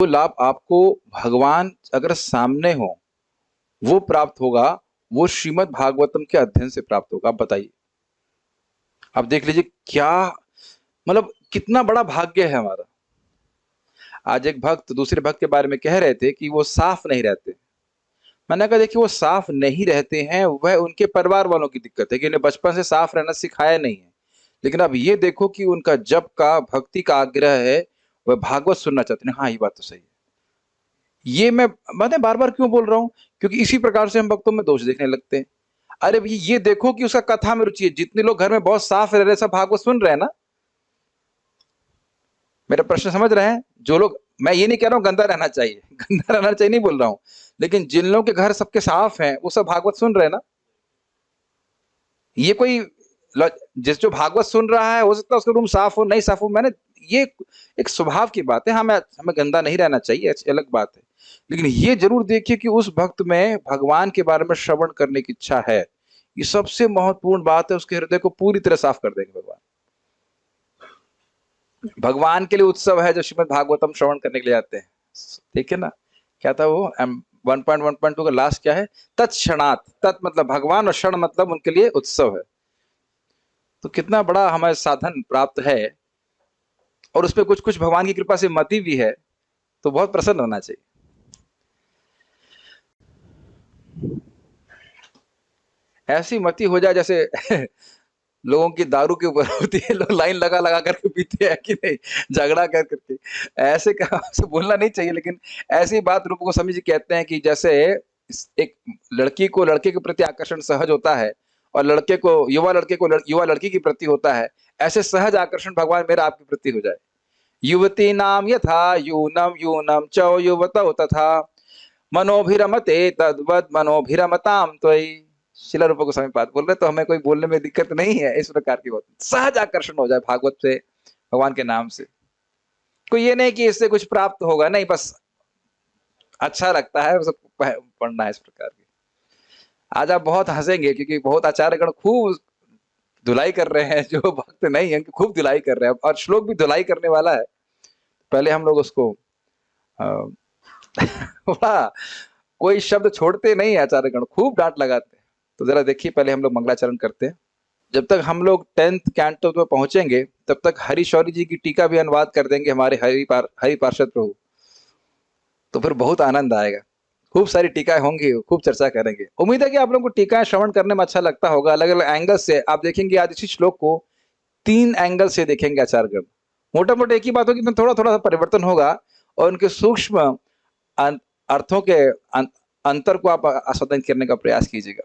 जो लाभ आपको भगवान अगर सामने हो, वो प्राप्त होगा, वो श्रीमद् भागवतम के अध्ययन से प्राप्त होगा। आप बताइए। आप देख लीजिए क्या मतलब कितना बड़ा भाग्य है हमारा। आज एक भक्त दूसरे भक्त के बारे में कह रहे थे कि वो साफ नहीं रहते। मैंने कहा देखिए वो साफ नहीं रहते हैं, वह उनके परिवार वालों की दिक्कत है कि इन्हें बचपन से साफ रहना सिखाया नहीं है। लेकिन अब ये देखो कि उनका जप का भक्ति का आग्रह है, वह भागवत सुनना चाहते हैं। हाँ, ये बात तो सही है। ये मैं बार बार क्यों बोल रहा हूं? क्योंकि इसी प्रकार से हम भक्तों में दोष देखने लगते हैं। अरे भई ये देखो कि उसका कथा में रुचि है। जितने लोग घर में बहुत साफ रह रहे सब भागवत सुन रहे हैं ना। मेरा प्रश्न समझ रहे हैं? जो लोग, मैं ये नहीं कह रहा हूं गंदा रहना चाहिए गंदा रहना चाहिए नहीं बोल रहा हूं, लेकिन जिन लोगों के घर सबके साफ हैं वो सब भागवत सुन रहे हैं ना। ये कोई जिस जो भागवत सुन रहा है हो सकता है उसका रूम साफ हो नहीं साफ हो, मैंने ये एक स्वभाव की बात है। हाँ, हमें गंदा नहीं रहना चाहिए, अच्छी अलग बात है। लेकिन ये जरूर देखिए कि उस भक्त में भगवान के बारे में श्रवण करने की इच्छा है। ये सबसे महत्वपूर्ण बात है। उसके हृदय को पूरी तरह साफ कर देंगे भगवान। भगवान के लिए उत्सव है जो श्रीमद् भागवतम श्रवण करने के लिए आते हैं। ठीक है ना? क्या था वो 1.1.2 का लास्ट क्या है? तत्क्षणात। तत् मतलब भगवान और क्षण मतलब उनके लिए उत्सव है। तो कितना बड़ा हमें साधन प्राप्त है, और उसपे कुछ कुछ भगवान की कृपा से मति भी है, तो बहुत प्रसन्न होना चाहिए। ऐसी मति हो जाए जैसे लोगों की दारू के ऊपर होती है, लोग लाइन लगा लगा करके पीते हैं कि नहीं, झगड़ा कर करके। ऐसे से बोलना नहीं चाहिए, लेकिन ऐसी बात रूप को समझ कहते हैं कि जैसे एक लड़की को लड़के के प्रति आकर्षण सहज होता है, और लड़के को युवा युवा लड़की के प्रति होता है, ऐसे सहज आकर्षण भगवान मेरा आपके प्रति हो जाए। युवती नाम यथा यूनम यूनम चौ युवतौ तथा मनोभिरमते तद्वद मनोभिरमताम त्वयि। शिला रूप गोस्वामी पाद बोल रहे, तो हमें कोई बोलने में दिक्कत नहीं है। इस प्रकार की बात सहज आकर्षण हो जाए भागवत से, भगवान के नाम से। कोई ये नहीं कि इससे कुछ प्राप्त होगा, नहीं, बस अच्छा लगता है पढ़ना है इस प्रकार की। आज आप बहुत हंसेंगे क्योंकि बहुत आचार्यगण खूब धुलाई कर रहे हैं, जो भक्त नहीं है खूब धुलाई कर रहे हैं, और श्लोक भी धुलाई करने वाला है। पहले हम लोग उसको कोई शब्द छोड़ते नहीं है, आचार्यगण खूब डांट लगाते हैं। तो जरा देखिए, पहले हम लोग मंगलाचरण करते हैं। जब तक हम लोग 10th कैंटो में पहुंचेंगे तब तक हरि शौरी जी की टीका भी अनुवाद कर देंगे हमारे हरि पार्षद प्रभु। तो फिर बहुत आनंद आएगा। खूब सारी टीकाएं होंगी, खूब चर्चा करेंगे। उम्मीद है कि आप लोगों को टीकाएं श्रवण करने में अच्छा लगता होगा। अलग अलग एंगल से आप देखेंगे। आज इसी श्लोक को 3 एंगल से देखेंगे आचार्यगण। मोटा मोटा एक ही बात होगी, थोड़ा थोड़ा सा परिवर्तन होगा, और उनके सूक्ष्म अर्थों के अंतर को आप आस्वादन करने का प्रयास कीजिएगा।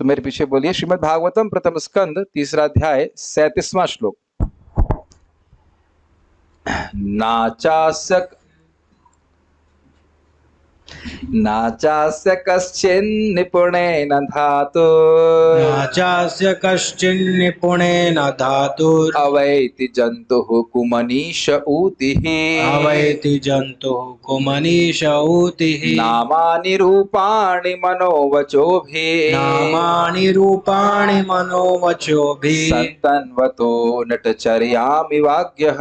तो मेरे पीछे बोलिए। श्रीमद् भागवतम प्रथम स्कंद 3रा अध्याय 37वां श्लोक। नाचास्य कश्चिन्निपुणेन धातुर् अवैति जन्तुः कुमनीष ऊतिः नामानि रूपाणि मनोवचोभिः सन्तन्वतो नटचर्यामिवाज्ञः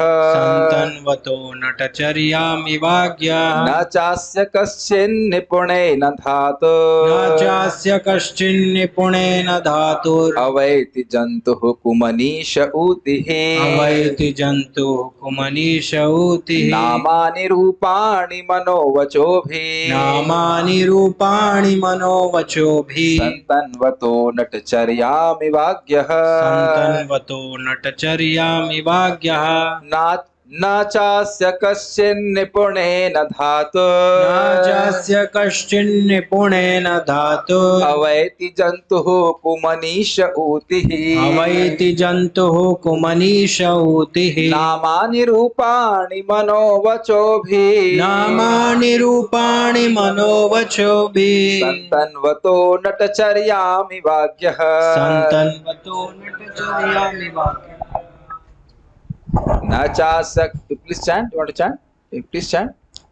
न चास्य कश्चिन्निपुणेन धातुर् अवैति जन्तुः कुमनीष ऊतिः नामानि रूपाणि मनोवचोभिः सन्तन्वतो नटचर्यामिवाज्ञः न चास्य कश्चिन्निपुणेन धातुर् अवैति जन्तुः कुमनीष ऊतिः नामानि रूपाणि मनोवचोभिः सन्तन्वतो नटचर्यामिवाज्ञः न चास्य। Please chant. You want to chant? Please chant.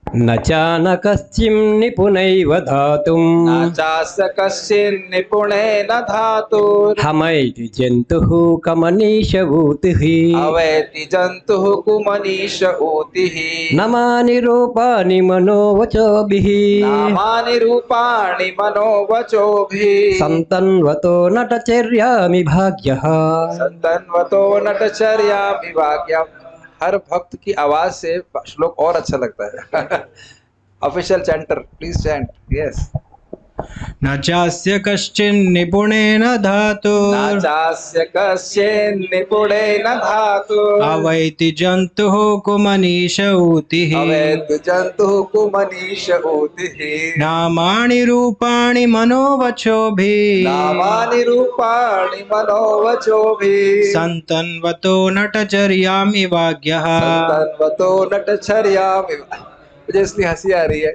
न चान कश्चिन् निपुणैव धातुम् न चास्य कश्चिन्निपुणेन धातुर् हमैति जन्तुः कमनीष ऊतिः अवैति जन्तुः कुमनीष ऊतिः नमानि रूपाणि मनोवचोभिः नामानि रूपाणि मनोवचोभिः सन्तन्वतो नटचर्यामि भाग्यः संतन्वतो नटचर्या विभाग्यम। हर भक्त की आवाज से श्लोक और अच्छा लगता है। Official chanter please chant. Yes. न चास्य कश्चिन्निपुणेन धातुर् न चास्य कश्चिन्निपुणेन धातुर् अवैति जन्तुः कुमनीष ऊतिः अवैति जन्तुः कुमनीष ऊतिः नामानि रूपाणि मनोवचोभिः नामानि रूपाणि मनोवचोभिः सन्तन्वतो नटचर्यामि वाग्यः। संतन्वतो नटचर्यामि। मुझे इसलिए हंसी आ रही है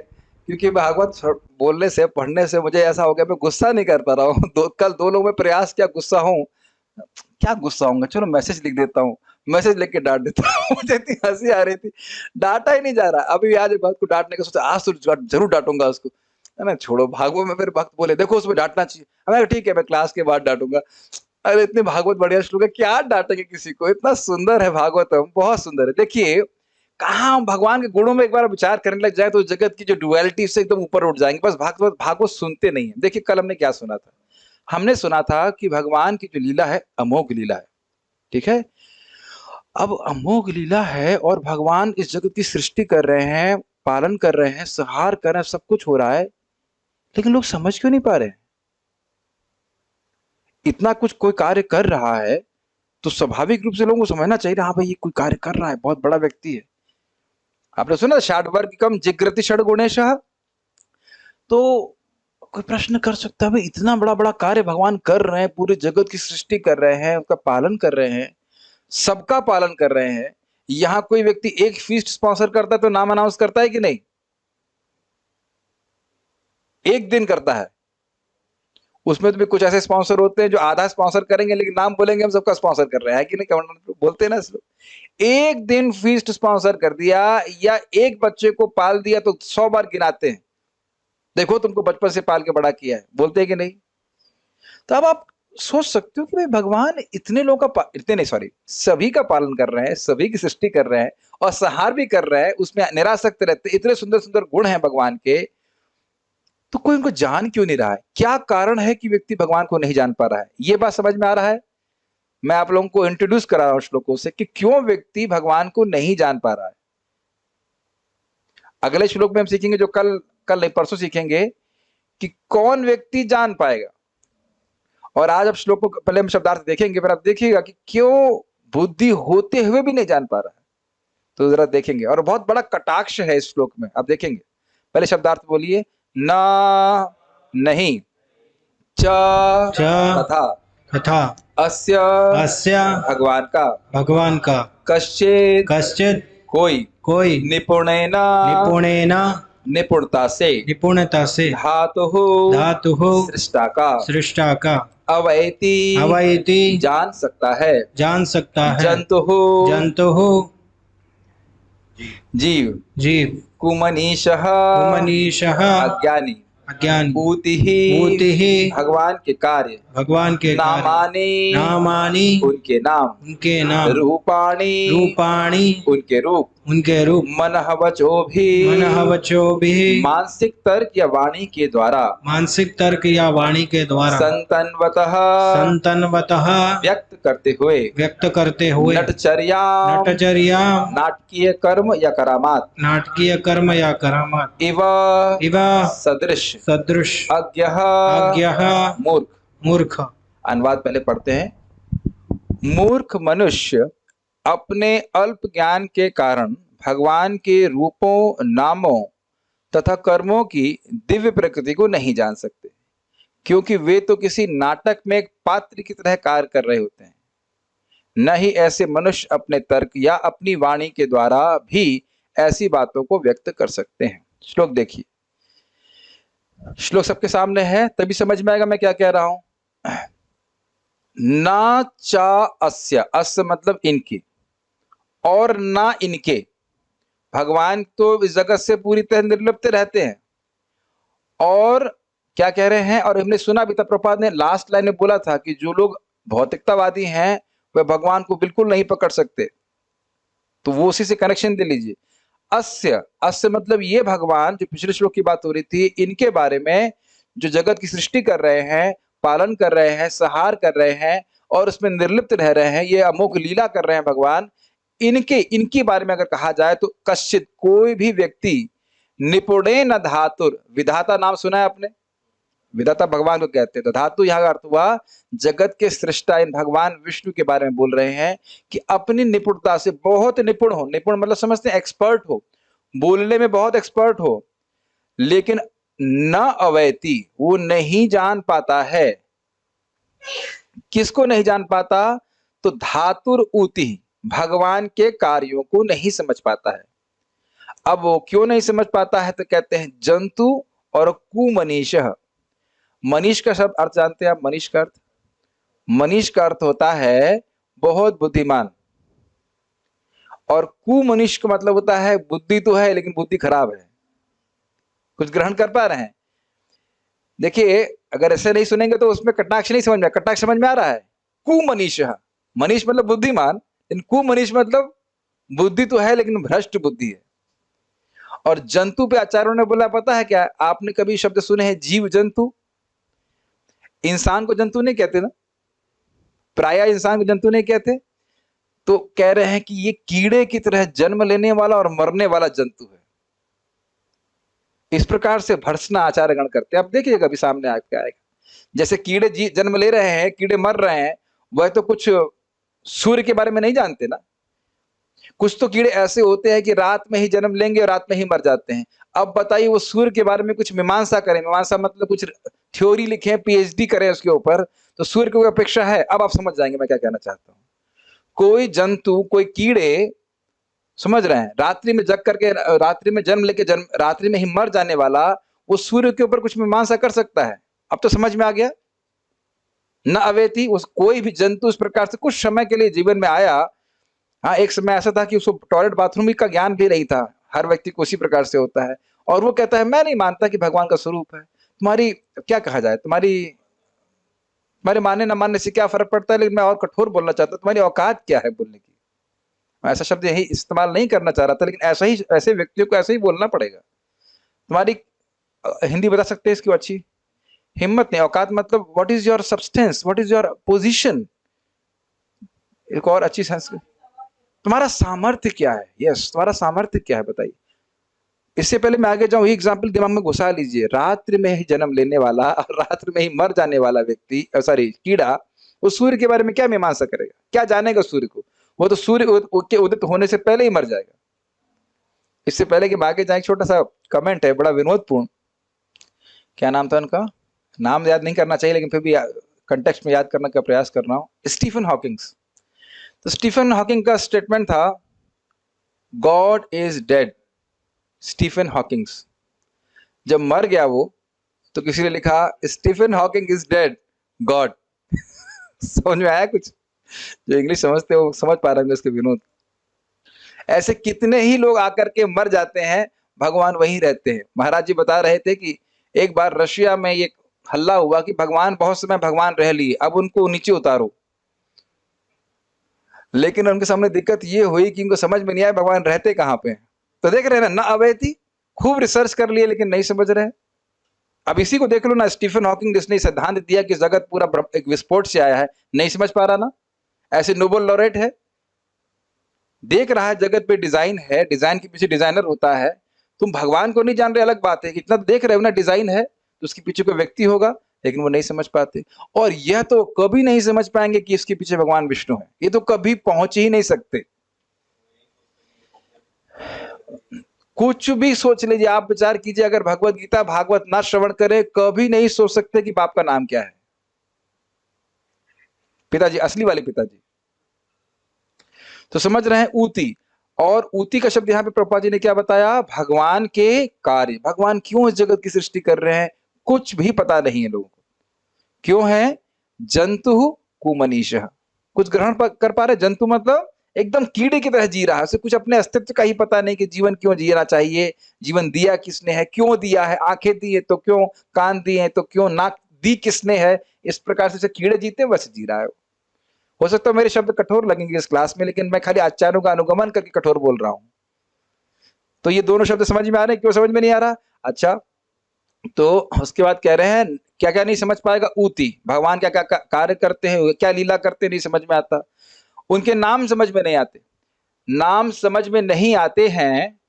क्योंकि भागवत बोलने से पढ़ने से मुझे ऐसा हो गया मैं गुस्सा नहीं कर पा रहा हूँ। कल दो लोगों में प्रयास किया गुस्सा हूँ, क्या गुस्सा होऊंगा, चलो मैसेज लिख देता हूँ, मैसेज लिख के डांट देता हूँ। मुझे इतनी हंसी आ रही थी, डांटा ही नहीं जा रहा। अभी आज बात को डांटने का सोचा, आज तो जरूर डांटूंगा उसको, है ना। छोड़ो, भागवत में मेरे भक्त बोले देखो उसमें डांटना चाहिए, मैं ठीक है मैं क्लास के बाद डांटूंगा। अरे इतने भागवत बढ़िया श्लोक है, क्या डांटेंगे किसी को, इतना सुंदर है भागवतम, बहुत सुंदर है। देखिए कहाँ हम भगवान के गुणों में एक बार विचार करने लग जाए तो जगत की जो डुअलिटी से एकदम ऊपर उठ जाएंगे। बस भागवत भागवत सुनते नहीं है। देखिए कल हमने क्या सुना था, हमने सुना था कि भगवान की जो लीला है अमोघ लीला है, ठीक है। अब अमोघ लीला है और भगवान इस जगत की सृष्टि कर रहे हैं, पालन कर रहे हैं, संहार कर रहे हैं, सब कुछ हो रहा है, लेकिन लोग समझ क्यों नहीं पा रहे हैं। इतना कुछ कोई कार्य कर रहा है तो स्वाभाविक रूप से लोगों को समझना चाहिए, हाँ भाई ये कोई कार्य कर रहा है, बहुत बड़ा व्यक्ति है। आपने सुना षड्वर्गिकम जिग्रति षड्गुणेशः। तो कोई प्रश्न कर सकता है भाई इतना बड़ा बड़ा कार्य भगवान कर रहे हैं, पूरे जगत की सृष्टि कर रहे हैं, उसका पालन कर रहे हैं, सबका पालन कर रहे हैं। यहां कोई व्यक्ति एक फीस्ट स्पॉन्सर करता है तो नाम अनाउंस करता है कि नहीं, एक दिन करता है। उसमें तो भी कुछ ऐसे स्पॉन्सर होते हैं जो आधा स्पॉन्सर करेंगे लेकिन नाम बोलेंगे हम सबका स्पॉन्सर कर रहे हैं, कि नहीं बोलते हैं ना। एक दिन फीस्ट स्पॉन्सर कर दिया या एक बच्चे को पाल दिया तो 100 बार गिनाते हैं, देखो तुमको बचपन से पाल के बड़ा किया है, बोलते हैं कि नहीं। तो अब आप सोच सकते हो कि भाई भगवान इतने लोगों का इतने नहीं सॉरी सभी का पालन कर रहे हैं, सभी की सृष्टि कर रहे हैं और संहार भी कर रहे हैं, उसमें निरासक्त रहते, इतने सुंदर सुंदर गुण हैं भगवान के, तो कोई उनको जान क्यों नहीं रहा है। क्या कारण है कि व्यक्ति भगवान को नहीं जान पा रहा है, ये बात समझ में आ रहा है। मैं आप लोगों को इंट्रोड्यूस करा रहा हूं श्लोकों से कि क्यों व्यक्ति भगवान को नहीं जान पा रहा है। अगले श्लोक में हम सीखेंगे, जो कल नहीं परसों सीखेंगे, कि कौन व्यक्ति जान पाएगा। और आज अब श्लोक को पहले हम शब्दार्थ देखेंगे, फिर आप देखिएगा कि क्यों बुद्धि होते हुए भी नहीं जान पा रहा है, तो जरा देखेंगे। और बहुत बड़ा कटाक्ष है इस श्लोक में, आप देखेंगे। पहले शब्दार्थ बोलिए, ना नहीं, च तथा तथा अस्य भगवान का कश्चित् कोई निपुणेन निपुणता से धातुः सृष्टा का अवैति जान सकता है जंतुः जीव कुमनीषः अज्ञानी ऊतिः भगवान के कार्य नामानि उनके नाम रूपाणि उनके रूप मनः वचोभिः मानसिक तर्क या वाणी के द्वारा संतन्वतः व्यक्त करते हुए नटचर्या नाटकीय कर्म या करामात इव सदृश अज्ञः मूर्ख। अनुवाद पहले पढ़ते हैं। मूर्ख मनुष्य अपने अल्प ज्ञान के कारण भगवान के रूपों, नामों तथा कर्मों की दिव्य प्रकृति को नहीं जान सकते, क्योंकि वे तो किसी नाटक में एक पात्र की तरह कार्य कर रहे होते हैं। न ही ऐसे मनुष्य अपने तर्क या अपनी वाणी के द्वारा भी ऐसी बातों को व्यक्त कर सकते हैं। श्लोक देखिए, श्लोक सबके सामने है, तभी समझ में आएगा मैं क्या कह रहा हूं। ना चा अस्य, अस्य मतलब इनकी, और ना इनके, भगवान तो इस जगत से पूरी तरह निर्लिप्त रहते हैं। और क्या कह रहे हैं, और हमने सुना भी था, प्रभुपाद ने लास्ट लाइन में बोला था कि जो लोग भौतिकतावादी हैं वे भगवान को बिल्कुल नहीं पकड़ सकते। तो वो उसी से कनेक्शन दे लीजिए। अस्य, अस्य मतलब ये भगवान, जो पिछले श्लोक की बात हो रही थी, इनके बारे में जो जगत की सृष्टि कर रहे हैं, पालन कर रहे हैं, संहार कर रहे हैं और उसमें निर्लिप्त रह रहे हैं, ये अमोघ लीला कर रहे हैं भगवान, इनके बारे में अगर कहा जाए तो कश्चित, कोई भी व्यक्ति, निपुणे न धातुर, विधाता नाम सुना है आपने? विधाता भगवान को कहते हैं। तो धातु यहाँ का अर्थ हुआ जगत के सृष्टा, इन भगवान विष्णु के बारे में बोल रहे हैं कि अपनी निपुणता से बहुत निपुण हो। निपुण मतलब समझते हैं एक्सपर्ट हो, बोलने में बहुत एक्सपर्ट हो, लेकिन न अवैति, वो नहीं जान पाता है। किसको नहीं जान पाता? तो धातुर ऊति, भगवान के कार्यों को नहीं समझ पाता है। अब वो क्यों नहीं समझ पाता है? तो कहते हैं जंतु और कुमनीषः। मनीष का शब्द अर्थ जानते हैं आप? मनीष का अर्थ, मनीष का अर्थ होता है बहुत बुद्धिमान, और कुमनीष का मतलब होता है बुद्धि तो है लेकिन बुद्धि खराब है। कुछ ग्रहण कर पा रहे हैं? देखिए, अगर ऐसे नहीं सुनेंगे तो उसमें कटाक्ष नहीं समझ में, कटाक्ष समझ में आ रहा है? कुमनीषः, मनीष मतलब बुद्धिमान, लेकिन कुमनीष मतलब बुद्धि तो है लेकिन भ्रष्ट बुद्धि है। और जंतु पे आचार्यों ने बोला, पता है क्या? आपने कभी शब्द सुने हैं जीव जंतु? इंसान को जंतु नहीं कहते ना, प्राय इंसान को जंतु नहीं कहते। तो कह रहे हैं कि ये कीड़े की तरह जन्म लेने वाला और मरने वाला जंतु है। इस प्रकार से भर्सना आचार्यगण करते हैं। अब देखिए कभी सामने आके आएगा, जैसे कीड़े जन्म ले रहे हैं, कीड़े मर रहे हैं, वह तो कुछ सूर्य के बारे में नहीं जानते ना। कुछ तो कीड़े ऐसे होते हैं कि रात में ही जन्म लेंगे और रात में ही मर जाते हैं। अब बताइए वो सूर्य के बारे में कुछ मीमांसा करें, मीमांसा मतलब कुछ थ्योरी लिखें, पीएचडी करें उसके ऊपर, तो सूर्य की कोई अपेक्षा है? अब आप समझ जाएंगे मैं क्या कहना चाहता हूं। कोई जंतु, कोई कीड़े, समझ रहे हैं, रात्रि में जग करके, रात्रि में जन्म लेके रात्रि में ही मर जाने वाला, वो सूर्य के ऊपर कुछ मीमांसा कर सकता है? अब तो समझ में आ गया। न अवेति, उस कोई भी जंतु इस प्रकार से कुछ समय के लिए जीवन में आया। हाँ, एक समय ऐसा था कि उसको टॉयलेट बाथरूम का ज्ञान भी नहीं था, हर व्यक्ति को उसी प्रकार से होता है, और वो कहता है मैं नहीं मानता कि भगवान का स्वरूप है। तुम्हारी क्या कहा जाए, तुम्हारे मानने न मानने से क्या फर्क पड़ता है, लेकिन मैं और कठोर बोलना चाहता हूँ, तुम्हारी औकात क्या है बोलने की। मैं ऐसा शब्द यही इस्तेमाल नहीं करना चाह रहा था, लेकिन ऐसे व्यक्तियों को ऐसे ही बोलना पड़ेगा। तुम्हारी हिंदी बता सकते हैं इसकी अच्छी? हिम्मत नहीं। औकात मतलब what is your substance, what is your position. एक और अच्छी संस्कृत, तुम्हारा सामर्थ्य क्या है। यस, तुम्हारा सामर्थ्य क्या है बताइए। इससे पहले मैं आगे जाऊं, एग्जाम्पल दिमाग में घुसा लीजिए। रात्रि में ही जन्म लेने वाला और रात्रि में ही मर जाने वाला व्यक्ति, सॉरी कीड़ा, वो सूर्य के बारे में क्या मीमांसा करेगा? क्या जानेगा सूर्य को? वो तो सूर्य के उदित होने से पहले ही मर जाएगा। इससे पहले कि आगे जाए, छोटा सा कमेंट है, बड़ा विनोदपूर्ण। क्या नाम था उनका? नाम याद नहीं करना चाहिए, लेकिन फिर भी कंटेक्स्ट में याद करने का प्रयास कर रहा हूं। Stephen Hawkings. तो स्टीफन हॉकिंग का स्टेटमेंट था, God is dead. Stephen Hawkings जब मर गया वो, तो किसी ने लिखा Stephen Hawking is dead, God. समझ में आया कुछ? जो इंग्लिश समझते हो समझ पा रहे होंगे इसके विनोद। ऐसे कितने ही लोग आकर के मर जाते हैं, भगवान वहीं रहते हैं। महाराज जी बता रहे थे कि एक बार रशिया में ये हल्ला हुआ कि भगवान, बहुत समय भगवान रह लिए, अब उनको नीचे उतारो। लेकिन उनके सामने दिक्कत ये हुई कि उनको समझ में नहीं आया भगवान रहते कहाँ पे। तो देख रहे हैं ना अवैधि, खूब रिसर्च कर लिए लेकिन नहीं समझ रहे। अब इसी को देख लो ना, स्टीफन हॉकिंग जिसने सिद्धांत दिया कि जगत पूरा एक विस्फोट से आया है, नहीं समझ पा रहा ना। ऐसे नोबेल लॉरेट है, देख रहा है जगत पे डिजाइन है, डिजाइन के पीछे डिजाइनर होता है। तुम भगवान को नहीं जान रहे अलग बात है, इतना देख रहे हो ना डिजाइन है, तो उसके पीछे कोई व्यक्ति होगा, लेकिन वो नहीं समझ पाते। और यह तो कभी नहीं समझ पाएंगे कि इसके पीछे भगवान विष्णु है, ये तो कभी पहुंच ही नहीं सकते। कुछ भी सोच लीजिए, आप विचार कीजिए, अगर भगवत गीता भागवत ना श्रवण करे, कभी नहीं सोच सकते कि बाप का नाम क्या है। पिताजी, असली वाले पिताजी। तो समझ रहे हैं ऊती। और ऊती का शब्द यहां पे प्रभुपाद जी ने क्या बताया? भगवान के कार्य, भगवान क्यों इस जगत की सृष्टि कर रहे हैं, कुछ भी पता नहीं है लोगों को। क्यों है? जंतु कुमनीषः। कुछ ग्रहण कर पा रहे? जंतु मतलब एकदम कीड़े की तरह जी रहा है, उसे कुछ अपने अस्तित्व का ही पता नहीं कि जीवन क्यों जीना चाहिए, जीवन दिया किसने है, क्यों दिया है, आंखें दी है तो क्यों, कान दिए हैं तो क्यों, नाक दी किसने है। इस प्रकार से कीड़े जीते हैं वैसे जी रहा है। हो सकता है मेरे शब्द कठोर लगेंगे इस क्लास में, लेकिन मैं खाली आचार्यों का अनुगमन करके कठोर बोल रहा हूं। तो ये दोनों शब्द समझ में आ रहे हैं? क्यों समझ में नहीं आ रहा? अच्छा, तो उसके बाद कह रहे हैं क्या क्या नहीं समझ पाएगा? ऊती, भगवान क्या क्या कार्य करते हैं, क्या लीला करते हैं, नहीं समझ में आता। उनके नाम समझ में नहीं आते, नाम समझ में नहीं आते हैं,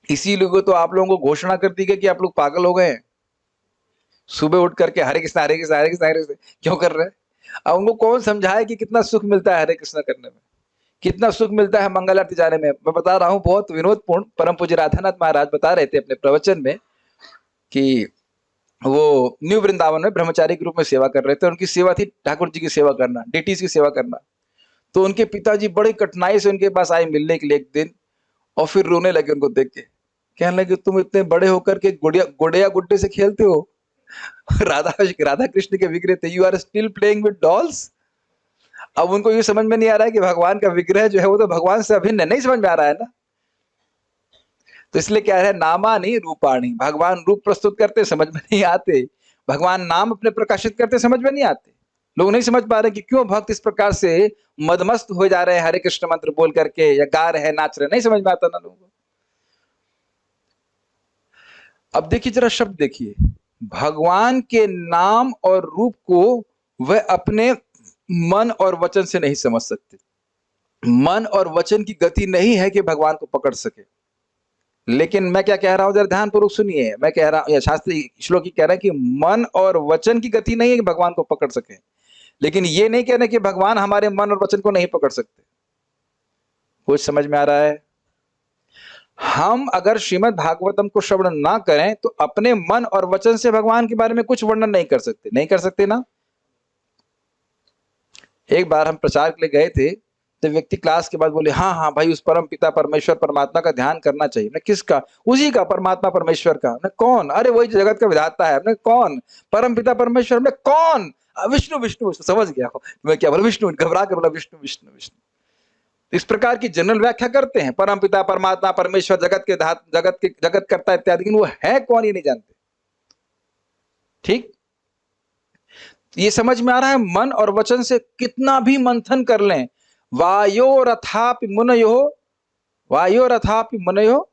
इसीलिए तो आप लोगों को घोषणा कर दी गई कि आप लोग पागल हो गए हैं। सुबह उठ करके हरे कृष्णा हरे कृष्णा हरे कृष्णा हरे कृष्णा क्यों कर रहे हैं? अब उनको कौन समझाए कि कितना सुख मिलता है हरे कृष्णा करने में, कितना सुख मिलता है मंगल आरती जाने में। मैं बता रहा हूं, बहुत विनोदपूर्ण। परम पूज्य राधानाथ महाराज बता रहे थे अपने प्रवचन में कि वो न्यू वृंदावन में ब्रह्मचारी के रूप में सेवा कर रहे थे। उनकी सेवा थी ठाकुर जी की सेवा करना, डेटीज की सेवा करना। तो उनके पिताजी बड़ी कठिनाई से उनके पास आए मिलने के लिए एक दिन, और फिर रोने लगे उनको देख के। कहने लगे तुम इतने बड़े होकर के गुड़िया गुड्डे से खेलते हो, राधा कृष्ण के विग्रह थे, you are still playing with dolls. अब उनको ये समझ में नहीं आ रहा है कि भगवान का विग्रह जो है वो तो भगवान से अभिन्न है, नहीं समझ में आ रहा है ना। तो इसलिए क्या है, नामानी रूपाणी, भगवान रूप प्रस्तुत करते समझ में नहीं आते, भगवान नाम अपने प्रकाशित करते समझ में नहीं आते। लोग नहीं समझ पा रहे कि क्यों भक्त इस प्रकार से मदमस्त हो जा रहे हैं हरे कृष्ण मंत्र बोल करके, या गा रहे हैं, नाच रहे, नहीं समझ में आता ना लोगों को। अब देखिए जरा शब्द देखिए, भगवान के नाम और रूप को वह अपने मन और वचन से नहीं समझ सकते। मन और वचन की गति नहीं है कि भगवान को पकड़ सके। लेकिन मैं क्या कह रहा हूं, जरा ध्यान पूर्वक सुनिए। मैं कह रहा हूं, या शास्त्री श्लोक की कह रहा है कि मन और वचन की गति नहीं है कि भगवान को पकड़ सके, लेकिन ये नहीं कह रहे कि भगवान हमारे मन और वचन को नहीं पकड़ सकते। कुछ समझ में आ रहा है? हम अगर श्रीमद् भागवतम को श्रवण ना करें तो अपने मन और वचन से भगवान के बारे में कुछ वर्णन नहीं कर सकते, नहीं कर सकते ना। एक बार हम प्रचार के लिए गए थे, तो व्यक्ति क्लास के बाद बोले हाँ हाँ भाई, उस परम पिता परमेश्वर परमात्मा का ध्यान करना चाहिए। मैं किसका? उसी का, परमात्मा परमेश्वर का। मैं कौन? अरे वही जगत का विधाता है। मैं कौन? परम पिता परमेश्वर। मैं कौन? विष्णु विष्णु। समझ गया हो मैं क्या बोला? विष्णु। घबरा कर बोला विष्णु विष्णु विष्णु। इस प्रकार की जनरल व्याख्या करते हैं, परम पिता परमात्मा परमेश्वर, जगत के जगत करता इत्यादि, लेकिन वो है कौन ये नहीं जानते। ठीक, ये समझ में आ रहा है? मन और वचन से कितना भी मंथन कर लें, वायोरथापि मुनयो, वायोरथापि मुनयो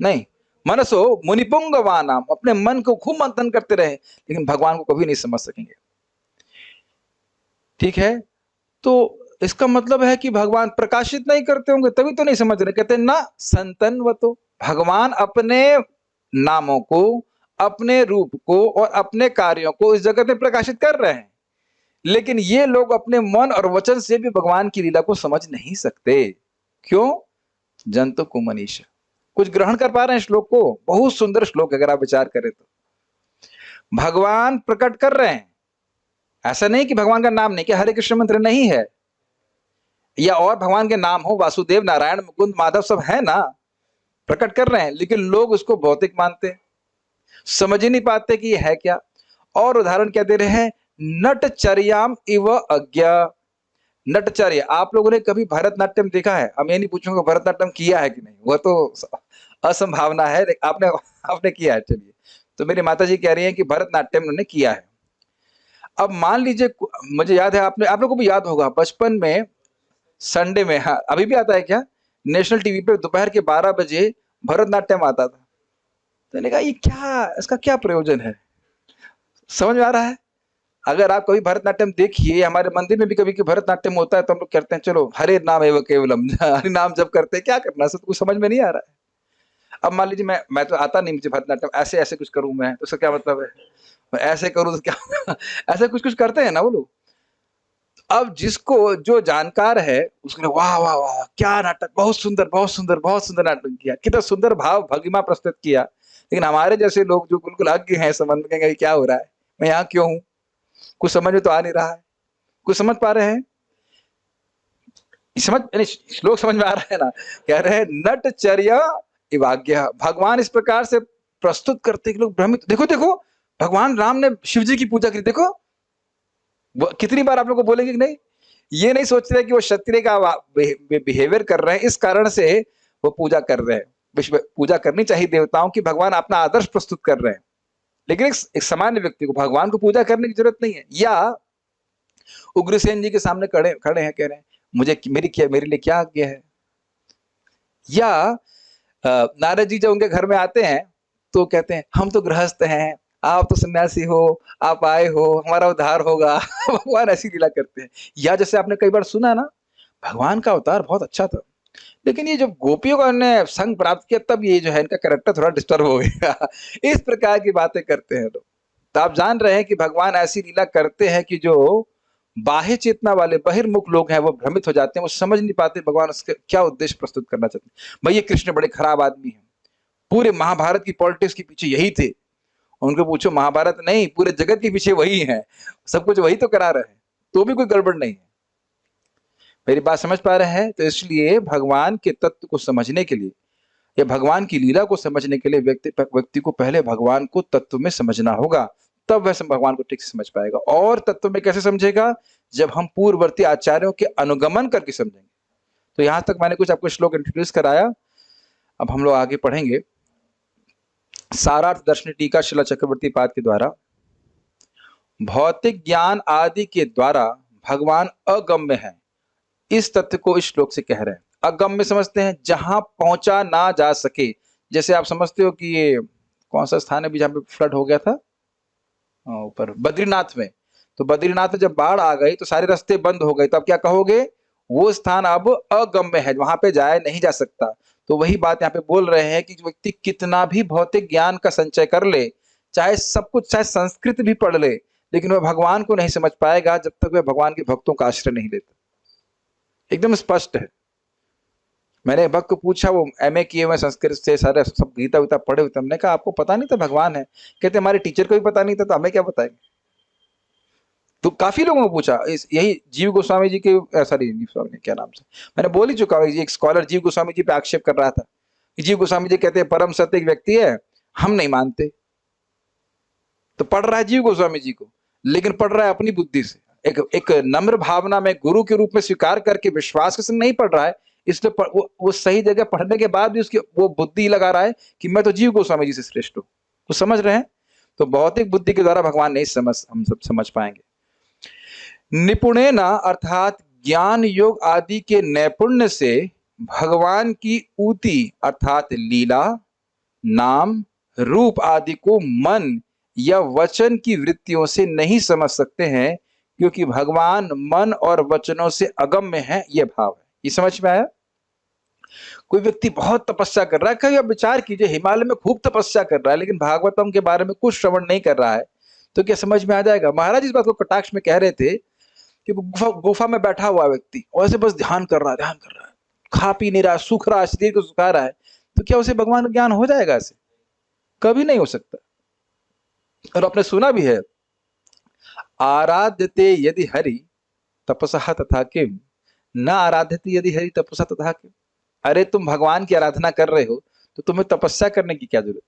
नहीं, मनसो मुनिपुंगवानाम, अपने मन को खूब मंथन करते रहे, लेकिन भगवान को कभी नहीं समझ सकेंगे। ठीक है, तो इसका मतलब है कि भगवान प्रकाशित नहीं करते होंगे, तभी तो नहीं समझ रहे। कहते ना संतन व, तो भगवान अपने नामों को, अपने रूप को और अपने कार्यों को इस जगत में प्रकाशित कर रहे हैं, लेकिन ये लोग अपने मन और वचन से भी भगवान की लीला को समझ नहीं सकते। क्यों? जंतु को मनीषा। कुछ ग्रहण कर पा रहे हैं श्लोक को? बहुत सुंदर श्लोक, अगर आप विचार करें तो। भगवान प्रकट कर रहे हैं, ऐसा नहीं कि भगवान का नाम नहीं, कि हरे कृष्ण मंत्र नहीं है, या और भगवान के नाम हो, वासुदेव नारायण मुकुंद माधव सब है ना, प्रकट कर रहे हैं, लेकिन लोग उसको भौतिक मानते हैं, समझ ही नहीं पाते कि ये है क्या। और उदाहरण क्या दे रहे हैं? नटचर्याम इव अज्ञा। नटचर्य, आप लोगों ने कभी भरतनाट्यम देखा है? अब मैं नहीं पूछूंगा भरतनाट्यम किया है कि नहीं, वह तो असंभावना है। आपने आपने किया है, चलिए। तो मेरी माता जी कह रही हैं कि भरतनाट्यम उन्होंने किया है। अब मान लीजिए, मुझे याद है, आप लोगों को भी याद होगा, बचपन में संडे में, हाँ अभी भी आता है क्या, नेशनल टीवी पे दोपहर के 12 बजे भरतनाट्यम आता था। तो मैंने कहा ये क्या, इसका क्या प्रयोजन है? समझ में आ रहा है? अगर आप कभी भरतनाट्यम देखिए, हमारे मंदिर में भी कभी भरतनाट्यम होता है तो हम लोग कहते हैं चलो हरे नाम एवं केवलम, हरि नाम जब करते हैं, क्या करना, सब कुछ समझ में नहीं आ रहा है। अब मान लीजिए मैं तो आता नहीं मुझे भरतनाट्यम, ऐसे ऐसे कुछ करूं मैं, तो उसका क्या मतलब है? मैं ऐसे करूं तो क्या ऐसे कुछ कुछ करते हैं ना वो लोग। अब जिसको जो जानकार है उसने वाह वाह वाह क्या नाटक, बहुत सुंदर बहुत सुंदर बहुत सुंदर नाटक किया, कितना सुंदर भाव भंगिमा प्रस्तुत किया। लेकिन हमारे जैसे लोग जो बिल्कुल अज्ञ हैं, समझ में कहेंगे क्या हो रहा है, मैं यहाँ क्यों हूं, कुछ समझ में तो आ नहीं रहा है। कुछ समझ पा रहे हैं? श्लोक समझ में आ रहा है ना? कह रहे हैं नटचर्या इवाज्ञा। भगवान इस प्रकार से प्रस्तुत करते कि लोग भ्रमित। देखो देखो, भगवान राम ने शिव जी की पूजा की, देखो कितनी बार आप लोग को बोलेंगे कि नहीं, ये नहीं सोच रहे कि वो क्षत्रिय का बिहेवियर कर रहे हैं, इस कारण से वो पूजा कर रहे हैं। विश्व पूजा करनी चाहिए देवताओं की, भगवान अपना आदर्श प्रस्तुत कर रहे हैं, लेकिन एक सामान्य व्यक्ति को भगवान को पूजा करने की जरूरत नहीं है। या उग्रसेन जी के सामने खड़े खड़े हैं, कह रहे हैं मुझे मेरे लिए क्या आज्ञा है। या नारद जी जब उनके घर में आते हैं तो कहते हैं हम तो गृहस्थ हैं, आप तो सन्यासी हो, आप आए हो, हमारा उद्धार होगा। भगवान ऐसी लीला करते हैं। या जैसे आपने कई बार सुना ना, भगवान का अवतार बहुत अच्छा था, लेकिन ये जब गोपियों का ने संग प्राप्त किया तब ये जो है इनका कैरेक्टर थोड़ा डिस्टर्ब हो गया। इस प्रकार की बातें करते हैं लोग। तो आप जान रहे हैं कि भगवान ऐसी लीला करते हैं कि जो बाह्य चेतना वाले बहिर्मुख लोग हैं वो भ्रमित हो जाते हैं, वो समझ नहीं पाते भगवान उसका क्या उद्देश्य प्रस्तुत करना चाहते हैं। भाई ये कृष्ण बड़े खराब आदमी हैं, पूरे महाभारत की पॉलिटिक्स के पीछे यही थे। उनको पूछो महाभारत नहीं, पूरे जगत के पीछे वही है, सब कुछ वही तो करा रहे हैं, तो भी कोई गड़बड़ नहीं है। मेरी बात समझ पा रहे हैं? तो इसलिए भगवान के तत्व को समझने के लिए या भगवान की लीला को समझने के लिए व्यक्ति को पहले भगवान को तत्व में समझना होगा, तब वह भगवान को ठीक से समझ पाएगा। और तत्व में कैसे समझेगा? जब हम पूर्ववर्ती आचार्यों के अनुगमन करके समझेंगे। तो यहां तक मैंने कुछ आपको श्लोक इंट्रोड्यूस कराया। अब हम लोग आगे पढ़ेंगे। सारार्थ दर्शन टीका शिला चक्रवर्ती पाद के द्वारा, भौतिक ज्ञान आदि के द्वारा भगवान अगम्य है, इस तथ्य को इस श्लोक से कह रहे हैं। अगम्य समझते हैं जहां पहुंचा ना जा सके। जैसे आप समझते हो कि ये कौन सा स्थान है भी जहां पे फ्लड हो गया था, ऊपर बद्रीनाथ में। तो बद्रीनाथ में जब बाढ़ आ गई तो सारे रास्ते बंद हो गए, तो अब क्या कहोगे? वो स्थान अब अगम्य है, वहां पे जाया नहीं जा सकता। तो वही बात यहाँ पे बोल रहे हैं कि व्यक्ति कितना भी भौतिक ज्ञान का संचय कर ले, चाहे सब कुछ, चाहे संस्कृत भी पढ़ ले, लेकिन वह भगवान को नहीं समझ पाएगा जब तक वह भगवान के भक्तों का आश्रय नहीं लेता। एकदम स्पष्ट है। मैंने भक्त को पूछा, वो एमए किए हुए संस्कृत से, सारे सब गीता वीता पढ़े हुए, हमने कहा आपको पता नहीं था भगवान है? कहते हमारे टीचर को भी पता नहीं था, तो हमें क्या बताएंगे? तो काफी लोगों को पूछा, यही जीव गोस्वामी जी के, सॉरी गोस्वामी क्या नाम से, मैंने बोल ही चुका हूँ। एक स्कॉलर जीव गोस्वामी जी पे आक्षेप कर रहा था कि जीव गोस्वामी जी कहते हैं परम सत्य एक व्यक्ति है, हम नहीं मानते। तो पढ़ रहा है जीव गोस्वामी जी को, लेकिन पढ़ रहा है अपनी बुद्धि से, एक नम्र भावना में गुरु के रूप में स्वीकार करके विश्वास के संग नहीं पढ़ रहा है। इसलिए वो सही जगह पढ़ने के बाद भी उसकी वो बुद्धि लगा रहा है कि मैं तो जीव गोस्वामी जी से श्रेष्ठ हूं। तो समझ रहे हैं? तो भौतिक बुद्धि के द्वारा भगवान नहीं हम सब समझ पाएंगे। निपुणेना अर्थात ज्ञान योग आदि के नैपुण्य से भगवान की ऊति अर्थात लीला, नाम, रूप आदि को मन या वचन की वृत्तियों से नहीं समझ सकते हैं, क्योंकि भगवान मन और वचनों से अगम्य है, यह भाव है। ये समझ में आया? कोई व्यक्ति बहुत तपस्या कर रहा है, कभी आप विचार कीजिए, हिमालय में खूब तपस्या कर रहा है, लेकिन भागवतम के बारे में कुछ श्रवण नहीं कर रहा है, तो क्या समझ में आ जाएगा? महाराज इस बात को कटाक्ष में कह रहे थे कि गुफा में बैठा हुआ व्यक्ति और ऐसे बस ध्यान कर रहा है, खा पी नहीं रहा, सूख रहा है, शरीर को सुखा रहा है, तो क्या उसे भगवान का ज्ञान हो जाएगा? ऐसे कभी नहीं हो सकता। और आपने सुना भी है, आराध्यते यदि हरि तपसा तथा किम, न आराध्यते यदि हरि तपसा तथा किम। अरे तुम भगवान की आराधना कर रहे हो तो तुम्हें तपस्या करने की क्या जरूरत?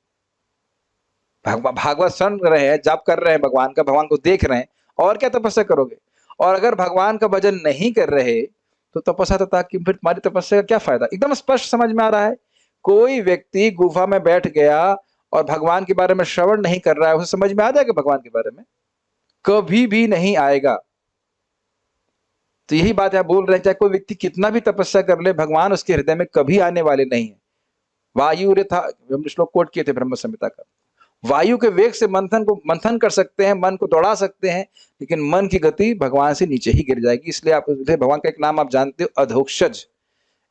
भागवत सुन रहे हैं, जाप कर रहे हैं भगवान का, भगवान को देख रहे हैं, और क्या तपस्या करोगे? और अगर भगवान का भजन नहीं कर रहे तो तपस्या तथा किम, फिर तुम्हारी तपस्या का क्या फायदा? एकदम स्पष्ट समझ में आ रहा है। कोई व्यक्ति गुफा में बैठ गया और भगवान के बारे में श्रवण नहीं कर रहा है, उसे समझ में आ जाएगा भगवान के बारे में? कभी भी नहीं आएगा। तो यही बात आप बोल रहे हैं, चाहे कोई व्यक्ति कितना भी तपस्या कर ले, भगवान उसके हृदय में कभी आने वाले नहीं है। वायु था, हम श्लोक कोट किए थे ब्रह्म संहिता का, वायु के वेग से मंथन कर सकते हैं, मन को दौड़ा सकते हैं, लेकिन मन की गति भगवान से नीचे ही गिर जाएगी। इसलिए आप भगवान का एक नाम आप जानते हो, अधोक्षज।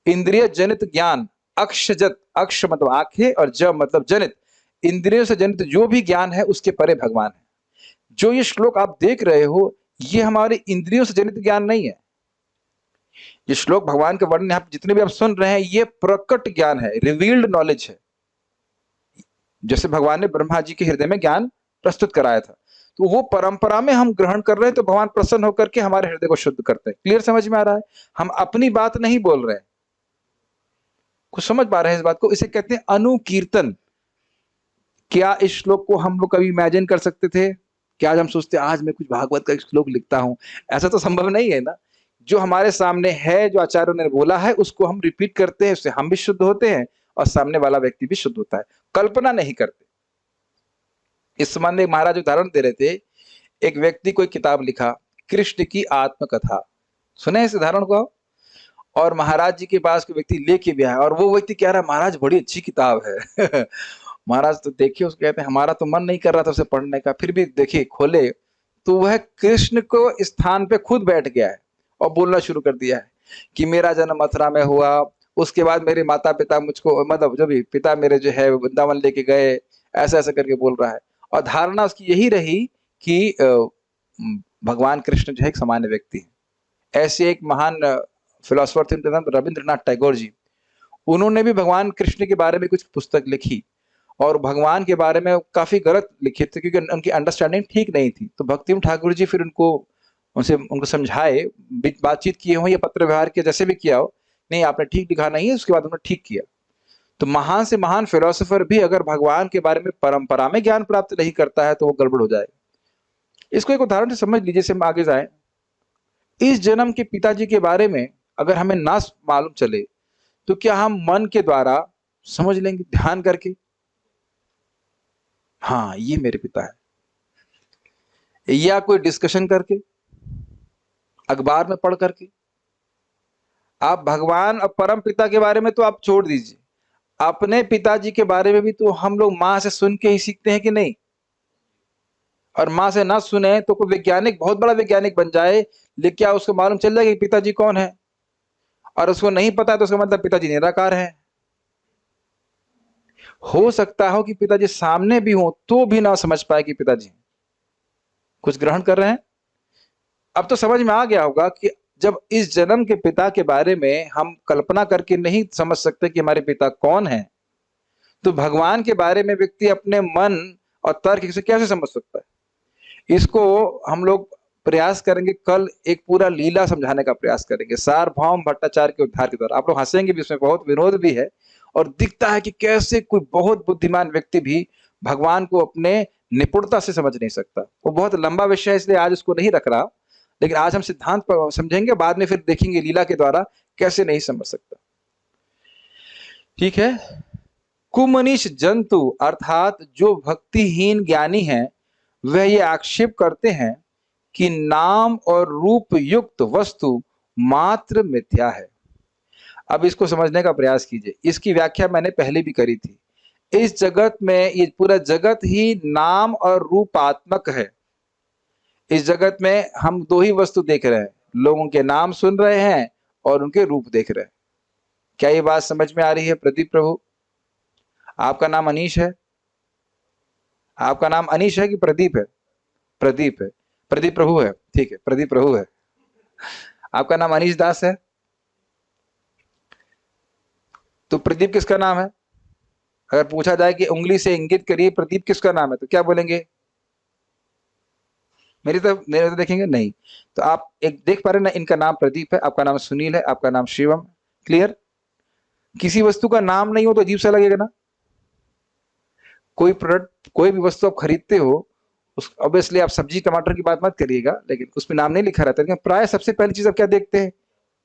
इंद्रिय जनित ज्ञान, अक्षजत, अक्ष मतलब आंखें और ज मतलब जनित, इंद्रियों से जनित जो भी ज्ञान है उसके परे भगवान है। जो ये श्लोक आप देख रहे हो, ये हमारे इंद्रियों से जनित ज्ञान नहीं है। ये श्लोक भगवान के वर्णन यहाँ जितने भी आप सुन रहे हैं, ये प्रकट ज्ञान है, रिवील्ड नॉलेज है। जैसे भगवान ने ब्रह्मा जी के हृदय में ज्ञान प्रस्तुत कराया था, तो वो परंपरा में हम ग्रहण कर रहे हैं, तो भगवान प्रसन्न होकर के हमारे हृदय को शुद्ध करते हैं। क्लियर समझ में आ रहा है? हम अपनी बात नहीं बोल रहे हैं। कुछ समझ पा रहे हैं इस बात को? इसे कहते हैं अनुकीर्तन। क्या इस श्लोक को हम लोग कभी इमेजिन कर सकते थे? क्या आज हम सोचते आज मैं कुछ भागवत का श्लोक लिखता हूं? ऐसा तो संभव नहीं है ना। जो हमारे सामने है, जो आचार्यों ने बोला है, उसको हम रिपीट करते हैं, उससे हम भी शुद्ध होते हैं और सामने वाला व्यक्ति भी शुद्ध होता है, कल्पना नहीं करते। इस संबंध में महाराज उदाहरण दे रहे थे, एक व्यक्ति कोई किताब लिखा, कृष्ण की आत्मकथा, सुने इस उदाहरण को? और महाराज जी के पास कोई व्यक्ति लेके भी आया और वो व्यक्ति कह रहा है महाराज बड़ी अच्छी किताब है महाराज तो देखिए, उसको कहते हैं हमारा तो मन नहीं कर रहा था उसे पढ़ने का, फिर भी देखिए खोले तो वह कृष्ण को स्थान पे खुद बैठ गया है और बोलना शुरू कर दिया है कि मेरा जन्म मथुरा में हुआ, उसके बाद मेरे माता पिता मुझको, मतलब जो भी पिता मेरे जो है वृंदावन लेके गए, ऐसा ऐसा करके बोल रहा है। और धारणा उसकी यही रही कि भगवान कृष्ण जो है एक सामान्य व्यक्ति है। ऐसे एक महान फिलोसोफर थे, उनका नाम रविंद्रनाथ टैगोर जी, उन्होंने भी भगवान कृष्ण के बारे में कुछ पुस्तक लिखी और भगवान के बारे में काफी गलत लिखे थे क्योंकि उनकी अंडरस्टैंडिंग ठीक नहीं थी। तो भक्तिम ठाकुर जी फिर उनको समझाए, बातचीत किए हो या पत्र व्यवहार किया, जैसे भी किया हो, नहीं आपने ठीक लिखा नहीं है, उसके बाद उन्होंने ठीक किया। तो महान से महान फिलोसोफर भी अगर भगवान के बारे में परंपरा में ज्ञान प्राप्त नहीं करता है तो वो गड़बड़ हो जाएगा। इसको एक उदाहरण से समझ लीजिए, से हम आगे जाए। इस जन्म के पिताजी के बारे में अगर हमें ना मालूम चले तो क्या हम मन के द्वारा समझ लेंगे, ध्यान करके, हाँ ये मेरे पिता है, या कोई डिस्कशन करके, अखबार में पढ़ करके? आप भगवान और परम पिता के बारे में तो आप छोड़ दीजिए, अपने पिताजी के बारे में भी तो हम लोग माँ से सुन के ही सीखते हैं कि नहीं? और माँ से ना सुने तो कोई वैज्ञानिक, बहुत बड़ा वैज्ञानिक बन जाए, लेकिन क्या उसको मालूम चल जाएगा कि पिताजी कौन है? और उसको नहीं पता तो उसका मतलब पिताजी निराकार है। हो सकता हो कि पिताजी सामने भी हो तो भी ना समझ पाए कि पिताजी हैं। कुछ ग्रहण कर रहे हैं? अब तो समझ में आ गया होगा कि जब इस जन्म के पिता के बारे में हम कल्पना करके नहीं समझ सकते कि हमारे पिता कौन है, तो भगवान के बारे में व्यक्ति अपने मन और तर्क से कैसे समझ सकता है? इसको हम लोग प्रयास करेंगे, कल एक पूरा लीला समझाने का प्रयास करेंगे, सार्वभौम भट्टाचार्य के उद्धार के द्वारा। आप लोग हंसेंगे भी, इसमें बहुत विनोद भी है और दिखता है कि कैसे कोई बहुत बुद्धिमान व्यक्ति भी भगवान को अपने निपुणता से समझ नहीं सकता। वो बहुत लंबा विषय है, इसलिए आज उसको नहीं रख रहा, लेकिन आज हम सिद्धांत पर समझेंगे, बाद में फिर देखेंगे लीला के द्वारा कैसे नहीं समझ सकता। ठीक है। कुमनीष जंतु अर्थात जो भक्तिहीन ज्ञानी हैं, वह ये आक्षेप करते हैं कि नाम और रूप युक्त वस्तु मात्र मिथ्या है। अब इसको समझने का प्रयास कीजिए, इसकी व्याख्या मैंने पहले भी करी थी। इस जगत में, ये पूरा जगत ही नाम और रूपात्मक है। इस जगत में हम दो ही वस्तु देख रहे हैं, लोगों के नाम सुन रहे हैं और उनके रूप देख रहे हैं। क्या ये बात समझ में आ रही है? प्रदीप प्रभु, आपका नाम अनीश है? आपका नाम अनीश है कि प्रदीप है? प्रदीप है। प्रदीप प्रभु है, ठीक है, प्रदीप प्रभु है। आपका नाम अनीश दास है, तो प्रदीप किसका नाम है? अगर पूछा जाए कि उंगली से इंगित करिए प्रदीप किसका नाम है, तो क्या बोलेंगे? मेरे तो देखेंगे नहीं। तो आप एक देख पा रहे ना, इनका नाम प्रदीप है, आपका नाम सुनील है, आपका नाम शिवम। क्लियर? किसी वस्तु का नाम नहीं हो तो अजीब सा लगेगा ना। कोई प्रोडक्ट, कोई भी वस्तु आप खरीदते हो, उस ऑब्वियसली आप सब्जी टमाटर की बात मत करिएगा, लेकिन उसमें नाम नहीं लिखा रहता है, लेकिन प्राय सबसे पहली चीज आप क्या देखते हैं?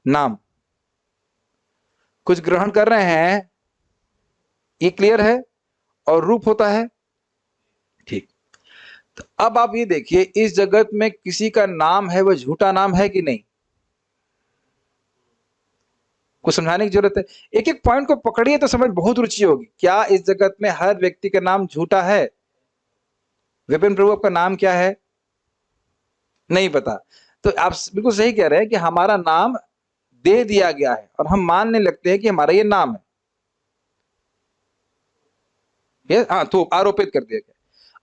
नाम। कुछ ग्रहण कर रहे हैं? ये क्लियर है? और रूप होता है, ठीक। तो अब आप ये देखिए, इस जगत में किसी का नाम है, वह झूठा नाम है कि नहीं? कुछ समझाने की जरूरत है? एक एक पॉइंट को पकड़िए तो समझ बहुत रुचि होगी। क्या इस जगत में हर व्यक्ति का नाम झूठा है? विपिन प्रभु, आपका नाम क्या है? नहीं पता। तो आप बिल्कुल सही कह रहे हैं कि हमारा नाम दे दिया गया है और हम मानने लगते हैं कि हमारा ये नाम है। हाँ, तो आरोपित कर दिया गया।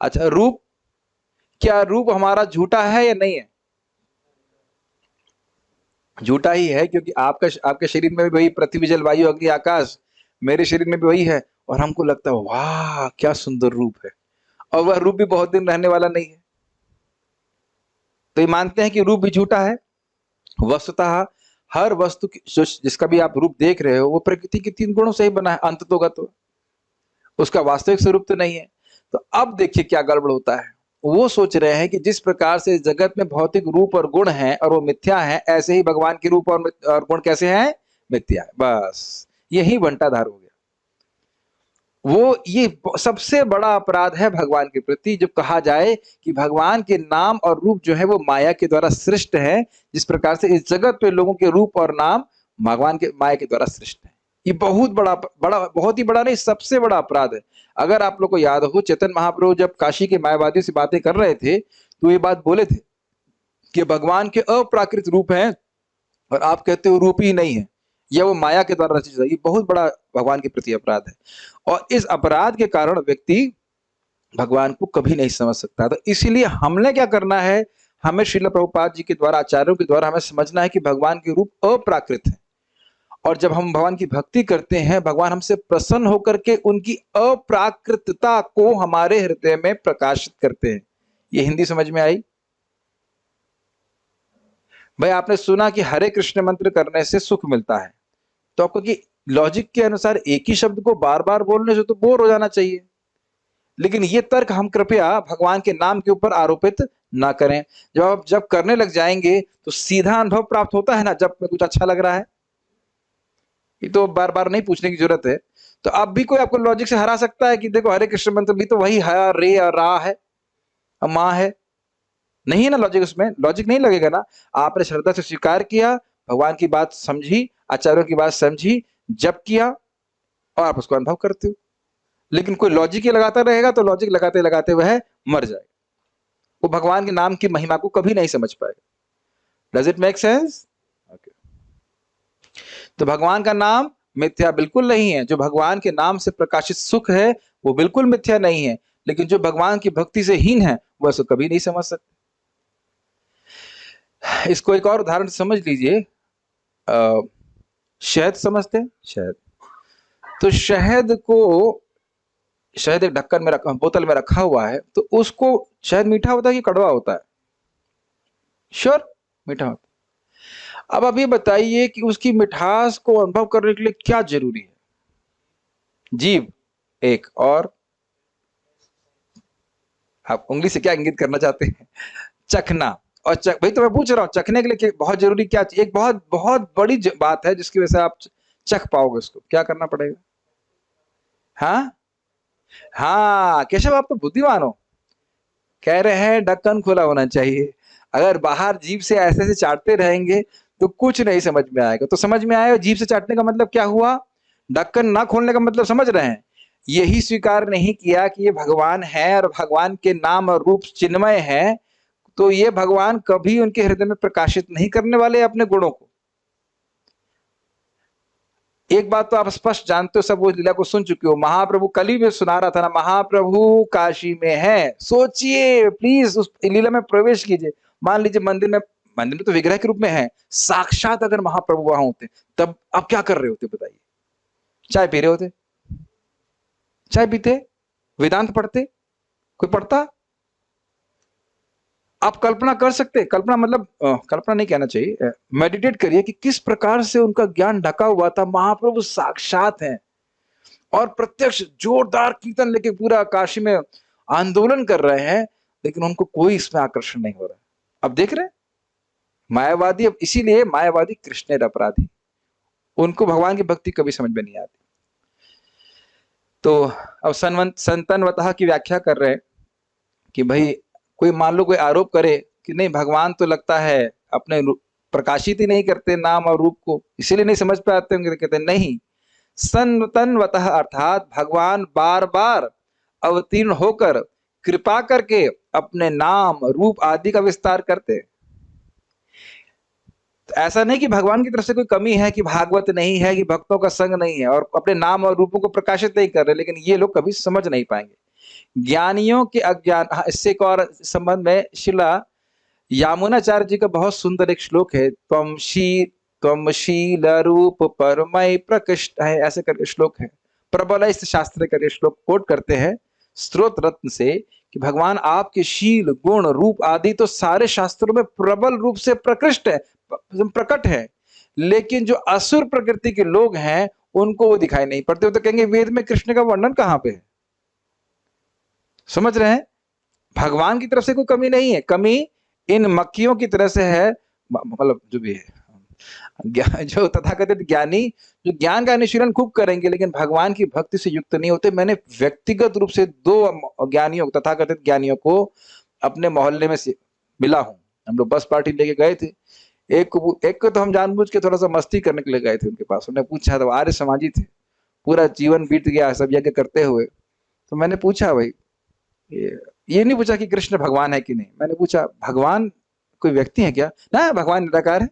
अच्छा, रूप, क्या रूप हमारा झूठा है या नहीं है? झूठा ही है, क्योंकि आपके शरीर में भी वही पृथ्वी जल वायु अग्नि आकाश, मेरे शरीर में भी वही है, और हमको लगता है वाह क्या सुंदर रूप है, और वह रूप भी बहुत दिन रहने वाला नहीं है। तो ये मानते हैं कि रूप भी झूठा है। वस्तुतः हर वस्तु जिसका भी आप रूप देख रहे हो, वो प्रकृति के 3 गुणों से ही बना है, अंत तो उसका वास्तविक स्वरूप तो नहीं है। तो अब देखिए क्या गड़बड़ होता है। वो सोच रहे हैं कि जिस प्रकार से जगत में भौतिक रूप और गुण हैं और वो मिथ्या है, ऐसे ही भगवान के रूप और गुण कैसे हैं? मिथ्या है। बस यही बंटाधार हो गया। वो ये सबसे बड़ा अपराध है भगवान के प्रति, जब कहा जाए कि भगवान के नाम और रूप जो है वो माया के द्वारा सृष्ट है, जिस प्रकार से इस जगत पे लोगों के रूप और नाम भगवान के माया के द्वारा सृष्ट है। ये बहुत बहुत ही बड़ा नहीं, सबसे बड़ा अपराध है। अगर आप लोग को याद हो, चैतन्य महाप्रभु जब काशी के मायावादियों से बातें कर रहे थे तो ये बात बोले थे कि भगवान के अप्राकृत रूप हैं और आप कहते हो रूप ही नहीं है, या वो माया के द्वारा रचित है। ये बहुत बड़ा भगवान के प्रति अपराध है, और इस अपराध के कारण व्यक्ति भगवान को कभी नहीं समझ सकता। तो इसीलिए हमने क्या करना है, हमें श्रील प्रभुपाद जी के द्वारा, आचार्यों के द्वारा हमें समझना है कि भगवान के रूप अप्राकृत है, और जब हम भगवान की भक्ति करते हैं, भगवान हमसे प्रसन्न होकर के उनकी अप्राकृतता को हमारे हृदय में प्रकाशित करते हैं। ये हिंदी समझ में आई? भाई आपने सुना कि हरे कृष्ण मंत्र करने से सुख मिलता है, तो आपको कि लॉजिक के अनुसार एक ही शब्द को बार बार बोलने से तो बोर हो जाना चाहिए, लेकिन ये तर्क हम कृपया भगवान के नाम के ऊपर आरोपित ना करें। जब करने लग जाएंगे तो सीधा अनुभव प्राप्त होता है ना, जब कुछ अच्छा लग रहा है, ये तो बार बार नहीं पूछने की जरूरत है। तो अब भी कोई आपको लॉजिक से हरा सकता है कि देखो हरे कृष्ण मंत्र भी तो वही है, रे और रा है, माँ है, नहीं है ना लॉजिक, उसमें लॉजिक नहीं लगेगा ना। आपने श्रद्धा से स्वीकार किया, भगवान की बात समझी, आचार्यों की बात समझी, जप किया और आप उसको अनुभव करते हो। लेकिन कोई लॉजिक ही लगाता रहेगा तो लॉजिक लगाते लगाते वह मर जाएगा, वो भगवान के नाम की महिमा को कभी नहीं समझ पाएगा। Does it make sense? Okay. तो भगवान का नाम मिथ्या बिल्कुल नहीं है। जो भगवान के नाम से प्रकाशित सुख है वो बिल्कुल मिथ्या नहीं है, लेकिन जो भगवान की भक्ति से हीन है वह इसको कभी नहीं समझ सकते। इसको एक और उदाहरण समझ लीजिए। शहद समझते हैं? शहद, तो शहद एक ढक्कन में रखा, बोतल में रखा हुआ है, तो उसको शहद मीठा होता है कि कड़वा होता है? श्योर मीठा होता है। अब ये बताइए कि उसकी मिठास को अनुभव करने के लिए क्या जरूरी है? जीभ एक, और आप उंगली से क्या इंगित करना चाहते हैं? चखना। और भाई तो मैं पूछ रहा हूं, चखने के लिए बहुत जरूरी क्या? एक बहुत बहुत बड़ी बात है जिसकी वजह से आप चख पाओगे उसको, क्या करना पड़ेगा? हाँ केशव आप तो बुद्धिमान हो, कह रहे हैं ढक्कन खुला होना चाहिए। अगर बाहर जीभ से ऐसे ऐसे चाटते रहेंगे तो कुछ नहीं समझ में आएगा। तो समझ में आया जीभ से चाटने का मतलब क्या हुआ, ढक्कन ना खोलने का मतलब समझ रहे हैं? यही स्वीकार नहीं किया कि ये भगवान है और भगवान के नाम और रूप चिन्मय है, तो ये भगवान कभी उनके हृदय में प्रकाशित नहीं करने वाले अपने गुणों को। एक बात तो आप स्पष्ट जानते हो, सब वो लीला को सुन चुके हो। महाप्रभु कल ही भी सुना रहा था ना, महाप्रभु काशी में है। सोचिए प्लीज, उस लीला में प्रवेश कीजिए। मान लीजिए मंदिर में तो विग्रह के रूप में है, साक्षात अगर महाप्रभु वहां होते तब आप क्या कर रहे होते बताइए? चाय पी रहे होते? चाय पीते? वेदांत पढ़ते? कोई पढ़ता? आप कल्पना कर सकते, कल्पना मतलब कल्पना नहीं कहना चाहिए, मेडिटेट करिए कि किस प्रकार से उनका ज्ञान ढका हुआ था। महाप्रभु साक्षात हैं और प्रत्यक्ष जोरदार कीर्तन लेके पूरा काशी में आंदोलन कर रहे हैं, लेकिन उनको कोई इसमें आकर्षण नहीं हो रहा। अब देख रहे हैं मायावादी, अब इसीलिए मायावादी कृष्णेर अपराधी, उनको भगवान की भक्ति कभी समझ में नहीं आती। तो अब संतनवतः की व्याख्या कर रहे हैं कि भाई कोई मान लो कोई आरोप करे कि नहीं भगवान तो लगता है अपने प्रकाशित ही नहीं करते नाम और रूप को, इसीलिए नहीं समझ पाते होंगे। कहते नहीं, संतनवतः अर्थात भगवान बार बार अवतीर्ण होकर कृपा करके अपने नाम रूप आदि का विस्तार करते। तो ऐसा नहीं कि भगवान की तरफ से कोई कमी है, कि भागवत नहीं है, कि भक्तों का संग नहीं है और अपने नाम और रूपों को प्रकाशित नहीं कर रहे, लेकिन ये लोग कभी समझ नहीं पाएंगे। ज्ञानियों के अज्ञान। इससे एक और संबंध में शिला यामुनाचार्य जी का बहुत सुंदर एक श्लोक है, त्वम शील रूप परमय प्रकृष्ट है, ऐसे करके श्लोक है। प्रबल इस शास्त्र करके श्लोक कोट करते हैं स्त्रोत रत्न से कि भगवान आपके शील गुण रूप आदि तो सारे शास्त्रों में प्रबल रूप से प्रकृष्ट है, प्रकट है, लेकिन जो असुर प्रकृति के लोग हैं उनको वो दिखाई नहीं पड़ते। तो कहेंगे वेद में कृष्ण का वर्णन कहां पे है? समझ रहे हैं? भगवान की तरफ से कोई कमी नहीं है, कमी इन मक्खियों की तरह से है, मतलब जो भी है जो तथाकथित ज्ञानी जो ज्ञान का अनुशीलन खूब करेंगे लेकिन भगवान की भक्ति से युक्त नहीं होते। मैंने व्यक्तिगत रूप से 2 ज्ञानियों, तथाकथित ज्ञानियों को अपने मोहल्ले में से मिला हूं। हम लोग बस पार्टी लेके गए थे, एक को तो हम जानबूझ के थोड़ा सा मस्ती करने के लिए गए थे उनके पास। उन्हें पूछा, तो आर्य समाजी थे, पूरा जीवन बीत गया सब यज्ञ करते हुए। तो मैंने पूछा, भाई ये नहीं पूछा कि कृष्ण भगवान है कि नहीं, मैंने पूछा भगवान कोई व्यक्ति है क्या? ना, भगवान निराकार है।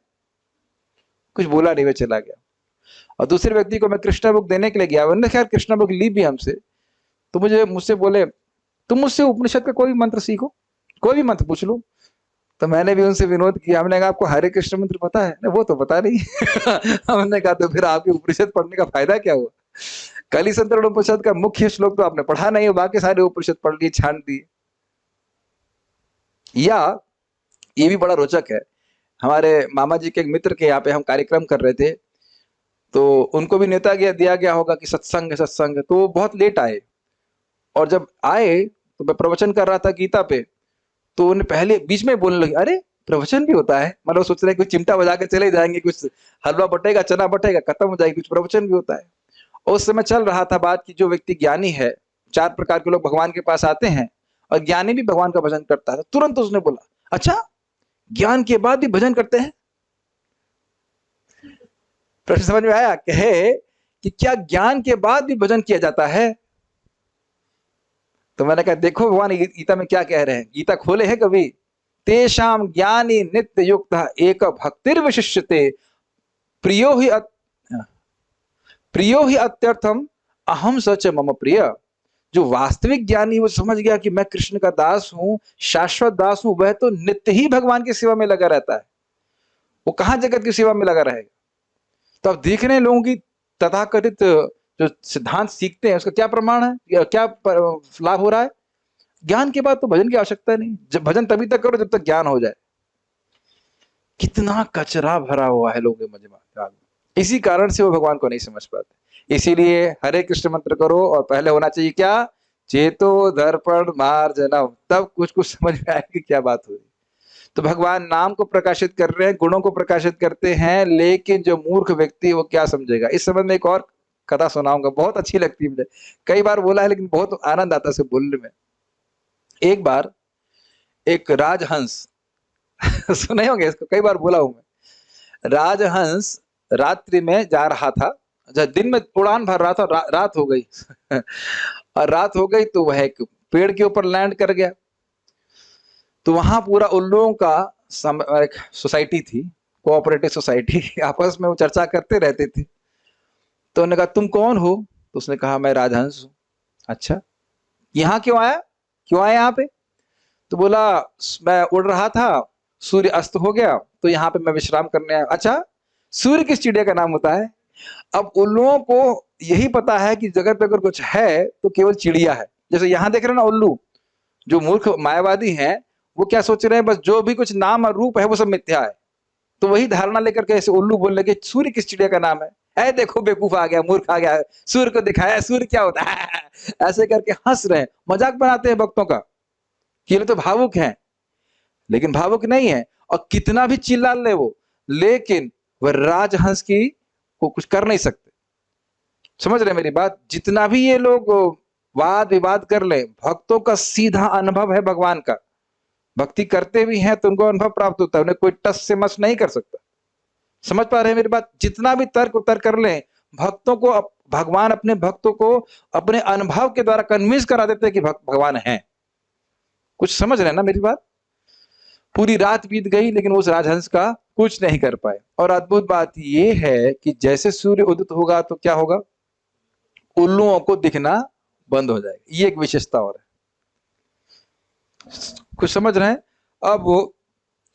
कुछ बोला नहीं, मैं चला गया। और दूसरे व्यक्ति को मैं कृष्ण बुक देने के लिए गया, उन्होंने खैर कृष्ण बुक ली भी हमसे। तो मुझसे बोले, तुम मुझसे उपनिषद का कोई मंत्र सीखो, कोई भी मंत्र पूछ लो। तो मैंने भी उनसे विनोद किया, हमने कहा आपको हरे कृष्ण मंत्र पता है? वो तो पता नहीं हमने कहा तो फिर आपके उपनिषद पढ़ने का फायदा क्या हुआ? कली संतरण उपनिषद का मुख्य श्लोक तो आपने पढ़ा नहीं, बाकी सारे उपनिषद पढ़ लिए, छान दिए। या ये भी बड़ा रोचक है, हमारे मामा जी के एक मित्र के यहाँ पे हम कार्यक्रम कर रहे थे, तो उनको भी न्योता दिया गया होगा कि सत्संग है सत्संग है, तो वो बहुत लेट आए। और जब आए तो मैं प्रवचन कर रहा था गीता पे, तो उन्हें पहले बीच में बोलने लगे, अरे प्रवचन भी होता है? मतलब सोच रहे हैं कुछ चिमटा बजा के चले जाएंगे, कुछ हलवा बटेगा, चना बटेगा, खत्म हो जाएगी, कुछ प्रवचन भी होता है। और उस समय चल रहा था बात कि जो व्यक्ति ज्ञानी है, 4 प्रकार के लोग भगवान के पास आते हैं और ज्ञानी भी भगवान का भजन करता है। तुरंत उसने बोला, अच्छा ज्ञान के बाद भी भजन करते हैं? प्रश्न समझ में आया? कहे कि क्या ज्ञान के बाद भी भजन किया जाता है? तो मैंने कहा देखो भगवान गीता में क्या कह रहे हैं, गीता खोले हैं कभी? तेषाम ज्ञानी नित्य युक्त एक भक्तिर विशिष्यते प्रियो ही अत्यर्थम अहम सच मम प्रिय। जो वास्तविक ज्ञानी वो समझ गया कि मैं कृष्ण का दास हूं, शाश्वत दास हूं, वह तो नित्य ही भगवान की सेवा में लगा रहता है। वो कहां जगत की सेवा में लगा रहेगा? तो अब देख रहे हैं लोगों की तथाकथित जो सिद्धांत सीखते हैं उसका क्या प्रमाण है, क्या लाभ हो रहा है? ज्ञान के बाद तो भजन की आवश्यकता नहीं, जब भजन तभी तक करो जब तक ज्ञान हो जाए। कितना कचरा भरा हुआ है लोगों के मजमा, इसी कारण से वो भगवान को नहीं समझ पाते। इसीलिए हरे कृष्ण मंत्र करो और पहले होना चाहिए क्या? चेतो दर्पण मार्जनम, तब कुछ समझ में आएगी क्या बात हो रही। तो भगवान नाम को प्रकाशित कर रहे हैं, गुणों को प्रकाशित करते हैं, लेकिन जो मूर्ख व्यक्ति है वो क्या समझेगा? इस संबंध में एक और कथा सुनाऊंगा, बहुत अच्छी लगती है मुझे, कई बार बोला है लेकिन बहुत आनंद आता है बोलने में। एक बार एक राजहंस सुने होंगे इसको, कई बार बोला हूं मैं। राजहंस रात्रि में जा रहा था, दिन में उड़ान भर रहा था, रात हो गई और रात हो गई तो वह एक पेड़ के ऊपर लैंड कर गया। तो वहां पूरा उल्लुओं का एक सोसाइटी थी, कोऑपरेटिव सोसाइटी, आपस में वो चर्चा करते रहते थे। तो उन्होंने कहा तुम कौन हो? तो उसने कहा मैं राजहंस हूं। अच्छा, यहाँ क्यों आया, क्यों आया यहाँ पे? तो बोला मैं उड़ रहा था, सूर्य अस्त हो गया तो यहाँ पे मैं विश्राम करने आया। अच्छा, सूर्य किस चिड़िया का नाम होता है? अब उल्लुओं को यही पता है कि जगत पे अगर कुछ है तो केवल चिड़िया है। जैसे यहाँ देख रहे हैं ना उल्लू, जो मूर्ख मायावादी हैं वो क्या सोच रहे हैं, बस जो भी कुछ नाम और रूप है वो सब मिथ्या है। तो वही धारणा लेकर के ऐसे उल्लू बोल रहे कि सूर्य किस चिड़िया का नाम है? ऐ देखो बेवकूफ आ गया, मूर्ख आ गया, सूर्य को दिखाया, सूर्य क्या होता है ऐसे करके हंस रहे हैं, मजाक बनाते हैं भक्तों का कि ये तो भावुक हैं, लेकिन भावुक नहीं है। और कितना भी चिल्ला ले वो, लेकिन वह राजहंस की को कुछ कर नहीं सकते। समझ रहे मेरी बात? जितना भी ये लोग वाद विवाद कर ले, भक्तों का सीधा अनुभव है भगवान का। भक्ति करते भी हैं तो उनको अनुभव प्राप्त होता है, उन्हें कोई टस से मस नहीं कर सकता। समझ पा रहे हैं मेरी बात? जितना भी तर्क उत्तर कर ले, भक्तों को भगवान अपने भक्तों को अपने अनुभव के द्वारा कन्विंस करा देते हैं कि भगवान है। कुछ समझ रहे हैं ना मेरी बात? पूरी रात बीत गई लेकिन उस राजहंस का कुछ नहीं कर पाए। और अद्भुत बात यह है कि जैसे सूर्य उदित होगा तो क्या होगा? उल्लुओं को दिखना बंद हो जाएगा। ये एक विशेषता और है। कुछ समझ रहे हैं? अब वो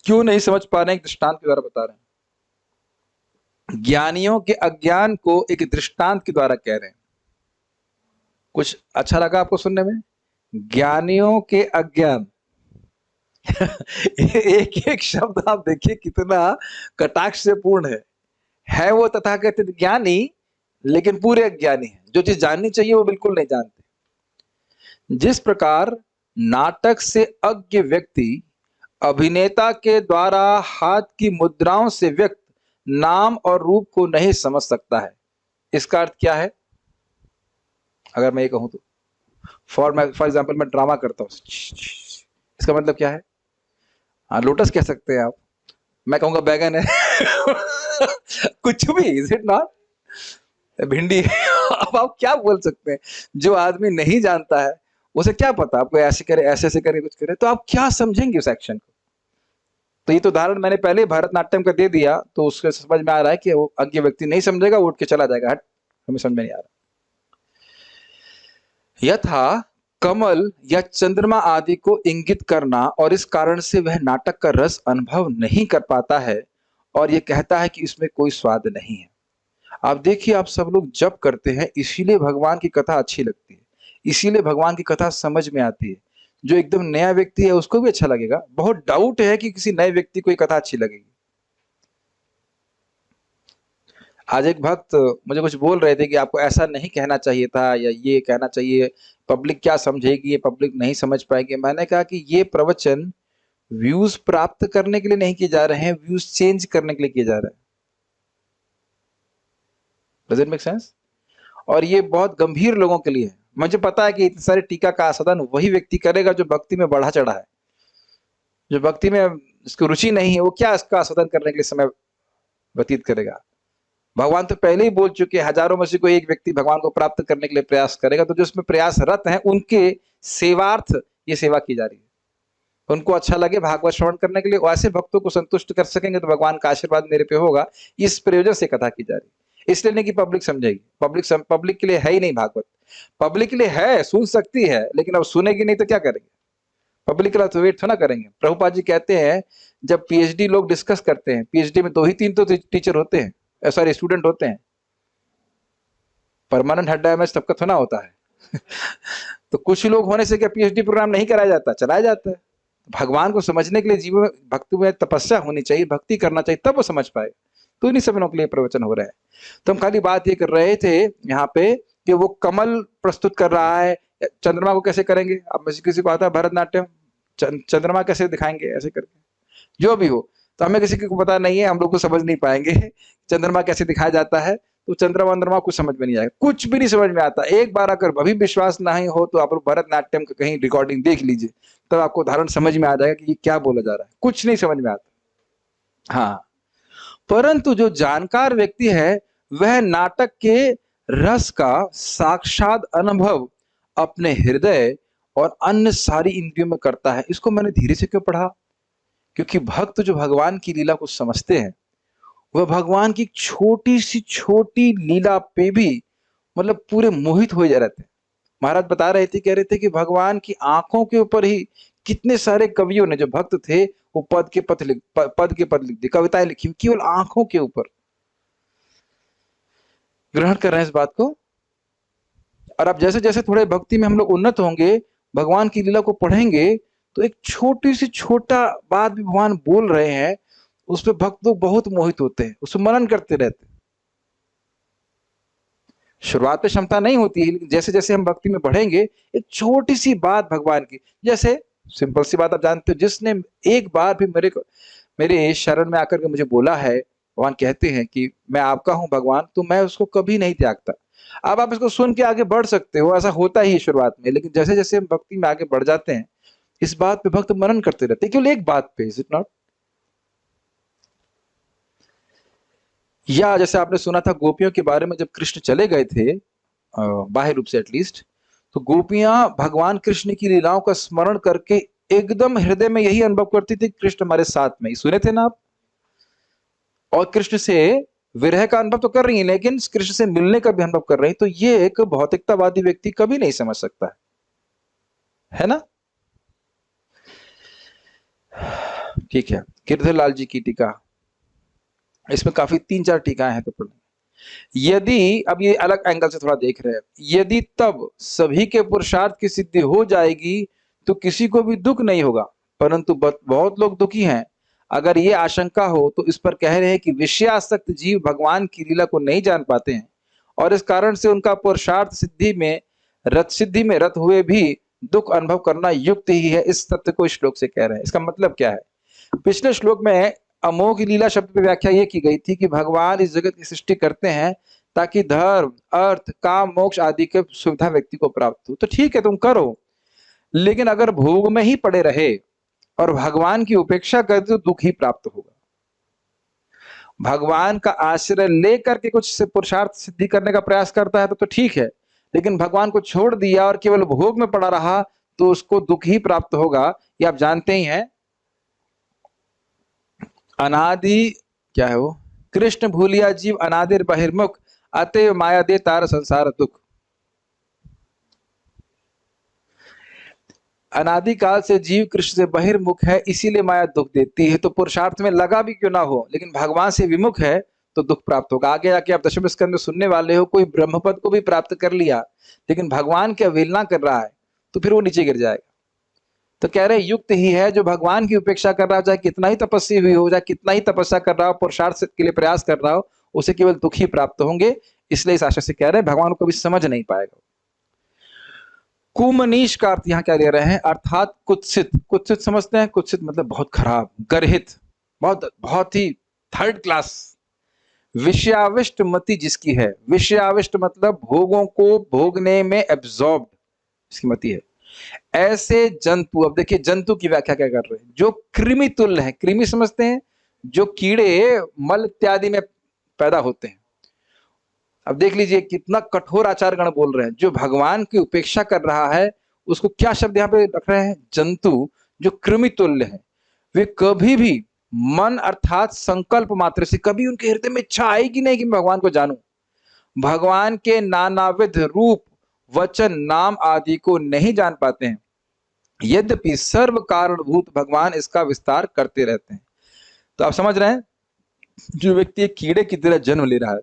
क्यों नहीं समझ पा रहे हैं, एक दृष्टांत के द्वारा बता रहे हैं। ज्ञानियों के अज्ञान को एक दृष्टांत के द्वारा कह रहे हैं। कुछ अच्छा लगा आपको सुनने में? ज्ञानियों के अज्ञान एक एक शब्द आप देखिए कितना कटाक्ष से पूर्ण है वो तथाकथित ज्ञानी लेकिन पूरे अज्ञानी है। जो चीज जाननी चाहिए वो बिल्कुल नहीं जानते। जिस प्रकार नाटक से अज्ञ व्यक्ति अभिनेता के द्वारा हाथ की मुद्राओं से व्यक्त नाम और रूप को नहीं समझ सकता है। इसका अर्थ क्या है? अगर मैं ये कहूं तो फॉर एग्जाम्पल मैं ड्रामा करता हूं, इसका मतलब क्या है? हाँ, लोटस कह सकते हैं आप, मैं कहूंगा बैगन है कुछ भी, इज इट नॉट? भिंडी अब आप क्या बोल सकते हैं? जो आदमी नहीं जानता है उसे क्या पता आपको ऐसे करे, ऐसे करे, कुछ करे, तो आप क्या समझेंगे उस एक्शन को? तो ये तो उदाहरण मैंने पहले भरतनाट्यम का दे दिया, तो उसके समझ में आ रहा है कि वो अज्ञ व्यक्ति नहीं समझेगा, उठ के चला जाएगा, हट, हमें समझ में नहीं आ रहा। यथा कमल या चंद्रमा आदि को इंगित करना, और इस कारण से वह नाटक का रस अनुभव नहीं कर पाता है और यह कहता है कि इसमें कोई स्वाद नहीं है। आप देखिए, आप सब लोग जप करते हैं, इसीलिए भगवान की कथा अच्छी लगती है, इसीलिए भगवान की कथा समझ में आती है। जो एकदम नया व्यक्ति है उसको भी अच्छा लगेगा, बहुत डाउट है कि किसी नए व्यक्ति को ये कथा अच्छी लगेगी। आज एक भक्त मुझे कुछ बोल रहे थे कि आपको ऐसा नहीं कहना चाहिए था, या ये कहना चाहिए, पब्लिक क्या समझेगी, ये पब्लिक नहीं समझ पाएगी। मैंने कहा कि ये प्रवचन व्यूज प्राप्त करने के लिए नहीं किए जा रहे हैं, व्यूज चेंज करने के लिए किए जा रहे हैं। Does it make sense? और ये बहुत गंभीर लोगों के लिए है। मुझे पता है कि इतने सारे टीका का आस्वादन वही व्यक्ति करेगा जो भक्ति में बढ़ा चढ़ा है। जो भक्ति में इसकी रुचि नहीं है, वो क्या इसका आस्वादन करने के लिए समय व्यतीत करेगा? भगवान तो पहले ही बोल चुके, हजारों में से कोई एक व्यक्ति भगवान को प्राप्त करने के लिए प्रयास करेगा, तो जो उसमें प्रयासरत हैं उनके सेवार्थ ये सेवा की जा रही है। उनको अच्छा लगे भागवत श्रवण करने के लिए, वैसे भक्तों को संतुष्ट कर सकेंगे तो भगवान का आशीर्वाद मेरे पे होगा, इस प्रयोजन से कथा की जा रही है। इसलिए नहीं कि पब्लिक समझेगी, पब्लिक के लिए है ही नहीं भागवत। पब्लिक के लिए है, सुन सकती है, लेकिन अब सुनेगी नहीं तो क्या करेंगे? पब्लिक के लिए तो वेट थोड़ा करेंगे। प्रभुपाद जी कहते हैं, जब पीएचडी लोग डिस्कस करते हैं, पीएचडी में 2 ही 3 तो टीचर होते हैं, सारे स्टूडेंट होते हैं, परमानेंट हेड एमएस सबका थोड़ा होता है तो कुछ लोग होने से क्या पीएचडी प्रोग्राम नहीं कराया जाता? चलाया जाता है। भगवान को समझने के लिए जीवन में भक्ति में तपस्या होनी चाहिए, भक्ति करना चाहिए, तब वो समझ पाए। तो इन्हीं सब लोगों के लिए प्रवचन हो रहा है। तो हम खाली बात ये कर रहे थे यहाँ पे कि वो कमल प्रस्तुत कर रहा है, चंद्रमा को कैसे करेंगे? अब में से किसी को आता है भरतनाट्यम, चंद्रमा कैसे दिखाएंगे ऐसे करके, जो भी हो, तो हमें किसी को पता नहीं है, हम लोग को समझ नहीं पाएंगे चंद्रमा कैसे दिखाया जाता है। तो चंद्रमा कुछ समझ में नहीं आएगा, कुछ भी नहीं समझ में आता। एक बार अगर अभी विश्वास नहीं हो तो आप भरतनाट्यम का कहीं रिकॉर्डिंग देख लीजिए, तब तो आपको उदाहरण समझ में आ जाएगा कि ये क्या बोला जा रहा है, कुछ नहीं समझ में आता। हाँ, परंतु जो जानकार व्यक्ति है वह नाटक के रस का साक्षात अनुभव अपने हृदय और अन्य सारी इंद्रियों में करता है। इसको मैंने धीरे से क्यों पढ़ा? क्योंकि भक्त जो भगवान की लीला को समझते हैं, वह भगवान की छोटी सी छोटी लीला पे भी मतलब पूरे मोहित हो जा रहते हैं। महाराज बता रहे थे, कह रहे थे कि भगवान की आंखों के ऊपर ही कितने सारे कवियों ने, जो भक्त थे, वो पद के पद लिख दी, कविताएं लिखी, केवल आंखों के ऊपर। ग्रहण कर रहे हैं इस बात को। और अब जैसे जैसे थोड़े भक्ति में हम लोग उन्नत होंगे, भगवान की लीला को पढ़ेंगे, तो एक छोटी सी छोटा बात भी भगवान बोल रहे हैं, उस पर भक्त लोग बहुत मोहित होते हैं, उसमें मनन करते रहते हैं। शुरुआत में क्षमता नहीं होती है, लेकिन जैसे जैसे हम भक्ति में बढ़ेंगे, एक छोटी सी बात भगवान की, जैसे सिंपल सी बात आप जानते हो, जिसने एक बार भी मेरे शरण में आकर के मुझे बोला है, भगवान कहते हैं कि मैं आपका हूं भगवान, तो मैं उसको कभी नहीं त्यागता। अब आप इसको सुन के आगे बढ़ सकते हो, ऐसा होता ही शुरुआत में, लेकिन जैसे जैसे हम भक्ति में आगे बढ़ जाते हैं, इस बात पे भक्त मनन करते रहते हैं, केवल एक बात पे। Is it not? या जैसे आपने सुना था गोपियों के बारे में, जब कृष्ण चले गए थे बाह्य रूप से एटलीस्ट, तो गोपियां भगवान कृष्ण की लीलाओं का स्मरण करके एकदम हृदय में यही अनुभव करती थी, कृष्ण हमारे साथ में। सुने थे ना आप? और कृष्ण से विरह का अनुभव तो कर रही है, लेकिन कृष्ण से मिलने का भी अनुभव कर रही है। तो ये एक भौतिकतावादी व्यक्ति कभी नहीं समझ सकता है ना? ठीक है, गिरधरलाल जी की टीका, इसमें काफी 3-4 टीकाएं हैं, तो पढ़। यदि, अब ये अलग एंगल से थोड़ा देख रहे हैं, यदि तब सभी के पुरुषार्थ की सिद्धि हो जाएगी तो किसी को भी दुख नहीं होगा, परंतु बहुत लोग दुखी हैं। अगर ये आशंका हो तो इस पर कह रहे हैं कि विषयासक्त जीव भगवान की लीला को नहीं जान पाते हैं, और इस कारण से उनका पुरुषार्थ सिद्धि में रत हुए भी दुख अनुभव करना युक्त ही है, इस तथ्य को इस श्लोक से कह रहे हैं। इसका मतलब क्या है? पिछले श्लोक में अमोघ लीला शब्द की व्याख्या ये की गई थी कि भगवान इस जगत की सृष्टि करते हैं ताकि धर्म, अर्थ, काम, मोक्ष आदि की सुविधा व्यक्ति को प्राप्त हो। तो ठीक है, तुम करो, लेकिन अगर भोग में ही पड़े रहे और भगवान की उपेक्षा कर दे तो दुख ही प्राप्त होगा। भगवान का आश्रय लेकर के कुछ से पुरुषार्थ सिद्धि करने का प्रयास करता है तो ठीक है, लेकिन भगवान को छोड़ दिया और केवल भोग में पड़ा रहा तो उसको दुख ही प्राप्त होगा। ये आप जानते ही हैं। अनादि क्या है वो? कृष्ण भूलिया जीव अनादिर बहिर्मुख, अतएव माया दे तार संसार दुख। अनादिकाल से जीव कृष्ण से बहिर्मुख है, इसीलिए माया दुख देती है। तो पुरुषार्थ में लगा भी क्यों ना हो, लेकिन भगवान से विमुख है तो दुख प्राप्त होगा। आगे जाके आप दशम स्कंद में सुनने वाले हो, कोई ब्रह्मपद को भी प्राप्त कर लिया लेकिन भगवान की अवहेलना कर रहा है तो फिर वो नीचे गिर जाएगा। तो कह रहे युक्त ही है जो भगवान की उपेक्षा कर रहा हो, चाहे कितना ही तपस्वी हुई हो, चाहे कितना ही तपस्या कर रहा हो, पुरुषार्थ के लिए प्रयास कर रहा हो, उसे केवल दुख ही प्राप्त होंगे। इसलिए इस आशा से कह रहे हैं भगवान को कभी समझ नहीं पाएगा। कुमनीश का अर्थ यहाँ क्या ले रहे हैं? अर्थात कुत्सित। कुत्सित समझते हैं? कुत्सित मतलब बहुत खराब, गर्हित, बहुत बहुत ही थर्ड क्लास। विषयाविष्ट मति जिसकी है, विषयाविष्ट मतलब भोगों को भोगने में एब्जॉर्ब्ड इसकी मति है, ऐसे जंतु। अब देखिए जंतु की व्याख्या क्या कर रहे हैं? जो कृमि तुल्य है। कृमि समझते हैं? जो कीड़े मल इत्यादि में पैदा होते हैं। अब देख लीजिए कितना कठोर आचार गण बोल रहे हैं। जो भगवान की उपेक्षा कर रहा है उसको क्या शब्द यहाँ पे रख रहे हैं? जंतु, जो कृमि तुल्य है। वे कभी भी मन अर्थात संकल्प मात्र से, कभी उनके हृदय में इच्छा आएगी नहीं कि मैं भगवान को जानूं। भगवान के नानाविध रूप, वचन, नाम आदि को नहीं जान पाते हैं, यद्यपि सर्व कारणभूत भगवान इसका विस्तार करते रहते हैं। तो आप समझ रहे हैं, जो व्यक्ति एक कीड़े की तरह जन्म ले रहा है,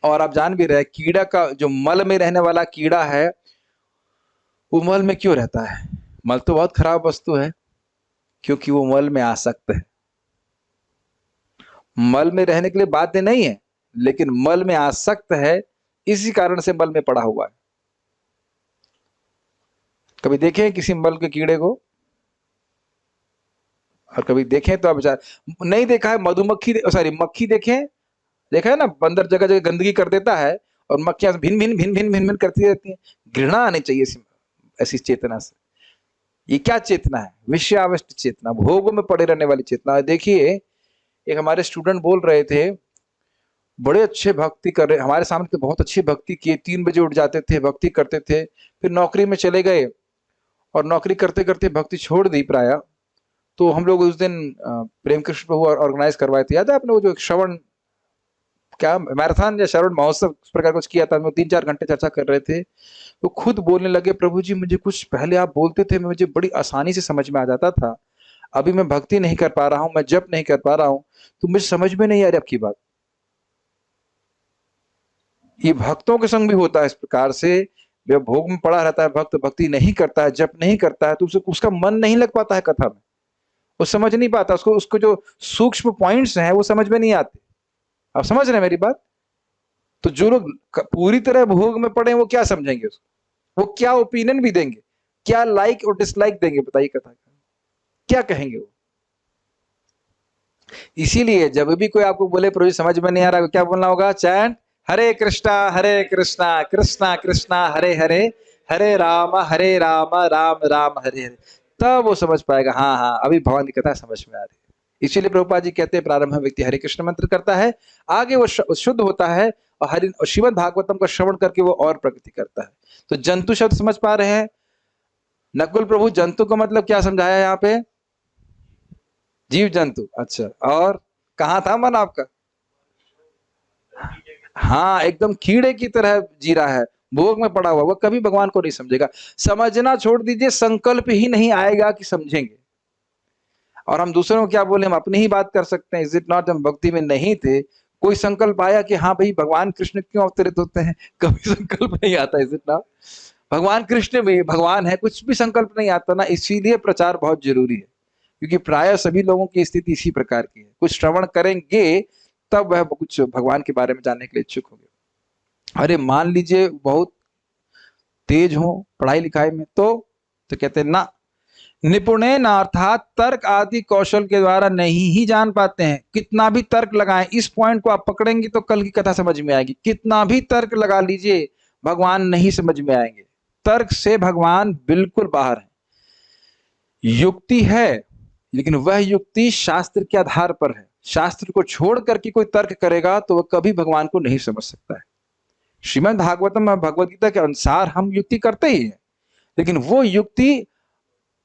और आप जान भी रहे हैं कीड़ा का जो मल में रहने वाला कीड़ा है वो मल में क्यों रहता है? मल तो बहुत खराब वस्तु है, क्योंकि वो मल में आसक्त है। मल में रहने के लिए बाध्य नहीं है, लेकिन मल में आसक्त है, इसी कारण से मल में पड़ा हुआ है। कभी देखें किसी मल के कीड़े को? और कभी देखें तो आप नहीं देखा है मधुमक्खी, सॉरी मक्खी देखें, देखा है ना, बंदर जगह जगह गंदगी कर देता है और मक्खियां भिन भिन भिन भिन भिन भिन करती रहती हैं। घृणा आनी चाहिए ऐसी चेतना से। ये क्या चेतना है? विषयाविष्ट चेतना, भोगों में पड़े रहने वाली चेतना। देखिए एक हमारे स्टूडेंट बोल रहे थे, बड़े अच्छे भक्ति कर रहे, हमारे सामने तो बहुत अच्छी भक्ति किए, 3 बजे उठ जाते थे, भक्ति करते थे, फिर नौकरी में चले गए और नौकरी करते करते भक्ति छोड़ दी प्राय। तो हम लोग उस दिन प्रेम कृष्ण प्रभु ऑर्गेनाइज करवाए थे, याद है आपने? वो जो श्रवण क्या मैराथन या श्रवण महोत्सव इस प्रकार कुछ किया था, हम 3-4 घंटे चर्चा कर रहे थे। वो खुद बोलने लगे, प्रभु जी मुझे कुछ पहले आप बोलते थे मुझे बड़ी आसानी से समझ में आ जाता था, अभी मैं भक्ति नहीं कर पा रहा हूं, मैं जप नहीं कर पा रहा हूं, तो मुझे समझ में नहीं आ रही आपकी बात। ये भक्तों के संग भी होता है इस प्रकार से। जब भोग में पड़ा रहता है भक्त, भक्ति नहीं करता है, जप नहीं करता है, तो उसका मन नहीं लग पाता है कथा में, वो समझ नहीं पाता, उसको जो सूक्ष्म पॉइंट्स हैं वो समझ में नहीं आते। आप समझ रहे हैं मेरी बात? तो जो लोग पूरी तरह भोग में पड़े वो क्या समझेंगे उसको? वो क्या ओपिनियन भी देंगे? क्या लाइक और डिसलाइक देंगे? बताइए कथा का क्या कहेंगे वो? इसीलिए जब भी कोई आपको बोले प्रभु समझ में नहीं आ रहा, क्या बोलना होगा? चैंट हरे कृष्णा कृष्णा कृष्णा हरे हरे, हरे राम राम राम हरे हरे। तब वो समझ पाएगा, हाँ हाँ अभी भगवान की कथा समझ में आ रही है। इसीलिए प्रभुपाद जी कहते हैं प्रारंभ में व्यक्ति हरे कृष्ण मंत्र करता है, आगे वो शुद्ध होता है और श्रीमद् भागवतम का श्रवण करके वो और प्रगति करता है। तो जंतु शब्द समझ पा रहे हैं? नकुल प्रभु जंतु का मतलब क्या समझाया यहाँ पे? जीव जंतु। अच्छा, और कहाँ था मन आपका? हाँ, एकदम कीड़े की तरह जी रहा है, भोग में पड़ा हुआ, वो कभी भगवान को नहीं समझेगा। समझना छोड़ दीजिए, संकल्प ही नहीं आएगा कि समझेंगे। और हम दूसरों को क्या बोले, हम अपनी ही बात कर सकते हैं। Is it not? हम भक्ति में नहीं थे, कोई संकल्प आया कि हाँ भाई भगवान कृष्ण क्यों अवतरित होते हैं? कभी संकल्प नहीं आता। Is it not? भगवान कृष्ण भी भगवान है, कुछ भी संकल्प नहीं आता ना। इसीलिए प्रचार बहुत जरूरी है, क्योंकि प्राय सभी लोगों की स्थिति इसी प्रकार की है। कुछ श्रवण करेंगे तब वह कुछ भगवान के बारे में जानने के लिए इच्छुक होंगे। अरे मान लीजिए बहुत तेज हो पढ़ाई लिखाई में तो कहते हैं ना, निपुणेन अर्थात तर्क आदि कौशल के द्वारा नहीं ही जान पाते हैं। कितना भी तर्क लगाएं, इस पॉइंट को आप पकड़ेंगे तो कल की कथा समझ में आएगी। कितना भी तर्क लगा लीजिए, भगवान नहीं समझ में आएंगे। तर्क से भगवान बिल्कुल बाहर है। युक्ति है, लेकिन वह युक्ति शास्त्र के आधार पर है। शास्त्र को छोड़ करके कोई तर्क करेगा तो वह कभी भगवान को नहीं समझ सकता है। श्रीमद् भागवतम और भगवद गीता के अनुसार हम युक्ति करते ही हैं, लेकिन वो युक्ति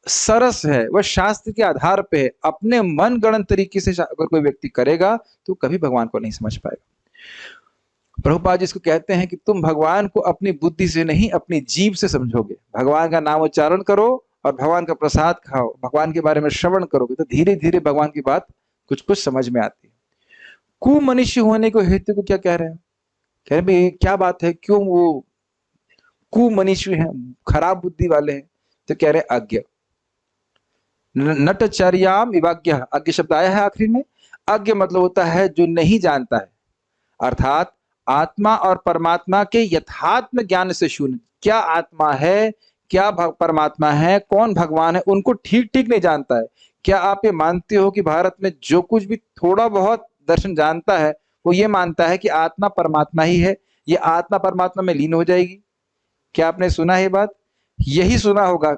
सरस है, वह शास्त्र के आधार पे है। अपने मन गणन तरीके से अगर कोई व्यक्ति करेगा तो कभी भगवान को नहीं समझ पाएगा। प्रभुपाद जी इसको कहते हैं कि तुम भगवान को अपनी बुद्धि से नहीं, अपनी जीभ से समझोगे। भगवान का नाम उच्चारण करो और भगवान का प्रसाद खाओ, भगवान के बारे में श्रवण करोगे तो धीरे धीरे भगवान की बात कुछ कुछ समझ में आती है। कुमनुष्य होने को हेतु को क्या कह रहे हैं? कह रहे भाई क्या बात है, क्यों वो कुमनुष्य हैं, खराब बुद्धि वाले हैं? तो कह रहे अज्ञ। नटचर्याम विवाग्य, अज्ञ शब्द आया है आखिरी में। अज्ञ मतलब होता है जो नहीं जानता है, अर्थात आत्मा और परमात्मा के यथात्म ज्ञान से शून्य। क्या आत्मा है, क्या परमात्मा है, कौन भगवान है, उनको ठीक ठीक नहीं जानता है। क्या आप ये मानते हो कि भारत में जो कुछ भी थोड़ा बहुत दर्शन जानता है वो ये मानता है कि आत्मा परमात्मा ही है, ये आत्मा परमात्मा में लीन हो जाएगी? क्या आपने सुना है बात? यही सुना होगा।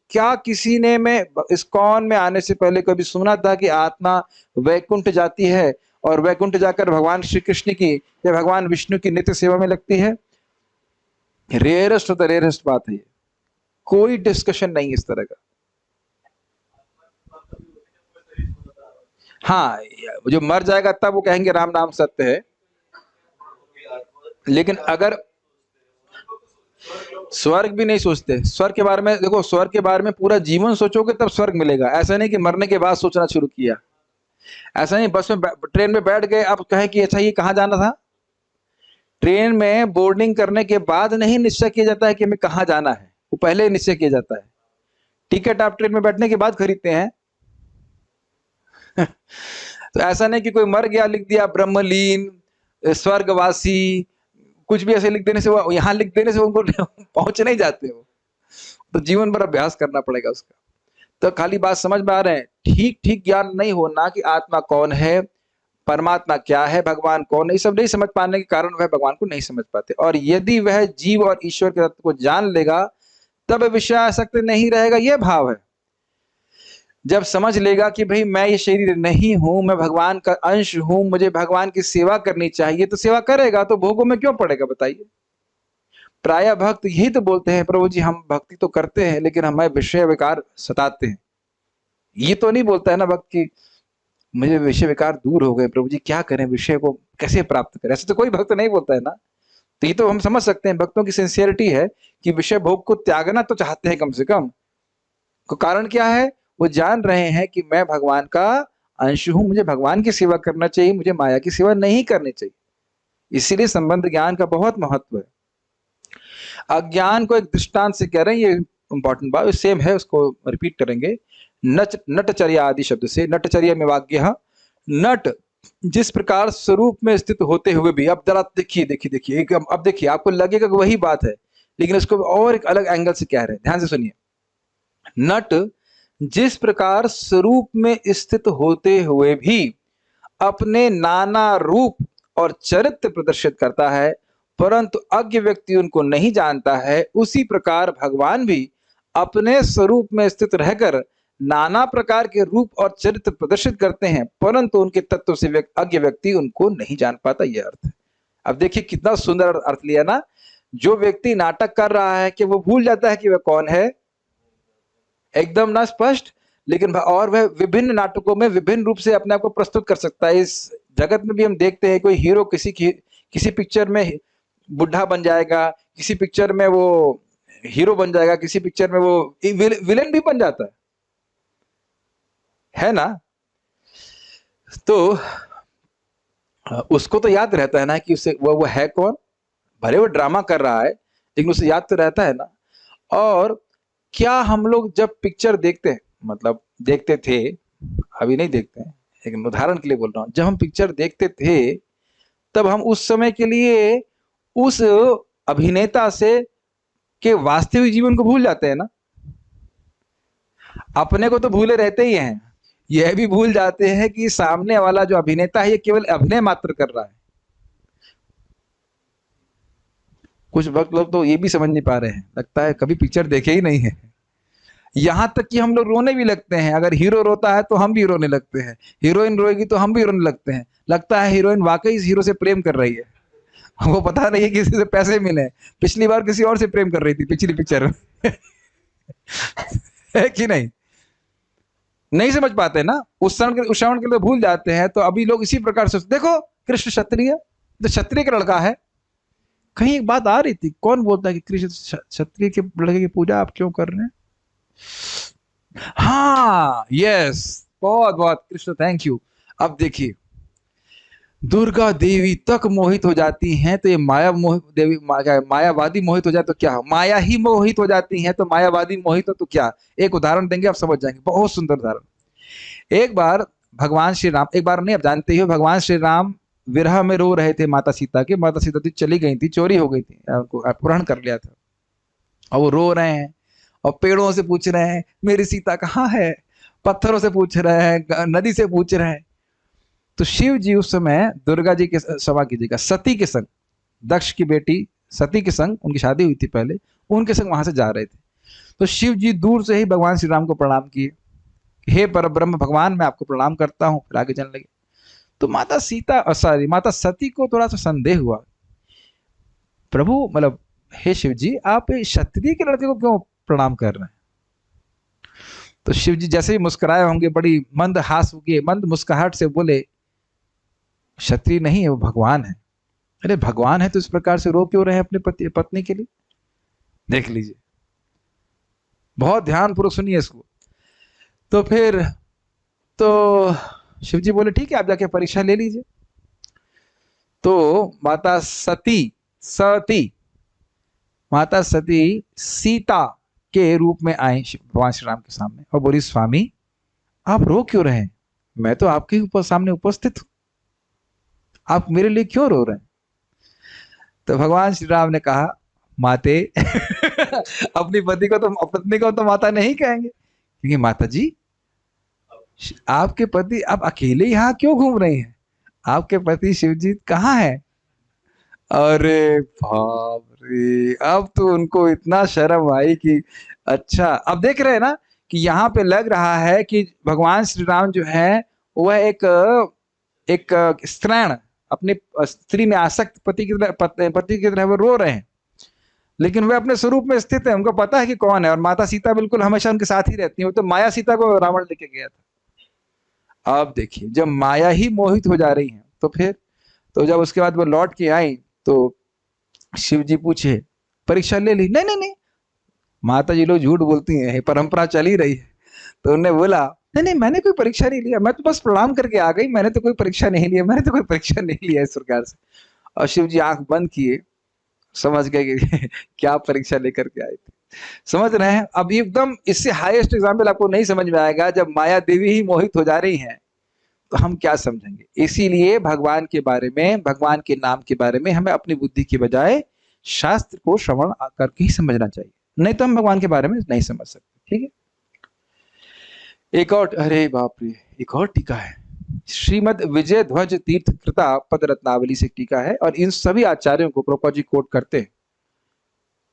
क्या किसी ने में इस्कॉन में आने से पहले कभी सुना था कि आत्मा वैकुंठ जाती है और वैकुंठ जाकर भगवान श्री कृष्ण की या भगवान विष्णु की नित्य सेवा में लगती है? रेयरेस्ट ऑफ द रेयरेस्ट बात है ये, कोई डिस्कशन नहीं इस तरह का। हाँ, जो मर जाएगा तब वो कहेंगे राम नाम सत्य है, लेकिन अगर स्वर्ग भी नहीं सोचते। स्वर्ग के बारे में देखो, स्वर्ग के बारे में पूरा जीवन सोचोगे तब स्वर्ग मिलेगा। ऐसा नहीं कि मरने के बाद सोचना शुरू किया। ऐसा नहीं बस में ट्रेन में बैठ गए अब कहे कि अच्छा ये कहाँ जाना था। ट्रेन में बोर्डिंग करने के बाद नहीं निश्चय किया जाता है कि हमें कहाँ जाना है, वो पहले निश्चय किया जाता है। टिकट आप ट्रेन में बैठने के बाद खरीदते हैं। तो ऐसा नहीं कि कोई मर गया लिख दिया ब्रह्मलीन, स्वर्गवासी, कुछ भी ऐसे लिख देने से वो यहाँ लिख देने से उनको पहुंच नहीं जाते हो। तो जीवन भर अभ्यास करना पड़ेगा उसका। तो खाली बात समझ में आ रहे हैं, ठीक ठीक ज्ञान नहीं होना कि आत्मा कौन है, परमात्मा क्या है, भगवान कौन है, ये सब नहीं समझ पाने के कारण वह भगवान को नहीं समझ पाते। और यदि वह जीव और ईश्वर के तत्व को जान लेगा तब विषयासक्त नहीं रहेगा, यह भाव है। जब समझ लेगा कि भाई मैं ये शरीर नहीं हूं, मैं भगवान का अंश हूं, मुझे भगवान की सेवा करनी चाहिए, तो सेवा करेगा। तो भोगों में क्यों पड़ेगा बताइए? प्राय भक्त यही तो बोलते हैं, प्रभु जी हम भक्ति तो करते हैं लेकिन हमें विषय विकार सताते हैं। ये तो नहीं बोलता है ना भक्त की मुझे विषय विकार दूर हो गए, प्रभु जी क्या करें, विषय को कैसे प्राप्त करें। ऐसे तो कोई भक्त नहीं बोलता है ना। तो ये तो हम समझ सकते हैं भक्तों की सिंसियरिटी है कि विषय भोग को त्यागना तो चाहते हैं कम से कम। कारण क्या है? वो जान रहे हैं कि मैं भगवान का अंश हूं, मुझे भगवान की सेवा करना चाहिए, मुझे माया की सेवा नहीं करनी चाहिए। इसीलिए संबंध ज्ञान का बहुत महत्व है। अज्ञान को एक दृष्टांत से कह रहे हैं, ये इंपॉर्टेंट बात सेम है, उसको रिपीट करेंगे। नटचर्या आदि शब्द से, नटचर्या में वाक्य, नट जिस प्रकार स्वरूप में स्थित होते हुए भी, अब जरा देखिए देखिए देखिए, अब देखिए आपको लगेगा कि वही बात है लेकिन इसको और एक अलग एंगल से कह रहे हैं, ध्यान से सुनिए। नट जिस प्रकार स्वरूप में स्थित होते हुए भी अपने नाना रूप और चरित्र प्रदर्शित करता है परंतु अज्ञ व्यक्ति उनको नहीं जानता है, उसी प्रकार भगवान भी अपने स्वरूप में स्थित रहकर नाना प्रकार के रूप और चरित्र प्रदर्शित करते हैं परंतु उनके तत्व से अज्ञ व्यक्ति उनको नहीं जान पाता। यह अर्थ है। अब देखिए कितना सुंदर अर्थ लिया ना। जो व्यक्ति नाटक कर रहा है कि वो भूल जाता है कि वह कौन है, एकदम ना स्पष्ट, लेकिन और वह विभिन्न नाटकों में विभिन्न रूप से अपने आप को प्रस्तुत कर सकता है। इस जगत में भी हम देखते हैं कोई हीरो किसी पिक्चर में बुढ़ा बन जाएगा, किसी पिक्चर में वो हीरो बन जाएगा, किसी पिक्चर में वो विलेन भी बन जाता है ना। तो उसको तो याद रहता है ना कि उसे वो है कौन, भले वो ड्रामा कर रहा है लेकिन उसे याद तो रहता है ना। और क्या हम लोग जब पिक्चर देखते हैं, मतलब देखते थे, अभी नहीं देखते हैं लेकिन उदाहरण के लिए बोल रहा हूं, जब हम पिक्चर देखते थे तब हम उस समय के लिए उस अभिनेता से कि वास्तविक जीवन को भूल जाते हैं ना। अपने को तो भूले रहते ही हैं, यह भी भूल जाते हैं कि सामने वाला जो अभिनेता है ये केवल अभिनय मात्र कर रहा है। कुछ वक्त लोग तो ये भी समझ नहीं पा रहे हैं, लगता है कभी पिक्चर देखे ही नहीं है। यहां तक कि हम लोग रोने भी लगते हैं, अगर हीरो रोता है तो हम भी रोने लगते हैं, हीरोइन रोएगी तो हम भी रोने लगते हैं। लगता है हीरोइन वाकई इस हीरो से प्रेम कर रही है, वो पता नहीं है किसी से पैसे मिले, पिछली बार किसी और से प्रेम कर रही थी पिछली पिक्चर में। है कि नहीं? नहीं समझ पाते ना, उस क्षण के लिए भूल जाते हैं। तो अभी लोग इसी प्रकार से, देखो कृष्ण क्षत्रिय, तो क्षत्रिय का लड़का है। कहीं एक बात आ रही थी, कौन बोलता है कि कृष्ण क्षत्रिय के लड़के की पूजा आप क्यों कर रहे हैं? हाँ यस, बहुत बहुत कृष्ण, थैंक यू। अब देखिए, दुर्गा देवी तक मोहित हो जाती हैं तो ये देवी मायावादी मोहित हो जाए तो क्या, माया ही मोहित हो जाती हैं तो मायावादी मोहित हो तो क्या। एक उदाहरण देंगे, आप समझ जाएंगे, बहुत सुंदर उदाहरण। एक बार भगवान श्री राम, एक बार नहीं आप जानते ही हो, भगवान श्री राम विरह में रो रहे थे माता सीता के। माता सीता थी चली गई थी, चोरी हो गई थी, उनको अपहरण कर लिया था, और वो रो रहे हैं और पेड़ों से पूछ रहे हैं मेरी सीता कहाँ है, पत्थरों से पूछ रहे हैं, नदी से पूछ रहे हैं। तो शिव जी उस समय दुर्गा जी के, क्षमा कीजिएगा, सती के संग, दक्ष की बेटी सती के संग, उनकी शादी हुई थी पहले, उनके संग वहां से जा रहे थे। तो शिव जी दूर से ही भगवान श्री राम को प्रणाम किए, हे परब्रह्म भगवान मैं आपको प्रणाम करता हूँ, फिर आगे चलने लगे। तो माता सीता, सॉरी माता सती को थोड़ा सा संदेह हुआ, प्रभु मतलब हे शिव जी आप क्षत्रिय के लड़के को क्यों प्रणाम कर रहे हैं? तो शिव जी जैसे ही मुस्कुराए होंगे, बड़ी मंद हास्य के मंद मुस्कुराहट से बोले, क्षत्रिय नहीं है वो भगवान है। अरे भगवान है तो इस प्रकार से रो क्यों रहे हैं अपने पत्नी के लिए? देख लीजिए, बहुत ध्यान पूर्वक सुनिए इसको। तो फिर तो शिव जी बोले ठीक है आप जाके परीक्षा ले लीजिए। तो माता सती सीता के रूप में आई भगवान श्री राम के सामने और बोली, स्वामी आप रो क्यों रहे हैं? मैं तो आपके सामने उपस्थित हूं, आप मेरे लिए क्यों रो रहे हैं? तो भगवान श्री राम ने कहा, माते अपनी पत्नी को तो माता नहीं कहेंगे, क्योंकि माता जी आपके पति अब अकेले यहाँ क्यों घूम रही हैं? आपके पति शिवजी कहाँ है? अरे बाप रे, अब तो उनको इतना शर्म आई कि अच्छा, अब देख रहे हैं ना कि यहाँ पे लग रहा है कि भगवान श्री राम जो है वह एक स्त्रीण, अपनी स्त्री में आसक्त पति की तरह वो रो रहे हैं, लेकिन वे अपने स्वरूप में स्थित है, उनको पता है कि कौन है। और माता सीता बिल्कुल हमेशा उनके साथ ही रहती है, वो तो माया सीता को रावण लेके गया था। अब देखिए, जब माया ही मोहित हो जा रही है तो फिर, तो जब उसके बाद वो लौट के आई तो शिव जी पूछे, परीक्षा ले ली? नहीं नहीं, माता जी लोग झूठ बोलती हैं, परंपरा चली रही है। तो उन्होंने बोला, नहीं मैंने कोई परीक्षा नहीं लिया, मैं तो बस प्रणाम करके आ गई, मैंने तो कोई परीक्षा नहीं लिया, मैंने तो कोई परीक्षा नहीं लिया इस प्रकार से। और शिव जी आंख बंद किए, समझ गए कि क्या परीक्षा लेकर के आए थे। समझ रहे हैं? अब एकदम इससे हाईएस्ट एग्जाम्पल आपको नहीं समझ में आएगा, जब माया देवी ही मोहित हो जा रही हैं तो हम क्या समझेंगे। इसीलिए भगवान के बारे में, भगवान के नाम के बारे में हमें अपनी बुद्धि के बजाय शास्त्र को श्रवण करके ही समझना चाहिए, नहीं तो हम भगवान के बारे में नहीं समझ सकते। ठीक है, एक और, अरे बाप रे, एक और टीका है, श्रीमद विजय ध्वज तीर्थ कृता पद रत्नावली से टीका है, और इन सभी आचार्यों को प्रभुपाद जी कोट करते हैं,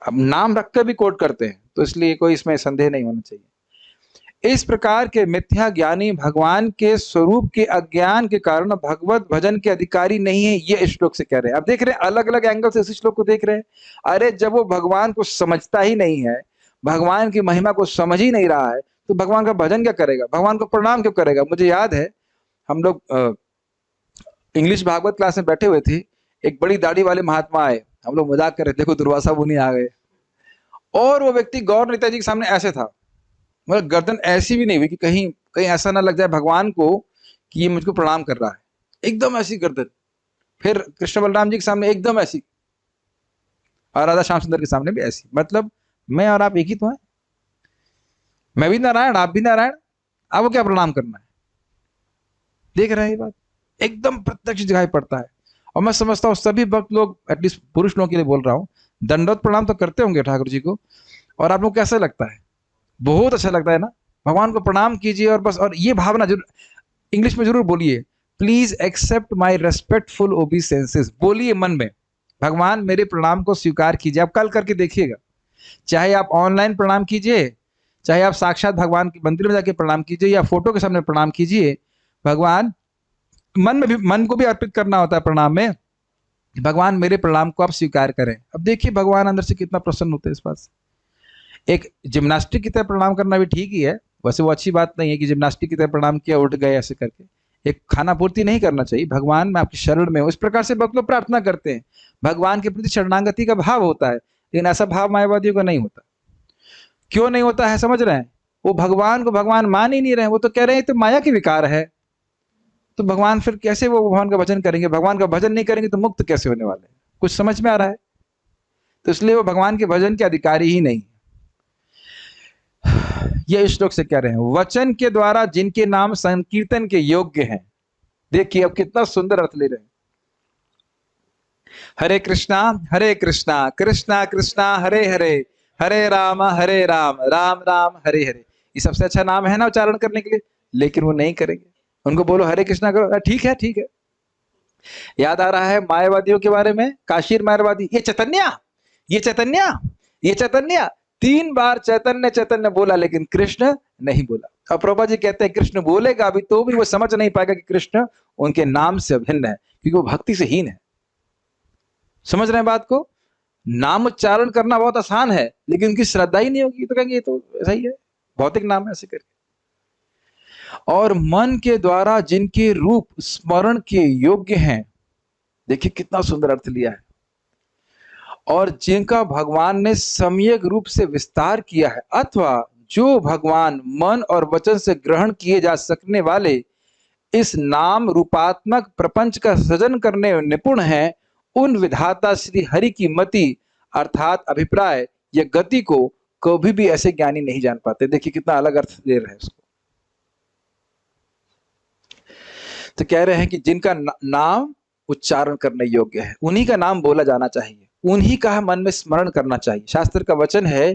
अब नाम रखकर भी कोट करते हैं, तो इसलिए कोई इसमें संदेह नहीं होना चाहिए। इस प्रकार के मिथ्या ज्ञानी भगवान के स्वरूप के अज्ञान के कारण भगवत भजन के अधिकारी नहीं है, ये श्लोक से कह रहे हैं। अब देख रहे हैं, अलग अलग एंगल से इस श्लोक को देख रहे हैं। अरे जब वो भगवान को समझता ही नहीं है, भगवान की महिमा को समझ ही नहीं रहा है, तो भगवान का भजन क्या करेगा, भगवान को प्रणाम क्यों करेगा? मुझे याद है, हम लोग इंग्लिश भागवत क्लास में बैठे हुए थे, एक बड़ी दाढ़ी वाले महात्मा आए, हम लोग मजाक कर रहे थे, देखो दुर्वासा मुनि आ गए, और वो व्यक्ति गौर नेताजी के सामने ऐसे था, मतलब गर्दन ऐसी भी नहीं हुई कि कहीं कहीं ऐसा ना लग जाए भगवान को कि ये मुझको प्रणाम कर रहा है, एकदम ऐसी गर्दन। फिर कृष्ण बलराम जी के सामने एकदम ऐसी, और राधा श्याम सुंदर के सामने भी ऐसी, मतलब मैं और आप एक ही तो हैं, मैं भी नारायण आप भी नारायण, आपको क्या प्रणाम करना है? देख रहे हैं, ये बात एकदम प्रत्यक्ष दिखाई पड़ता है। और मैं समझता हूँ सभी भक्त लोग, एटलीस्ट पुरुष लोगों के लिए बोल रहा हूँ, दंडवत प्रणाम तो करते होंगे ठाकुर जी को, और आप लोग कैसा लगता है? बहुत अच्छा लगता है ना? भगवान को प्रणाम कीजिए और बस, और ये भावना जरूर इंग्लिश में जरूर बोलिए, please accept my respectful obeisances, बोलिए मन में, भगवान मेरे प्रणाम को स्वीकार कीजिए। आप कल करके देखिएगा, चाहे आप ऑनलाइन प्रणाम कीजिए, चाहे आप साक्षात भगवान के मंदिर में जाके प्रणाम कीजिए, या फोटो के सामने प्रणाम कीजिए। भगवान मन में भी, मन को भी अर्पित करना होता है प्रणाम में, भगवान मेरे प्रणाम को आप स्वीकार करें। अब देखिए भगवान अंदर से कितना प्रसन्न होते हैं इस बात से। एक जिम्नास्टिक की तरह प्रणाम करना भी ठीक ही है, वैसे वो अच्छी बात नहीं है कि जिम्नास्टिक की तरह प्रणाम किया उठ गए ऐसे करके, एक खाना पूर्ति नहीं करना चाहिए। भगवान मैं आपकी शरण में हूँ, इस प्रकार से भक्त लोग प्रार्थना करते हैं, भगवान के प्रति शरणागति का भाव होता है। लेकिन ऐसा भाव मायावादियों का नहीं होता। क्यों नहीं होता है समझ रहे हैं? वो भगवान को भगवान मान ही नहीं रहे, वो तो कह रहे हैं तो माया की विकार है, तो भगवान फिर कैसे वो भगवान का भजन करेंगे? भगवान का भजन नहीं करेंगे तो मुक्त कैसे होने वाले हैं? कुछ समझ में आ रहा है? तो इसलिए वो भगवान के भजन के अधिकारी ही नहीं। ये श्लोक से कह रहे हैं, वचन के द्वारा जिनके नाम संकीर्तन के योग्य हैं। देखिए अब कितना सुंदर अर्थ ले रहे हैं। हरे कृष्णा कृष्णा कृष्णा हरे हरे, हरे राम राम राम हरे हरे। ये सबसे अच्छा नाम है ना उच्चारण करने के लिए, लेकिन वो नहीं करेंगे। उनको बोलो हरे कृष्णा करो, ठीक है ठीक है। याद आ रहा है मायावादियों के बारे में, काशीर मायावादी, ये चैतन्य, ये चैतन्य, ये चैतन्य, 3 बार चैतन्य चैतन्य बोला, लेकिन कृष्ण नहीं बोला। अब प्रभुपाद जी कहते हैं कृष्ण बोलेगा अभी तो भी वो समझ नहीं पाएगा कि कृष्ण उनके नाम से अभिन्न है, क्योंकि वो भक्ति से हीन है। समझ रहे हैं बात को? नाम उच्चारण करना बहुत आसान है, लेकिन उनकी श्रद्धा ही नहीं होगी तो कहेंगे ये तो ऐसा ही है, भौतिक नाम है ऐसे करके। और मन के द्वारा जिनके रूप स्मरण के योग्य हैं, देखिए कितना सुंदर अर्थ लिया है, और जिनका भगवान ने सम्यक रूप से विस्तार किया है, अथवा जो भगवान मन और वचन से ग्रहण किए जा सकने वाले इस नाम रूपात्मक प्रपंच का सृजन करने में निपुण है, उन विधाता श्री हरि की मति अर्थात अभिप्राय या गति को कभी भी ऐसे ज्ञानी नहीं जान पाते। देखिए कितना अलग अर्थ दे रहे हैं उसको। तो कह रहे हैं कि जिनका नाम उच्चारण करने योग्य है, उन्हीं का नाम बोला जाना चाहिए, उन्हीं का मन में स्मरण करना चाहिए। शास्त्र का वचन है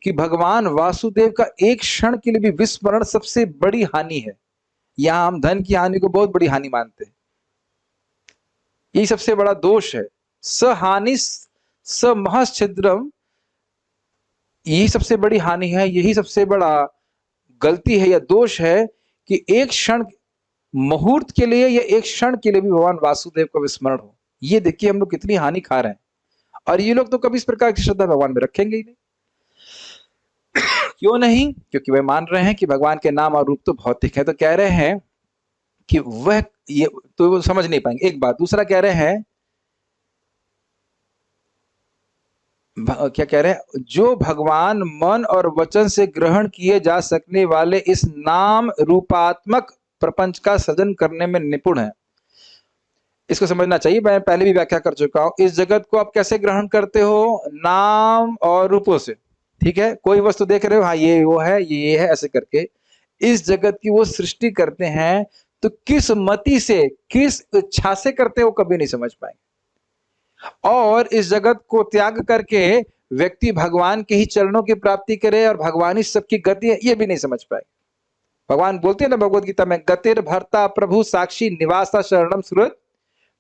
कि भगवान वासुदेव का एक क्षण के लिए भी विस्मरण सबसे बड़ी हानि है। यहां हम धन की हानि को बहुत बड़ी हानि मानते हैं, यही सबसे बड़ा दोष है। सहानि समहश्छिद्रम, यही सबसे बड़ी हानि है, यही सबसे बड़ा गलती है या दोष है कि एक क्षण मुहूर्त के लिए या एक क्षण के लिए भी भगवान वासुदेव का विस्मरण हो। ये देखिए हम लोग कितनी हानि खा रहे हैं, और ये लोग तो कभी इस प्रकार की श्रद्धा भगवान में रखेंगे ही नहीं। क्यों नहीं? क्योंकि वे मान रहे हैं कि भगवान के नाम और रूप तो भौतिक है। तो कह रहे हैं कि वह ये तो वो समझ नहीं पाएंगे, एक बात। दूसरा कह रहे हैं, क्या कह रहे हैं? जो भगवान मन और वचन से ग्रहण किए जा सकने वाले इस नाम रूपात्मक प्रपंच का सृजन करने में निपुण है। इसको समझना चाहिए, मैं पहले भी व्याख्या कर चुका हूं। इस जगत को आप कैसे ग्रहण करते हो? नाम और रूपों से, ठीक है? कोई वस्तु देख रहे हो, हाँ ये वो है, ये है, ऐसे करके इस जगत की वो सृष्टि करते हैं। तो किस मति से, किस इच्छा से करते हो, कभी नहीं समझ पाएंगे। और इस जगत को त्याग करके व्यक्ति भगवान के ही चरणों की प्राप्ति करे और भगवान ही सबकी गति है, ये भी नहीं समझ पाए। भगवान बोलते हैं ना भगवत गीता में, गतिर भरता प्रभु साक्षी निवासा शरणम सुरत,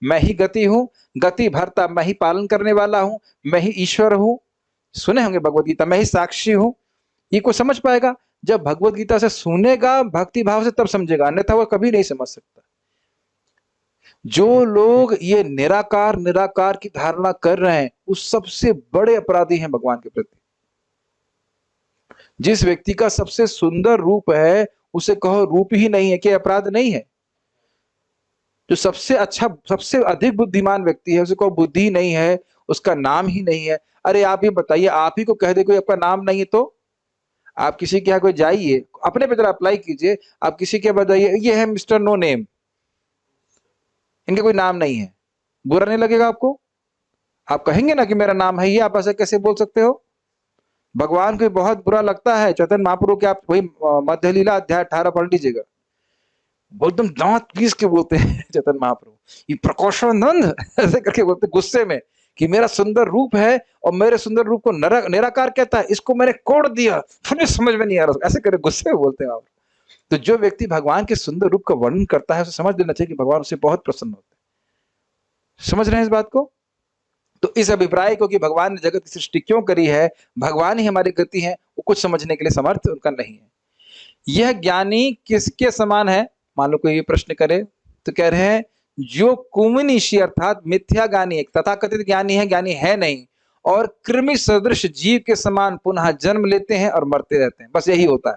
मैं ही गति हूं, गति भरता मैं ही पालन करने वाला हूं, मैं ही ईश्वर हूं। सुने होंगे भगवत गीता, मैं ही साक्षी हूं। ये कोई समझ पाएगा? जब भगवत गीता से सुनेगा भक्ति भाव से तब समझेगा, अन्यथा वो कभी नहीं समझ सकता। जो लोग ये निराकार निराकार की धारणा कर रहे हैं, उस सबसे बड़े अपराधी हैं भगवान के प्रति। जिस व्यक्ति का सबसे सुंदर रूप है उसे कहो रूप ही नहीं है, क्या अपराध नहीं है? जो सबसे अच्छा, सबसे अधिक बुद्धिमान व्यक्ति है, उसे कहो बुद्धि नहीं है, उसका नाम ही नहीं है। अरे आप ये बताइए, आप ही को कह दे कोई आपका नाम नहीं है, तो आप किसी के यहाँ कोई जाइए, अपने पे जरा अप्लाई कीजिए, आप किसी के बताइए ये है मिस्टर नो नेम, इनका कोई नाम नहीं है, बुरा नहीं लगेगा आपको? आप कहेंगे ना कि मेरा नाम है ये, आप ऐसे कैसे बोल सकते हो? भगवान को बहुत बुरा लगता है। चैतन्य महाप्रभु के आप वही मध्य लीला अध्याय 18 पढ़ लीजिएगा, एकदम दांत पीस के बोलते हैं चैतन्य महाप्रभु, ये प्रकाशानंद ऐसे करके बोलते गुस्से में कि मेरा सुंदर रूप है और मेरे सुंदर रूप को निराकार कहता है, इसको मैंने कोड़ दिया, फिर समझ में नहीं आ रहा, ऐसे करे गुस्से में बोलते हैं आप। तो जो व्यक्ति भगवान के सुंदर रूप का वर्णन करता है उसे समझ लेना चाहिए कि भगवान उससे बहुत प्रसन्न होते हैं। समझ रहे हैं इस बात को? तो इस अभिप्राय को कि भगवान ने जगत की सृष्टि क्यों करी है, भगवान ही हमारी गति है, वो कुछ समझने के लिए समर्थ उनका नहीं है। यह ज्ञानी किसके समान है? मान लो कोई ये प्रश्न करे तो कह रहे हैं जो कुमनीषी अर्थात मिथ्या ज्ञानी, एक तथाकथित ज्ञानी है नहीं, और कृमि सदृश जीव के समान पुनः जन्म लेते हैं और मरते रहते हैं, बस यही होता है।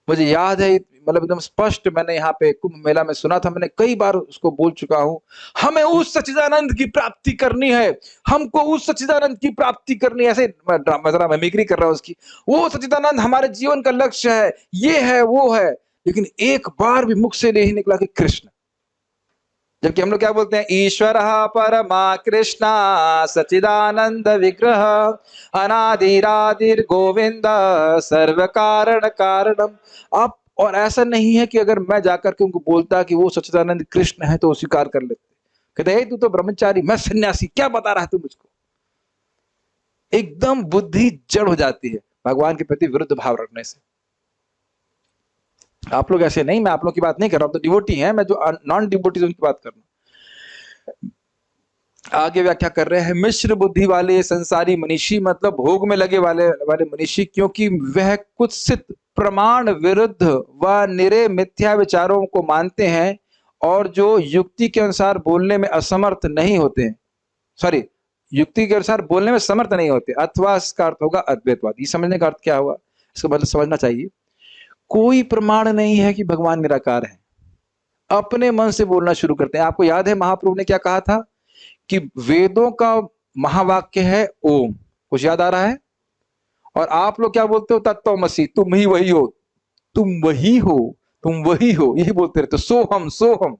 मुझे याद है, मतलब एकदम स्पष्ट, मैंने यहाँ पे कुंभ मेला में सुना था, मैंने कई बार उसको बोल चुका हूं, हमें उस सच्चिदानंद की प्राप्ति करनी है, हमको उस सच्चिदानंद की प्राप्ति करनी है, ऐसे जरा मिमिक्री कर रहा हूं उसकी, वो सच्चिदानंद हमारे जीवन का लक्ष्य है, ये है वो है, लेकिन एक बार भी मुख से नहीं निकला कि कृष्ण। जबकि हम लोग क्या बोलते हैं, ईश्वर परमा कृष्णा सच्चिदानंद विग्रह अनादिरादिर गोविंद सर्व कारण कारणम। अब और ऐसा नहीं है कि अगर मैं जाकर के उनको बोलता कि वो सच्चिदानंद कृष्ण है तो वो स्वीकार कर लेते, कहते हे तू तो ब्रह्मचारी, मैं सन्यासी, क्या बता रहा है तू मुझको। एकदम बुद्धि जड़ हो जाती है भगवान के प्रति विरुद्ध भाव रखने से। आप लोग ऐसे नहीं, मैं आप लोग की बात नहीं कर रहा हूं, तो डिवोटी हैं, मैं जो नॉन डिवोटीज उनकी बात कर रहा हूं। आगे व्याख्या कर रहे हैं, मिश्र बुद्धि वाले संसारी मनीषी, मतलब भोग में लगे वाले मनीषी, क्योंकि वह कुत्सित प्रमाण विरुद्ध व निरे मिथ्या विचारों को मानते हैं और जो युक्ति के अनुसार बोलने में असमर्थ नहीं होते हैं, सॉरी युक्ति के अनुसार बोलने में समर्थ नहीं होते, अथवा इसका अर्थ होगा अद्वैतवाद। ये समझने का अर्थ क्या हुआ, इसका मतलब समझना चाहिए। कोई प्रमाण नहीं है कि भगवान निराकार है, अपने मन से बोलना शुरू करते हैं। आपको याद है महाप्रभु ने क्या कहा था कि वेदों का महावाक्य है ओम, कुछ याद आ रहा है? और आप लोग क्या बोलते हो, तत्वमसि, तुम ही वही हो, तुम वही हो, तुम वही हो, यही बोलते रहते, सोहम सोहम।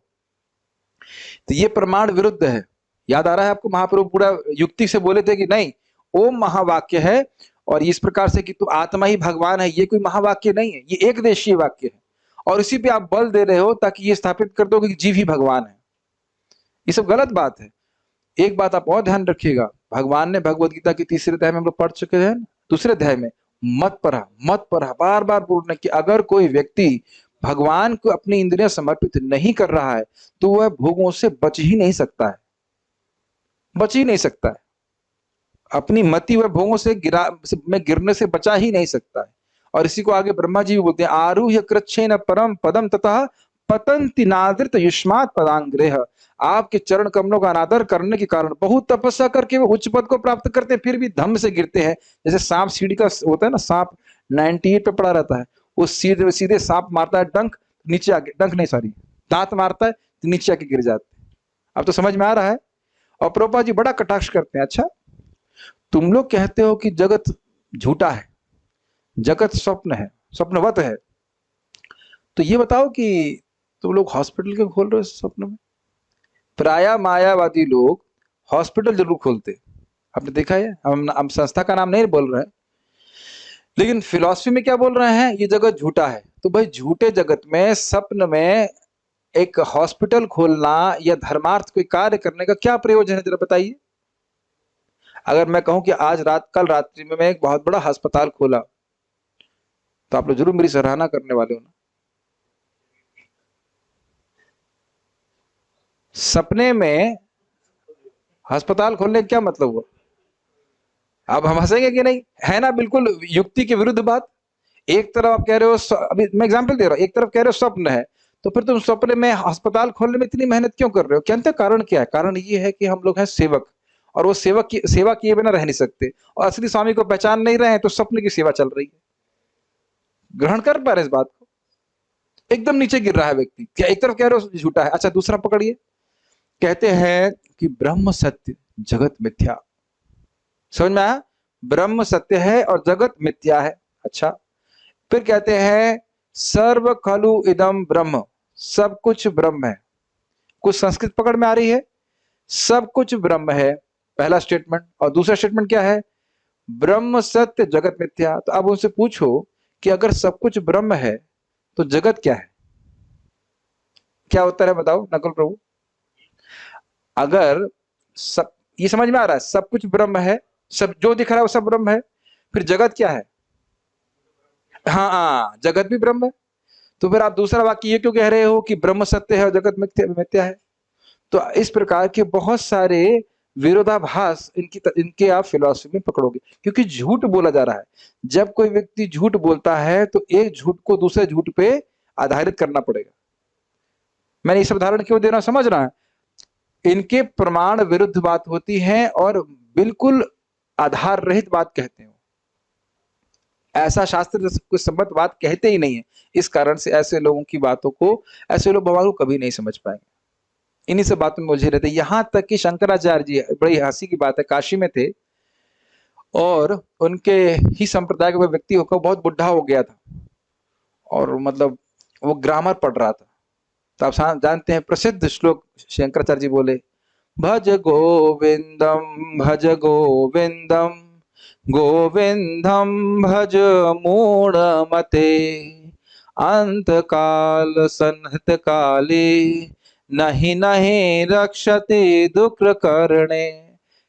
तो ये प्रमाण विरुद्ध है। याद आ रहा है आपको, महाप्रभु पूरा युक्ति से बोले थे कि नहीं, ओम महावाक्य है और इस प्रकार से कि तू आत्मा ही भगवान है, ये कोई महावाक्य नहीं है, ये एक देशीय वाक्य है, और इसी पे आप बल दे रहे हो ताकि ये स्थापित कर दो कि जीव ही भगवान है। ये सब गलत बात है। एक बात आप और ध्यान रखिएगा, भगवान ने भगवत गीता की तीसरे अध्याय में हम लोग पढ़ चुके हैं, दूसरे अध्याय में मत पढ़ा बार बार बोलने की अगर कोई व्यक्ति भगवान को अपनी इंद्रियां समर्पित नहीं कर रहा है तो वह भोगों से बच ही नहीं सकता है, बच ही नहीं सकता है। अपनी मति व भोगों से गिरने से बचा ही नहीं सकता है। और इसी को आगे ब्रह्मा जी भी बोलते हैं, आरूह्य कृच्छेन परम पदम ततः पतंति नादृत युष्मात् पदांग्रेह। आपके चरण कमलों का अनादर करने के कारण बहुत तपस्या करके वो उच्च पद को प्राप्त करते हैं, फिर भी धम्म से गिरते हैं। जैसे सांप सीढ़ी का होता है ना, सांप 98 पे पड़ा रहता है, वो सीधे सीधे सांप मारता है डंक, नीचे आके, डंक नहीं सॉरी, दांत मारता है तो नीचे आके गिर जाते हैं। अब तो समझ में आ रहा है। और प्रभुपाद जी बड़ा कटाक्ष करते हैं, अच्छा तुम लोग कहते हो कि जगत झूठा है, जगत स्वप्न है, स्वप्नवत है, तो ये बताओ कि तुम लोग हॉस्पिटल क्यों खोल रहे हो स्वप्न में? प्राय मायावादी लोग हॉस्पिटल जरूर खोलते, आपने देखा है, हम संस्था का नाम नहीं बोल रहे हैं, लेकिन फिलॉसफी में क्या बोल रहे हैं, ये जगत झूठा है। तो भाई झूठे जगत में स्वप्न में एक हॉस्पिटल खोलना या धर्मार्थ कोई कार्य करने का क्या प्रयोजन है, जरा बताइए। अगर मैं कहूं कि आज कल रात्रि में मैं एक बहुत बड़ा अस्पताल खोला तो आप लोग जरूर मेरी सराहना करने वाले हो ना। सपने में अस्पताल खोलने का क्या मतलब हुआ? अब हम हंसेंगे कि नहीं, है ना बिल्कुल युक्ति के विरुद्ध बात। एक तरफ आप कह रहे हो, अभी मैं एग्जांपल दे रहा हूं, एक तरफ कह रहे हो स्वप्न है, तो फिर तुम स्वप्न में अस्पताल खोलने में इतनी मेहनत क्यों कर रहे हो? क्या अंत कारण क्या है? कारण ये है कि हम लोग हैं सेवक, और वो सेवक की सेवा किए बिना रह नहीं सकते, और असली स्वामी को पहचान नहीं रहे हैं तो स्वप्न की सेवा चल रही है। ग्रहण कर पा रहे इस बात को? एकदम नीचे गिर रहा है व्यक्ति। क्या एक तरफ कह रहे हो झूठा है, अच्छा दूसरा पकड़िए, कहते हैं कि ब्रह्म सत्य जगत मिथ्या। समझ में आया? ब्रह्म सत्य है और जगत मिथ्या है। अच्छा फिर कहते हैं सर्व खलु इदम ब्रह्म, सब कुछ ब्रह्म है। कुछ संस्कृत पकड़ में आ रही है, सब कुछ ब्रह्म है, पहला स्टेटमेंट। और दूसरा स्टेटमेंट क्या है, ब्रह्म सत्य जगत मिथ्या। तो अब उनसे पूछो कि अगर सब कुछ ब्रह्म है तो जगत क्या है? क्या उत्तर है बताओ नकुल प्रभु? अगर सब ये समझ में आ रहा है? सब कुछ ब्रह्म है, सब जो दिख रहा है वो सब ब्रह्म है। फिर जगत क्या है? हाँ हाँ, जगत भी ब्रह्म है। तो फिर आप दूसरा वाक्य ये क्यों कह रहे हो कि ब्रह्म सत्य है और जगत मिथ्या है? तो इस प्रकार के बहुत सारे विरोधाभास इनके आप फिलॉसफी में पकड़ोगे, क्योंकि झूठ बोला जा रहा है। जब कोई व्यक्ति झूठ बोलता है तो एक झूठ को दूसरे झूठ पे आधारित करना पड़ेगा। मैंने ये सब उदाहरण क्यों दे रहा हूं, समझ रहा है? इनके प्रमाण विरुद्ध बात होती है और बिल्कुल आधार रहित बात कहते हैं। ऐसा शास्त्र कुछ सम्मत बात कहते ही नहीं है। इस कारण से ऐसे लोगों की बातों को, ऐसे लोग भगवान को कभी नहीं समझ पाएंगे। इन्हीं सब बातों में उलझे रहते। यहां तक कि शंकराचार्य जी, बड़ी हंसी की बात है, काशी में थे और उनके ही संप्रदाय का व्यक्ति होकर बहुत बुढ़ा हो गया था और मतलब वो ग्रामर पढ़ रहा था। तो आप जानते हैं प्रसिद्ध श्लोक शंकराचार्य जी बोले, भज गोविंदम भज गोविंदम गोविंदम भज मूढ़मते अंत काल सन्हत काले नहीं नहीं रक्षते दुख करणे।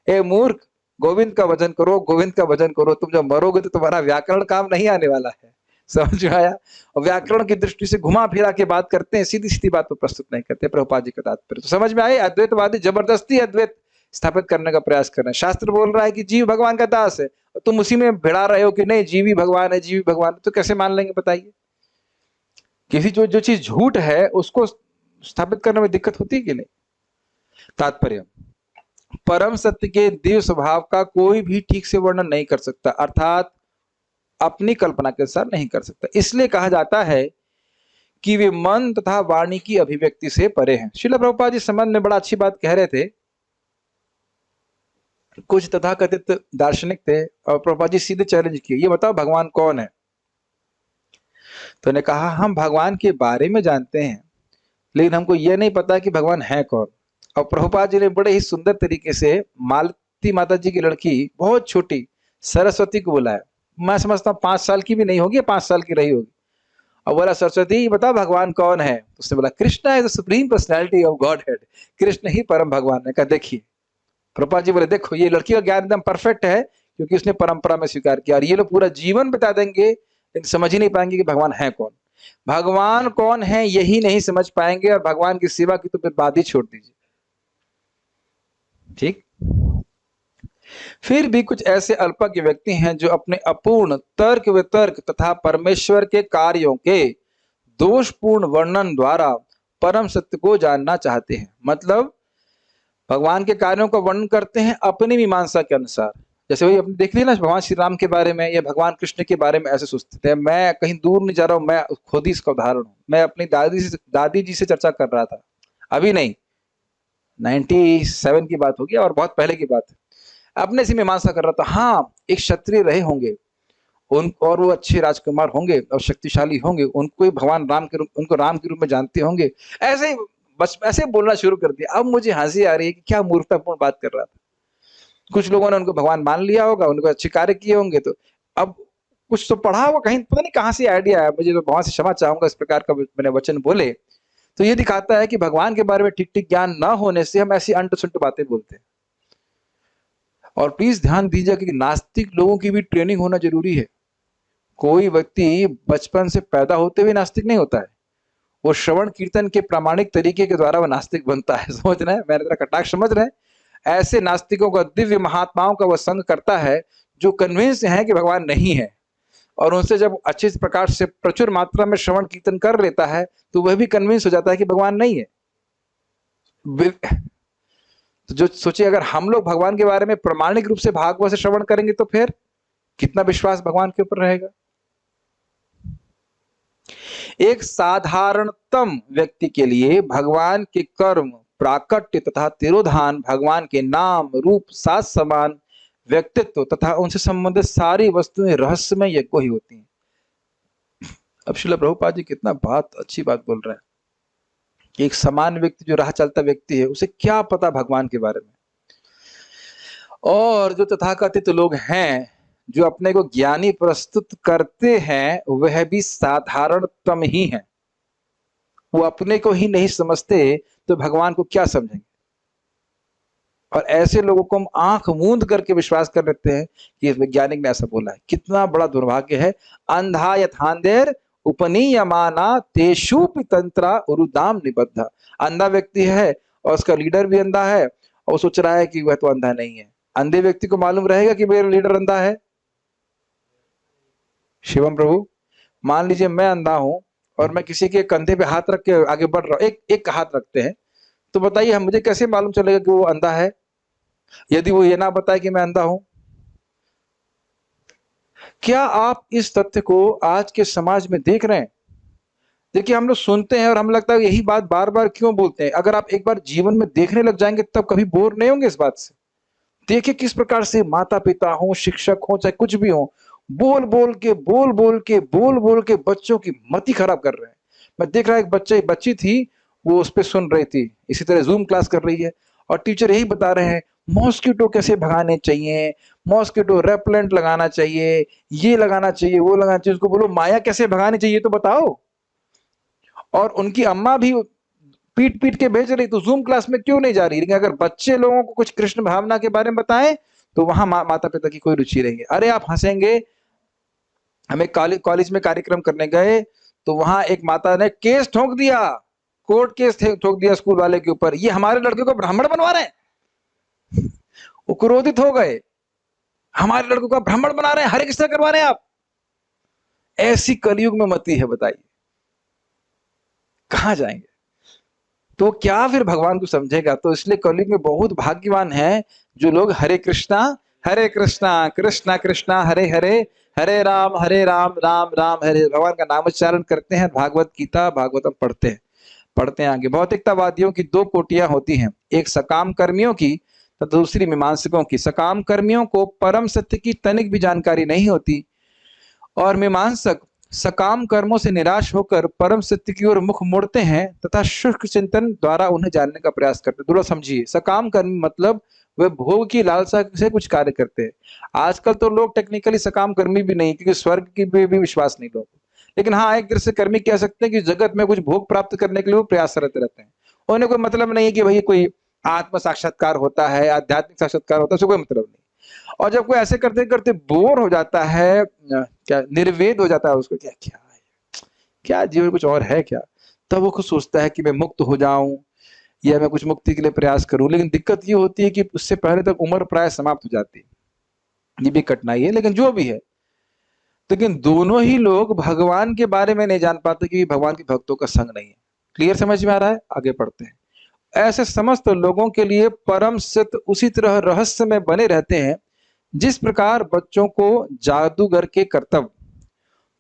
ए मूर्ख, गोविंद का भजन करो, गोविंद का भजन करो। तुम जब मरोगे तो तुम्हारा व्याकरण काम नहीं आने वाला है। समझ में आया? और व्याकरण की दृष्टि से घुमा फिरा के बात करते हैं, सीधी सीधी बात को प्रस्तुत नहीं करते। प्रभुपाद जी का तात्पर्य तो समझ में आए? अद्वैतवादी जबरदस्ती अद्वैत स्थापित करने का प्रयास कर रहे हैं। शास्त्र बोल रहा है कि जीव भगवान का दास है, और तुम उसी में भिड़ा रहे हो कि नहीं जीव ही भगवान है, जीव ही भगवान है। तो कैसे मान लेंगे बताइए? किसी जो चीज झूठ है उसको स्थापित करने में दिक्कत होती है कि नहीं? तात्पर्य, परम सत्य के दिव्य स्वभाव का कोई भी ठीक से वर्णन नहीं कर सकता, अर्थात अपनी कल्पना के अनुसार नहीं कर सकता। इसलिए कहा जाता है कि वे मन तथा वाणी की अभिव्यक्ति से परे हैं। श्रील प्रभुपाद जी संबंध में बड़ा अच्छी बात कह रहे थे। कुछ तथाकथित दार्शनिक थे और प्रभुपाद जी सीधे चैलेंज किए, ये बताओ भगवान कौन है? तो ने कहा हम भगवान के बारे में जानते हैं, लेकिन हमको यह नहीं पता कि भगवान है कौन। और प्रभुपाद जी ने बड़े ही सुंदर तरीके से मालती माता जी की लड़की बहुत छोटी सरस्वती को बुलाया। मैं समझता हूँ 5 साल की भी नहीं होगी, 5 साल की रही होगी। और बोला, सरस्वती बता भगवान कौन है? तो उसने बोला, कृष्णा है the supreme personality of godhead. Krishna ही परम भगवान है। कहा देखिए, प्रभुपाद जी बोले देखो ये लड़की का ज्ञान एकदम परफेक्ट है, क्योंकि उसने परंपरा में स्वीकार किया। और ये लोग पूरा जीवन बिता देंगे लेकिन समझ ही नहीं पाएंगे कि भगवान है कौन। भगवान कौन है यही नहीं समझ पाएंगे, और भगवान की सेवा की तो फिर बात ही छोड़ दीजिए। ठीक। फिर भी कुछ ऐसे अल्पज्ञ व्यक्ति हैं जो अपने अपूर्ण तर्क वितर्क तथा परमेश्वर के कार्यों के दोषपूर्ण वर्णन द्वारा परम सत्य को जानना चाहते हैं। मतलब भगवान के कार्यों का वर्णन करते हैं अपनी मीमांसा के अनुसार। जैसे वही अपने देख लिया ना, भगवान श्री राम के बारे में या भगवान कृष्ण के बारे में ऐसे सोचते थे। मैं कहीं दूर नहीं जा रहा हूं, मैं खुद ही इसका उदाहरण हूं। मैं अपनी दादी जी से चर्चा कर रहा था, अभी नहीं, 97 की बात होगी और बहुत पहले की बात है। अपने से मीमांसा कर रहा था। हाँ, एक क्षत्रिय रहे होंगे और वो अच्छे राजकुमार होंगे और शक्तिशाली होंगे, उनको भगवान राम के रूप, उनको राम के रूप में जानते होंगे। ऐसे ही बस ऐसे बोलना शुरू कर दिया। अब मुझे हंसी आ रही है कि क्या मूर्खतापूर्ण बात कर रहा था। कुछ लोगों ने उनको भगवान मान लिया होगा, उनको अच्छे कार्य किए होंगे, तो अब कुछ तो पढ़ा होगा कहीं, पता नहीं कहाँ से आइडिया आया मुझे। तो भगवान से क्षमा चाहूंगा इस प्रकार का मैंने वचन बोले। तो ये दिखाता है कि भगवान के बारे में ठीक ठीक ज्ञान न होने से हम ऐसी अंट सुंट बातें बोलते हैं। और प्लीज ध्यान दीजिए कि नास्तिक लोगों की भी ट्रेनिंग होना जरूरी है। कोई व्यक्ति बचपन से पैदा होते हुए नास्तिक नहीं होता है, वो श्रवण कीर्तन के प्रामाणिक तरीके के द्वारा वो नास्तिक बनता है। समझ रहे हैं? मैंने तेरा कटाक्ष समझ रहे हैं? ऐसे नास्तिकों का, दिव्य महात्माओं का वह संग करता है जो कन्विंस है कि भगवान नहीं है, और उनसे जब अच्छे प्रकार से प्रचुर मात्रा में श्रवण कीर्तन कर लेता है तो वह भी कन्विंस हो जाता है कि भगवान नहीं है। तो जो सोचिए, अगर हम लोग भगवान के बारे में प्रामाणिक रूप से भागवत से श्रवण करेंगे तो फिर कितना विश्वास भगवान के ऊपर रहेगा। एक साधारणतम व्यक्ति के लिए भगवान के कर्म, प्राकट्य तथा तिरोधान, भगवान के नाम रूप, साथ समान व्यक्तित्व तथा उनसे संबंधित सारी वस्तुएं रहस्यमय यज्ञ ही होती हैं। अब श्रील प्रभुपाद जी कितना अच्छी बात बोल रहे हैं कि एक सामान्य व्यक्ति, जो राह चलता व्यक्ति है, उसे क्या पता भगवान के बारे में। और जो तथाकथित लोग हैं जो अपने को ज्ञानी प्रस्तुत करते हैं, वह भी साधारणतम ही है। वो अपने को ही नहीं समझते तो भगवान को क्या समझेंगे। और ऐसे लोगों को हम आंख मूंद करके विश्वास कर लेते हैं कि इस वैज्ञानिक ने ऐसा बोला है। कितना बड़ा दुर्भाग्य है। अंधा यथांधेर उपनीयमाना तेषु तंत्रा उरुदाम निबद्ध। अंधा व्यक्ति है और उसका लीडर भी अंधा है और वो सोच रहा है कि वह तो अंधा नहीं है। अंधे व्यक्ति को मालूम रहेगा कि मेरा लीडर अंधा है? शिवम प्रभु, मान लीजिए मैं अंधा हूं और मैं किसी के कंधे पे हाथ रख के आगे बढ़ रहा हूं, एक हाथ रखते हैं, तो बताइए हम मुझे कैसे मालूम चलेगा कि वो अंधा है, यदि वो ये ना बताए कि मैं अंधा हूं? क्या आप इस तथ्य को आज के समाज में देख रहे हैं? देखिए, हम लोग सुनते हैं और हमें लगता है यही बात बार बार क्यों बोलते हैं। अगर आप एक बार जीवन में देखने लग जाएंगे तब कभी बोर नहीं होंगे इस बात से। देखिए किस प्रकार से माता पिता हो, शिक्षक हो, चाहे कुछ भी हो, बोल बोल के बच्चों की मति खराब कर रहे हैं। मैं देख रहा एक बच्ची थी, वो उस पर सुन रही थी, इसी तरह जूम क्लास कर रही है और टीचर यही बता रहे हैं मॉस्किटो कैसे भगाने चाहिए, मॉस्किटो रेपेलेंट लगाना चाहिए, ये लगाना चाहिए, वो लगाना चाहिए। उसको बोलो माया कैसे भगानी चाहिए तो बताओ। और उनकी अम्मा भी पीट पीट के भेज रही, तो जूम क्लास में क्यों नहीं जा रही? लेकिन अगर बच्चे लोगों को कुछ कृष्ण भावना के बारे में बताएं तो वहां माता पिता की कोई रुचि नहीं है। अरे आप हंसेंगे, हमें कॉलेज में कार्यक्रम करने गए तो वहां एक माता ने केस ठोक दिया, कोर्ट केस ठोक दिया स्कूल वाले के ऊपर, ये हमारे लड़के को ब्राह्मण बनवा रहे हैं। वो क्रोधित हो गए, हमारे लड़कों का ब्राह्मण बना रहे हैं, हरे कृष्ण करवा रहे हैं आप। ऐसी कलयुग में मती है, बताइए कहां जाएंगे? तो क्या फिर भगवान को समझेगा? तो इसलिए कलयुग में बहुत भाग्यवान है जो लोग हरे कृष्णा कृष्णा कृष्णा हरे हरे, हरे राम राम राम हरे, भगवान का नाम उच्चारण करते हैं, भागवत गीता भागवतम पढ़ते हैं आगे। भौतिकतावादियों की दो कोटियां होती हैं, एक सकाम कर्मियों की तो दूसरी मीमांसकों की। सकाम कर्मियों को परम सत्य की तनिक भी जानकारी नहीं होती और मीमांसक सकाम कर्मों से निराश होकर परम सत्य की ओर मुख मोड़ते हैं तथा शुष्क चिंतन द्वारा उन्हें जानने का प्रयास करते हैं। दूसरा समझिए, सकाम कर्म मतलब वे भोग की लालसा से कुछ कार्य करते हैं। आजकल तो लोग टेक्निकली सकाम कर्मी भी नहीं, क्योंकि स्वर्ग की भी विश्वास नहीं लोग। लेकिन हाँ, एक तरह से कर्मी कह सकते हैं कि जगत में कुछ भोग प्राप्त करने के लिए वो प्रयास करते रहते हैं। उन्हें कोई मतलब नहीं है कि भाई कोई आत्म साक्षात्कार होता है, आध्यात्मिक साक्षात्कार होता है, उससे कोई मतलब नहीं। और जब कोई ऐसे करते करते बोर हो जाता है, क्या निर्वेद हो जाता है उसको, क्या क्या है, क्या जीवन कुछ और है क्या, तब वो खुद सोचता है कि मैं मुक्त हो जाऊं या मैं कुछ मुक्ति के लिए प्रयास करूं। लेकिन दिक्कत ये होती है कि उससे पहले तक उम्र प्राय समाप्त हो जाती है। ये भी कठिनाई है, लेकिन जो भी है, लेकिन दोनों ही लोग भगवान के बारे में नहीं जान पाते कि भगवान के भक्तों का संग नहीं है। क्लियर समझ में आ रहा है? आगे पढ़ते हैं। ऐसे समस्त लोगों के लिए परम सत्य उसी तरह रहस्य में बने रहते हैं जिस प्रकार बच्चों को जादूगर के कर्तव्य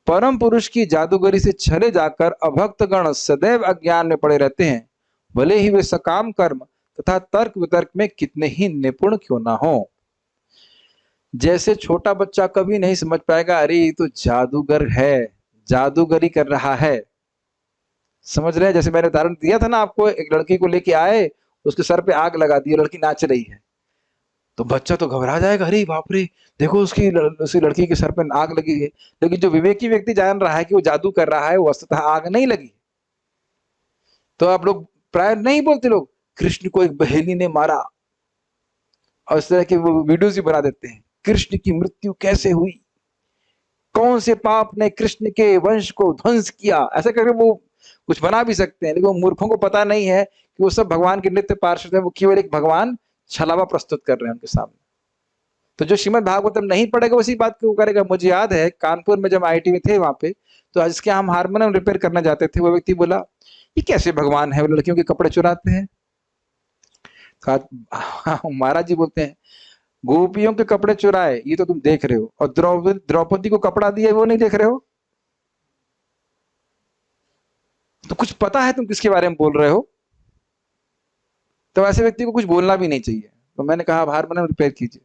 परम पुरुष की जादूगरी से छले जाकर अभक्तगण सदैव अज्ञान में पड़े रहते हैं, भले ही वे सकाम कर्म तथा तर्क वितर्क में कितने ही निपुण क्यों ना हो। जैसे छोटा बच्चा कभी नहीं समझ पाएगा, अरे ये तो जादूगर है, जादूगरी कर रहा है। समझ रहे हैं? जैसे मैंने उदाहरण दिया था ना आपको, एक लड़की को लेके आए, उसके सर पे आग लगा दी, लड़की नाच रही है, तो बच्चा तो घबरा जाएगा, अरे बाप रे, देखो उसकी लड़की के सर पे आग लगी है। लेकिन जो विवेकी व्यक्ति जान रहा है कि वो जादू कर रहा है, वो वस्तुतः आग नहीं लगी। तो आप लोग प्राय नहीं बोलते, लोग कृष्ण को एक बहेली ने मारा और इस तरह के वो वीडियोज भी बना देते हैं, कृष्ण की मृत्यु कैसे हुई, कौन से पाप ने कृष्ण के वंश को ध्वंस किया, ऐसा करके वो कुछ बना भी सकते हैं। लेकिन वो मूर्खों को पता नहीं है कि वो सब भगवान के नित्य पार्षद है, वो केवल एक भगवान छलावा प्रस्तुत कर रहे हैं उनके सामने। तो जो श्रीमद् भागवतम नहीं पढ़ेगा उसी बात को करेगा। मुझे याद है कानपुर में जब IIT में थे, वहां पे तो जिसके हम हारमोनियम रिपेयर करना जाते थे, वो व्यक्ति बोला ये कैसे भगवान है, वो लड़कियों के कपड़े चुराते हैं। महाराज जी बोलते हैं गोपियों के कपड़े चुराए ये तो तुम देख रहे हो, और द्रौपदी को कपड़ा दिया वो नहीं देख रहे हो, तो कुछ पता है तुम किसके बारे में बोल रहे हो। तो ऐसे व्यक्ति को कुछ बोलना भी नहीं चाहिए। तो मैंने कहा हारमोनियम रिपेयर कीजिए,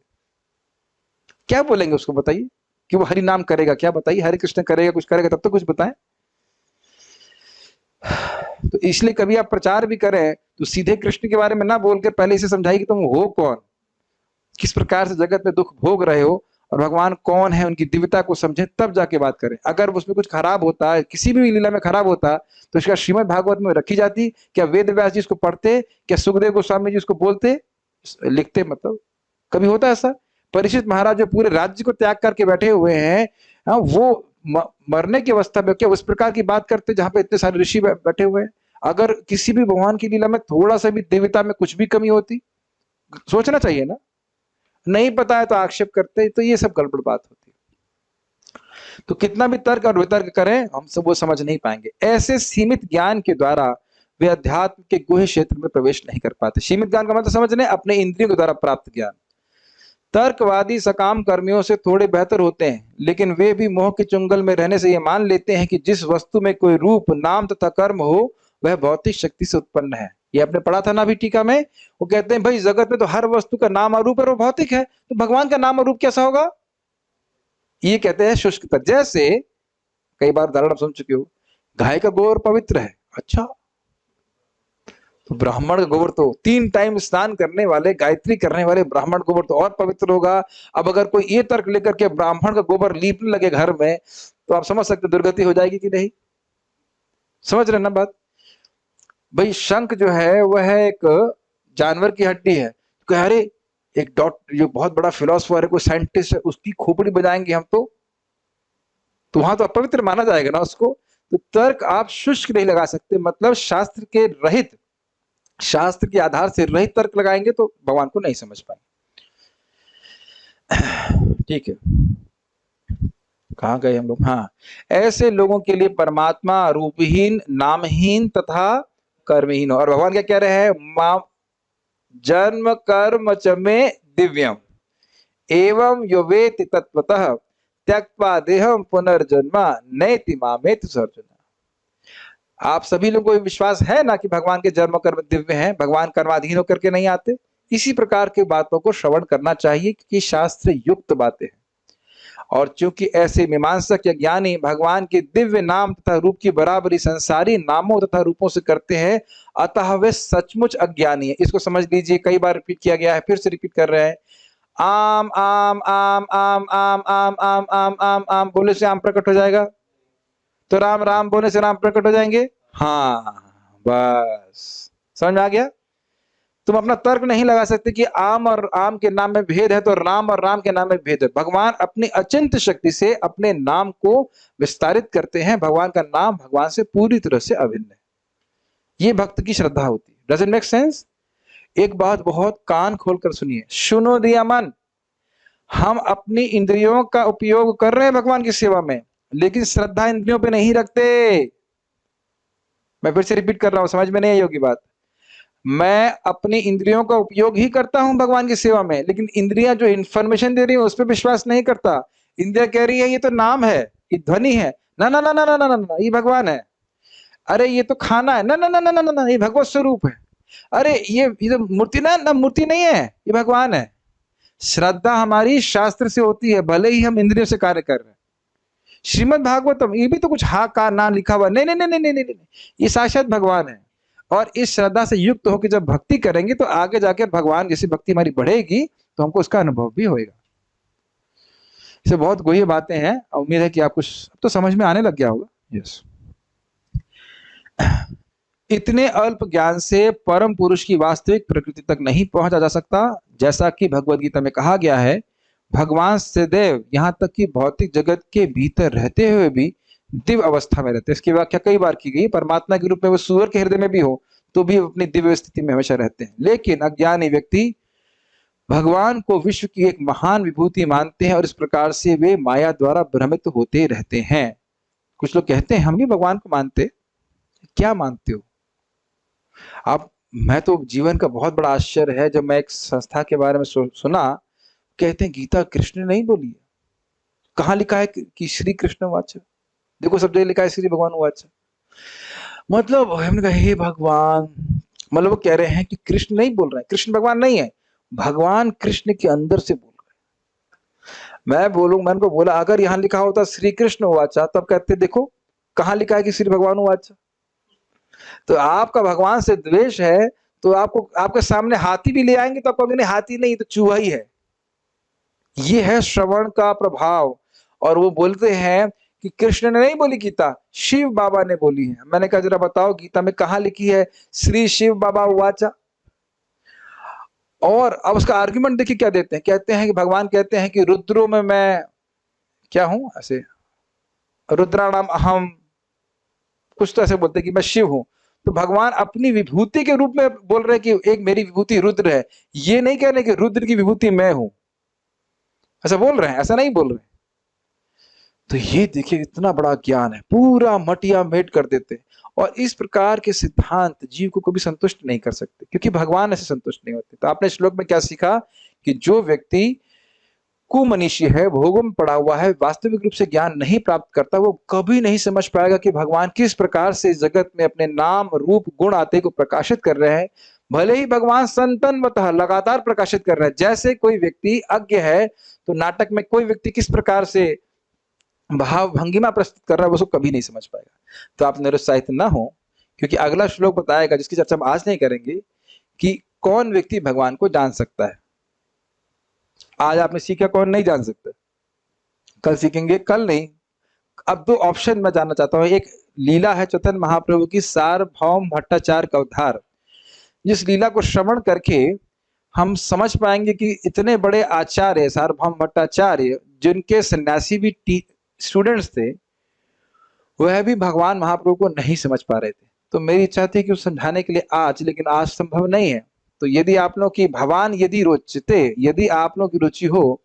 क्या बोलेंगे उसको, बताइए कि वो हरि नाम करेगा क्या, बताइए हरे कृष्ण करेगा, कुछ करेगा तब तो कुछ बताएं। तो इसलिए कभी आप प्रचार भी करें तो सीधे कृष्ण के बारे में ना बोल के पहले इसे समझाइए कि तुम हो कौन, किस प्रकार से जगत में दुख भोग रहे हो और भगवान कौन है, उनकी दिव्यता को समझें, तब जाके बात करें। अगर उसमें कुछ खराब होता है, किसी भी लीला में खराब होता, तो इसका श्रीमद् भागवत में रखी जाती, क्या वेद व्यास जी इसको पढ़ते, क्या सुखदेव गोस्वामी जी इसको बोलते? लिखते, मतलब कभी होता है ऐसा? परीक्षित महाराज जो पूरे राज्य को त्याग करके बैठे हुए हैं, हाँ, वो मरने की अवस्था में क्या उस प्रकार की बात करते जहां पे इतने सारे ऋषि बैठे हुए हैं? अगर किसी भी भगवान की लीला में थोड़ा सा भी दिव्यता में कुछ भी कमी होती, सोचना चाहिए ना। नहीं पता है तो आक्षेप करते, तो ये सब गड़बड़ बात होती है। तो कितना भी तर्क और वितर्क करें, हम सब वो समझ नहीं पाएंगे। ऐसे सीमित ज्ञान के द्वारा वे अध्यात्म के गुह्य क्षेत्र में प्रवेश नहीं कर पाते। सीमित ज्ञान का मतलब समझ लें, अपने इंद्रियों के द्वारा प्राप्त ज्ञान। तर्कवादी सकाम कर्मियों से थोड़े बेहतर होते हैं, लेकिन वे भी मोह के चुंगल में रहने से ये मान लेते हैं कि जिस वस्तु में कोई रूप, नाम तथा कर्म हो वह भौतिक शक्ति से उत्पन्न है। ये आपने पढ़ा था ना अभी टीका में। वो कहते हैं भाई जगत में तो हर वस्तु का नाम और रूप है, वो भौतिक है, तो भगवान का नाम और रूप कैसा होगा? ये कहते हैं शुष्कता। जैसे कई बार उदाहरण सुन चुके हो, गाय का गोबर पवित्र है, अच्छा, तो ब्राह्मण का गोबर तो 3 टाइम स्नान करने वाले, गायत्री करने वाले ब्राह्मण गोबर तो और पवित्र होगा। अब अगर कोई ये तर्क लेकर के ब्राह्मण का गोबर लीपने लगे घर में, तो आप समझ सकते दुर्गति हो जाएगी कि नहीं? समझ रहे ना बात? भाई शंख जो है वह एक जानवर की हड्डी है, तो अरे एक डॉक्टर जो बहुत बड़ा फिलोसफर है, कोई साइंटिस्ट है, उसकी खोपड़ी बजाएंगे हम तो वहां तो अपवित्र माना जाएगा ना उसको। तो तर्क आप शुष्क नहीं लगा सकते, मतलब शास्त्र के रहित, शास्त्र के आधार से रहित तर्क लगाएंगे तो भगवान को नहीं समझ पाएंगे। ठीक है, कहां गए हम लोग? हाँ, ऐसे लोगों के लिए परमात्मा रूपहीन, नामहीन तथा कर्महीन हो। और भगवान क्या कह रहे हैं? मां जन्म कर्म च में दिव्यम एवं यो वेति तत्वतः त्यक्त्वा देहम पुनर्जन्मा नैति मामेति सर्जुन। आप सभी लोगों को विश्वास है ना कि भगवान के जन्म कर्म दिव्य हैं, भगवान कर्माधीन होकर के नहीं आते। इसी प्रकार की बातों को श्रवण करना चाहिए क्योंकि शास्त्र युक्त बातें हैं। और चूंकि ऐसे मीमांसक या ज्ञानी भगवान के दिव्य नाम तथा रूप की बराबरी संसारी नामों तथा रूपों से करते हैं, अतः वे सचमुच अज्ञानी है। इसको समझ लीजिए, कई बार रिपीट किया गया है, फिर से रिपीट कर रहे हैं। आम आम आम आम आम आम आम आम आम आम बोले से आम प्रकट हो जाएगा, तो राम राम बोले से राम प्रकट हो जाएंगे। हाँ, बस समझ में आ गया। तुम अपना तर्क नहीं लगा सकते कि आम और आम के नाम में भेद है तो राम और राम के नाम में भेद है। भगवान अपनी अचिंत्य शक्ति से अपने नाम को विस्तारित करते हैं। भगवान का नाम भगवान से पूरी तरह से अभिन्न है। ये भक्त की श्रद्धा होती है। Does it make sense? एक बात बहुत कान खोलकर सुनिए, सुनो दिया मन। हम अपनी इंद्रियों का उपयोग कर रहे हैं भगवान की सेवा में, लेकिन श्रद्धा इंद्रियों पे नहीं रखते। मैं फिर से रिपीट कर रहा हूं, समझ में नहीं आई होगी बात। मैं अपनी इंद्रियों का उपयोग ही करता हूं भगवान की सेवा में, लेकिन इंद्रियां जो इंफॉर्मेशन दे रही है उस पर विश्वास नहीं करता। इंद्रिया कह रही है ये तो नाम है, ये ध्वनि है, ना ना ना ना ना ना ना, ये भगवान है। अरे ये तो खाना है, ना ना ना ना ना ना, ये भगवत स्वरूप है। अरे ये तो मूर्ति ना मूर्ति नहीं है, ये भगवान है। श्रद्धा हमारी शास्त्र से होती है, भले ही हम इंद्रियों से कार्य कर रहे हैं। श्रीमद् भागवतम ये भी तो कुछ हा का ना लिखा हुआ, नहीं नहीं नहीं नहीं नहीं, ये साक्षात भगवान है। और इस श्रद्धा से युक्त होकर जब भक्ति करेंगे तो आगे जाकर भगवान जैसी भक्ति हमारी बढ़ेगी तो हमको उसका अनुभव भी होगा। इसे बहुत गोही बातें हैं, उम्मीद है कि आपको तो समझ में आने लग गया होगा। यस, इतने अल्प ज्ञान से परम पुरुष की वास्तविक प्रकृति तक नहीं पहुंचा जा सकता। जैसा कि भगवद गीता में कहा गया है, भगवान सदैव यहाँ तक कि भौतिक जगत के भीतर रहते हुए भी दिव्य अवस्था में रहते हैं। इसकी व्याख्या कई बार की गई। परमात्मा के रूप में वो सूअर के हृदय में भी हो तो भी अपनी दिव्य स्थिति में हमेशा रहते हैं। लेकिन अज्ञानी व्यक्ति भगवान को विश्व की एक महान विभूति मानते हैं और इस प्रकार से वे माया द्वारा भ्रमित होते रहते हैं। कुछ लोग कहते हैं हम भी भगवान को मानते। क्या मानते हो आप? मैं तो जीवन का बहुत बड़ा आश्चर्य है जब मैं एक संस्था के बारे में सुना, कहते हैं गीता कृष्ण ने नहीं बोली है। कहाँ लिखा है कि श्री कृष्ण वाचा? देखो सब जगह लिखा है श्री भगवान वाचा। मतलब हमने कहा हे भगवान, मतलब वो कह रहे हैं कि कृष्ण नहीं बोल रहे हैं, कृष्ण भगवान नहीं है, भगवान कृष्ण के अंदर से बोल रहे हैं। मैंने को बोला अगर यहाँ लिखा होता श्री कृष्ण वाचा तब कहते देखो कहाँ लिखा है कि श्री भगवान वाचा। तो आपका भगवान से द्वेष है तो आपको आपके सामने हाथी भी ले आएंगे तो आपको कहेंगे हाथी नहीं तो चूहा ही है। ये है श्रवण का प्रभाव। और वो बोलते हैं कि कृष्ण ने नहीं बोली गीता, शिव बाबा ने बोली है। मैंने कहा जरा बताओ गीता में कहां लिखी है श्री शिव बाबा वाचा? और अब उसका आर्ग्यूमेंट देखिए क्या देते हैं, कहते हैं कि भगवान कहते हैं कि रुद्रों में मैं क्या हूं, ऐसे रुद्राणाम अहम, कुछ तो ऐसे बोलते हैं कि मैं शिव हूं। तो भगवान अपनी विभूति के रूप में बोल रहे हैं कि एक मेरी विभूति रुद्र है, ये नहीं कह रहे कि रुद्र की विभूति मैं हूं, ऐसा बोल रहे हैं, ऐसा नहीं बोल रहे। तो ये देखिए इतना बड़ा ज्ञान है, पूरा मटिया मेट कर देते हैं। और इस प्रकार के सिद्धांत जीव को कभी संतुष्ट नहीं कर सकते, क्योंकि भगवान ऐसे संतुष्ट नहीं होते। तो आपने श्लोक में क्या सीखा कि जो व्यक्ति कुमनीषी है, भोगों में पड़ा हुआ है, वास्तविक रूप से ज्ञान नहीं प्राप्त करता, वो कभी नहीं समझ पाएगा कि भगवान किस प्रकार से जगत में अपने नाम रूप गुण आते को प्रकाशित कर रहे हैं। भले ही भगवान संतनवतः लगातार प्रकाशित कर रहे हैं। जैसे कोई व्यक्ति अज्ञ है तो नाटक में कोई व्यक्ति किस प्रकार से भाव भंगिमा प्रस्तुत कर रहा है, उसको कभी नहीं समझ पाएगा। तो आप निरुत्साहित ना हो, क्योंकि अगला श्लोक बताएगा, जिसकी चर्चा हम आज नहीं करेंगे, कि कौन व्यक्ति भगवान को जान सकता है। आज आपने सीखा कौन नहीं जान सकता, कल सीखेंगे, कल नहीं। अब दो ऑप्शन मैं जानना चाहता हूं। एक लीला है चैतन्य महाप्रभु की सार्वभौम भट्टाचार्य का उद्धार, जिस लीला को श्रवण करके हम समझ पाएंगे कि इतने बड़े आचार्य सार्वभौम भट्टाचार्य, जिनके सन्यासी भी स्टूडेंट्स थे, वह भी भगवान महाप्रभु को नहीं समझ पा रहे थे। तो मेरी इच्छा थी कि उस समझाने के लिए आज, लेकिन आज संभव नहीं है। तो यदि आप लोग की भगवान यदि रोचते, यदि आप लोग की रुचि हो,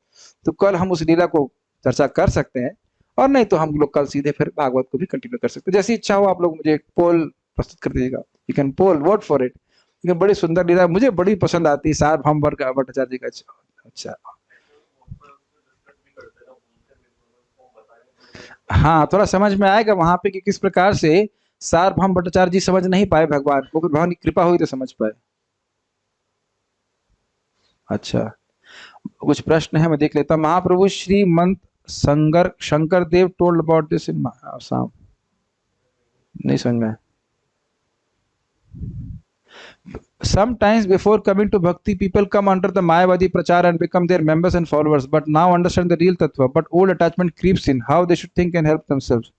तो कल हम उस लीला को चर्चा कर सकते हैं, और नहीं तो हम लोग कल सीधे फिर भागवत को भी कंटिन्यू कर सकते हैं। जैसी इच्छा हो आप लोग मुझे एक पोल प्रस्तुत कर दीजिएगा, you can poll vote for it. लेकिन बड़ी सुंदर लीला मुझे बड़ी पसंद आती है सार्वभौम भट्टाचार्य जी का। अच्छा, हाँ, थोड़ा समझ में आएगा वहां पे कि किस प्रकार से सार्वभौम भट्टाचार्य जी समझ नहीं पाए भगवान को, भगवान की कृपा हुई तो समझ पाए। अच्छा, कुछ प्रश्न है, मैं देख लेता हूँ। Mahaprabhu Srimanta Sankardeva told about this in Assam, नहीं समझ में। Sometimes before coming to bhakti, people come under the Mayavadi prachar and become their members and followers, but now understand the real tattva, but old attachment creeps in, how they should think and help themselves.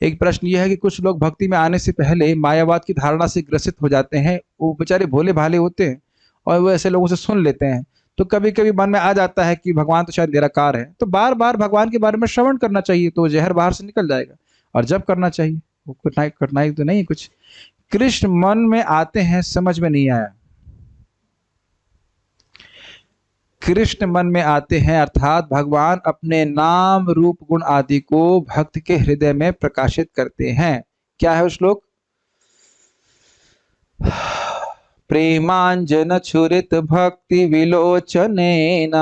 एक प्रश्न यह है कि कुछ लोग भक्ति में आने से पहले मायावाद की धारणा से ग्रसित हो जाते हैं। वो बेचारे भोले भाले होते हैं और वो ऐसे लोगों से सुन लेते हैं, तो कभी कभी मन में आ जाता है कि भगवान तो शायद निराकार है। तो बार बार भगवान के बारे में श्रवण करना चाहिए, तो जहर बाहर से निकल जाएगा। और जब करना चाहिए, वो कठिनाई तो नहीं कुछ। कृष्ण मन में आते हैं, समझ में नहीं आया। कृष्ण मन में आते हैं अर्थात भगवान अपने नाम रूप गुण आदि को भक्त के हृदय में प्रकाशित करते हैं। क्या है वो श्लोक? प्रेमांजन छुरित भक्ति विलोचनेन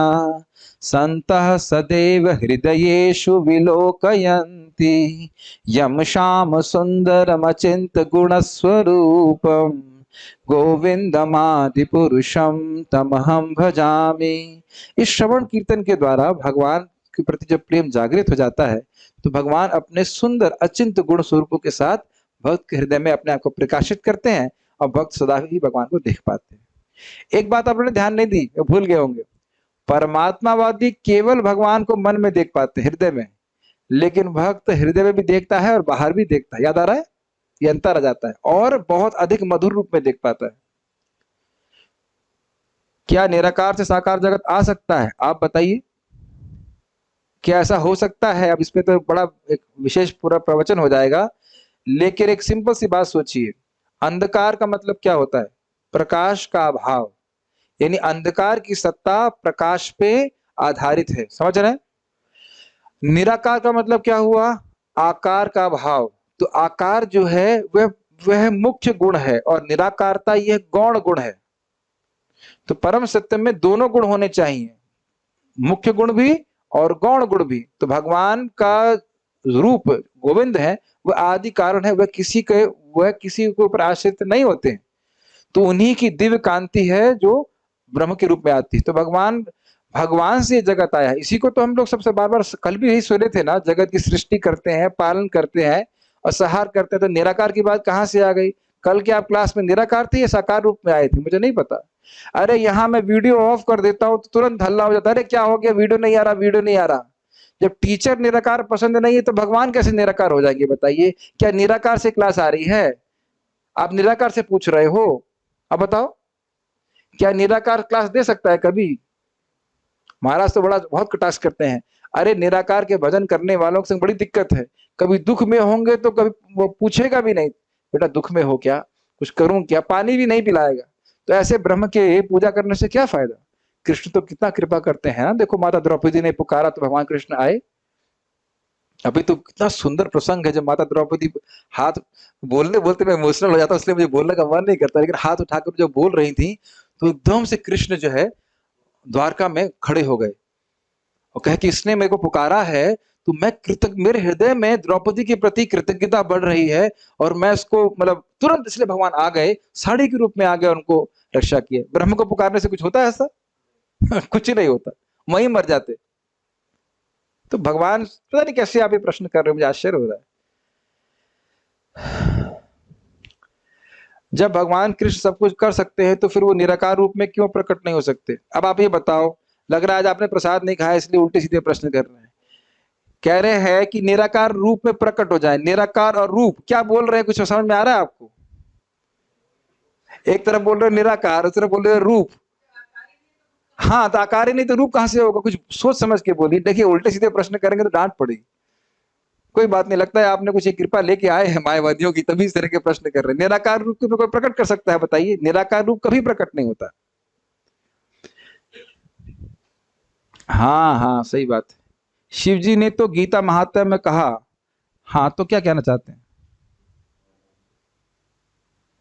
संतः सदैव हृदयेषु विलोकयन्ति यम श्याम सुंदरमचिंत गुणस्वरूपम गोविंदमादि पुरुषम तमहम भजामि। इस श्रवण कीर्तन के द्वारा भगवान के प्रति जब प्रेम जागृत हो जाता है, तो भगवान अपने सुंदर अचिंत गुण स्वरूपों के साथ भक्त के हृदय में अपने आप को प्रकाशित करते हैं, और भक्त सदा ही भगवान को देख पाते हैं। एक बात आपने ध्यान नहीं दी, भूल गए होंगे, परमात्मावादी केवल भगवान को मन में देख पाते हैं, हृदय में, लेकिन भक्त हृदय में भी देखता है और बाहर भी देखता है। याद आ रहा है? ये अंतर आ जाता है, और बहुत अधिक मधुर रूप में देख पाता है। क्या निराकार से साकार जगत आ सकता है? आप बताइए, क्या ऐसा हो सकता है? अब इस पे तो बड़ा एक विशेष पूरा प्रवचन हो जाएगा, लेकिन एक सिंपल सी बात सोचिए। अंधकार का मतलब क्या होता है? प्रकाश का अभाव, यानी अंधकार की सत्ता प्रकाश पे आधारित है। समझ रहे हैं? निराकार का मतलब क्या हुआ? आकार का अभाव। तो आकार जो है वह मुख्य गुण है, और निराकारता यह गौण गुण है। तो परम सत्य में दोनों गुण होने चाहिए, मुख्य गुण भी और गौण गुण भी। तो भगवान का रूप गोविंद है, वह आदि कारण है, वह किसी के ऊपर आश्रित नहीं होते हैं। तो उन्हीं की दिव्य कांति है जो ब्रह्म के रूप में आती है। तो भगवान से जगत आया है। इसी को तो हम लोग सबसे बार बार कल भी यही सुने थे ना, जगत की सृष्टि करते हैं, पालन करते हैं और संहार करते हैं। तो निराकार की बात कहाँ से आ गई? कल के आप क्लास में निराकार थे या साकार रूप में आए थे? मुझे नहीं पता। अरे यहाँ मैं वीडियो ऑफ कर देता हूँ तो तुरंत हल्ला हो जाता है, अरे क्या हो गया, वीडियो नहीं आ रहा, वीडियो नहीं आ रहा। जब टीचर निराकार पसंद नहीं है तो भगवान कैसे निराकार हो जाएंगे? बताइए, क्या निराकार से क्लास आ रही है? आप निराकार से पूछ रहे हो, अब बताओ। क्या निराकार क्लास दे सकता है कभी? महाराज तो बहुत कटाक्ष करते हैं, अरे निराकार के भजन करने वालों से बड़ी दिक्कत है, कभी दुख में होंगे तो कभी वो पूछेगा भी नहीं, बेटा दुख में हो क्या, कुछ करूं क्या, पानी भी नहीं पिलाएगा। तो ऐसे ब्रह्म के पूजा करने से क्या फायदा? कृष्ण तो कितना कृपा करते हैं ना, देखो माता द्रौपदी ने पुकारा तो भगवान कृष्ण आए। अभी तो कितना सुंदर प्रसंग है जब माता द्रौपदी हाथ, बोलने बोलते मैं इमोशनल हो जाता हूं, इसलिए मुझे बोलने का मन नहीं करता, लेकिन हाथ उठाकर जब बोल रही थी तो एकदम से कृष्ण जो है द्वारका में खड़े हो गए और कहे कि इसने मेरे को पुकारा है तो मैं कृतज्ञ, मेरे हृदय में द्रौपदी के प्रति कृतज्ञता बढ़ रही है और मैं इसको मतलब तुरंत, इसलिए भगवान आ गए, साड़ी के रूप में आ गए, उनको रक्षा किए। ब्रह्म को पुकारने से कुछ होता है ऐसा? कुछ ही नहीं होता, वहीं मर जाते। तो भगवान पता नहीं कैसे आप ये प्रश्न कर रहे हो, मुझे आश्चर्य हो रहा है। जब भगवान कृष्ण सब कुछ कर सकते हैं तो फिर वो निराकार रूप में क्यों प्रकट नहीं हो सकते? अब आप ये बताओ, लग रहा है आज आपने प्रसाद नहीं खाया इसलिए उल्टे सीधे प्रश्न कर रहे हैं। कह रहे हैं कि निराकार रूप में प्रकट हो जाए। निराकार और रूप क्या बोल रहे हैं, कुछ समझ में आ रहा है आपको? एक तरफ बोल रहे हैं निराकार, उस तरफ बोल रहे हैं रूप। हाँ तो आकार ही नहीं तो रूप कहां से होगा? कुछ सोच समझ के बोलिए। देखिए उल्टे सीधे प्रश्न करेंगे तो डांट पड़ेगी। कोई बात नहीं, लगता है आपने कुछ एक कृपा लेके आए हैं मायावादियों की, तभी इस तरह के प्रश्न कर रहे हैं। निराकार रूप को कोई प्रकट कर सकता है? बताइए, निराकार रूप कभी प्रकट नहीं होता। हाँ हाँ सही बात है। शिव जी ने तो गीता महात्म्य में कहा। हाँ तो क्या कहना चाहते हैं?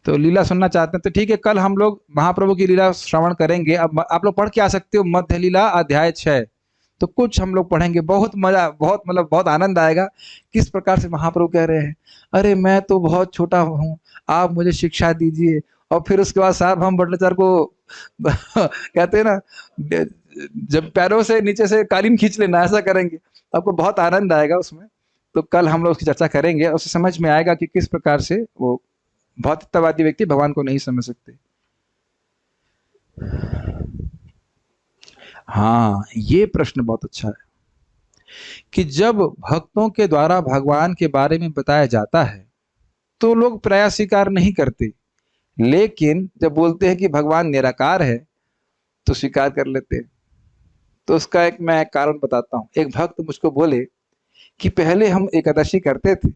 तो लीला सुनना चाहते हैं तो ठीक है, कल हम लोग महाप्रभु की लीला श्रवण करेंगे। अब आप लोग पढ़ के आ सकते हो, मध्य लीला अध्याय 6। तो कुछ हम लोग पढ़ेंगे, बहुत मजा, बहुत मतलब बहुत आनंद आएगा। किस प्रकार से महाप्रभु कह रहे हैं, अरे मैं तो बहुत छोटा हूँ, आप मुझे शिक्षा दीजिए। और फिर उसके बाद साहब हम भट्टाचार्य को कहते हैं ना, जब पैरों से नीचे से कालीन खींच लेना, ऐसा करेंगे, आपको बहुत आनंद आएगा उसमें। तो कल हम लोग उसकी चर्चा करेंगे, उससे समझ में आएगा कि किस प्रकार से वो भौतिकतावादी व्यक्ति भगवान को नहीं समझ सकते। हाँ ये प्रश्न बहुत अच्छा है कि जब भक्तों के द्वारा भगवान के बारे में बताया जाता है तो लोग प्रायः स्वीकार नहीं करते, लेकिन जब बोलते हैं कि भगवान निराकार है तो स्वीकार कर लेते हैं। तो उसका एक मैं कारण बताता हूँ। एक भक्त मुझको बोले कि पहले हम एकादशी करते थे,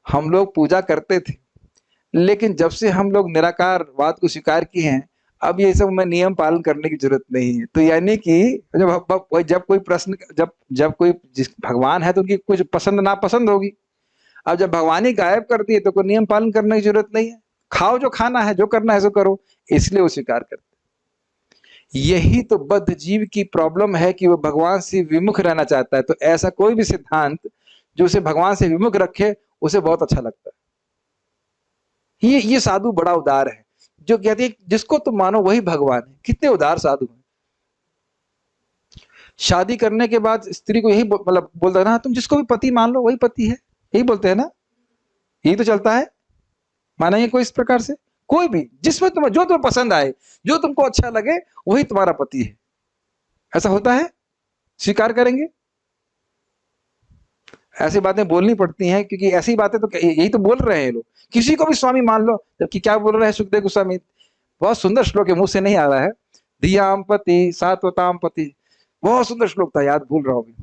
हम लोग पूजा करते थे, लेकिन जब से हम लोग निराकारवाद को स्वीकार किए हैं, अब ये सब में नियम पालन करने की जरूरत नहीं है। तो यानी कि जब कोई प्रश्न, जब कोई जिस भगवान है तो उनकी कुछ पसंद नापसंद होगी। अब जब भगवान ही गायब कर दिए तो कोई नियम पालन करने की जरूरत नहीं है, खाओ जो खाना है, जो करना है सो करो, इसलिए वो स्वीकार करते। यही तो बद्ध जीव की प्रॉब्लम है कि वो भगवान से विमुख रहना चाहता है। तो ऐसा कोई भी सिद्धांत जो उसे भगवान से विमुख रखे उसे बहुत अच्छा लगता है। ये साधु बड़ा उदार है जो कहते हैं जिसको तुम मानो वही भगवान है। कितने उदार साधु हैं। शादी करने के बाद स्त्री को यही मतलब बोलता है ना, तुम जिसको भी पति मान लो वही पति है, यही बोलते हैं ना, यही तो चलता है। मानेंगे कोई इस प्रकार से? कोई भी जिसमें तुम्हें जो तुम्हें पसंद आए, जो तुमको अच्छा लगे वही तुम्हारा पति है, ऐसा होता है? स्वीकार करेंगे? ऐसी बातें बोलनी पड़ती हैं क्योंकि ऐसी बातें तो यही तो बोल रहे हैं लोग, किसी को भी स्वामी मान लो। जबकि क्या बोल रहे हैं सुखदेव गोस्वामी, बहुत सुंदर श्लोक है, मुंह से नहीं आ रहा है, धियाम पति सात्वताम पति, बहुत सुंदर श्लोक था, याद भूल रहा हूँ,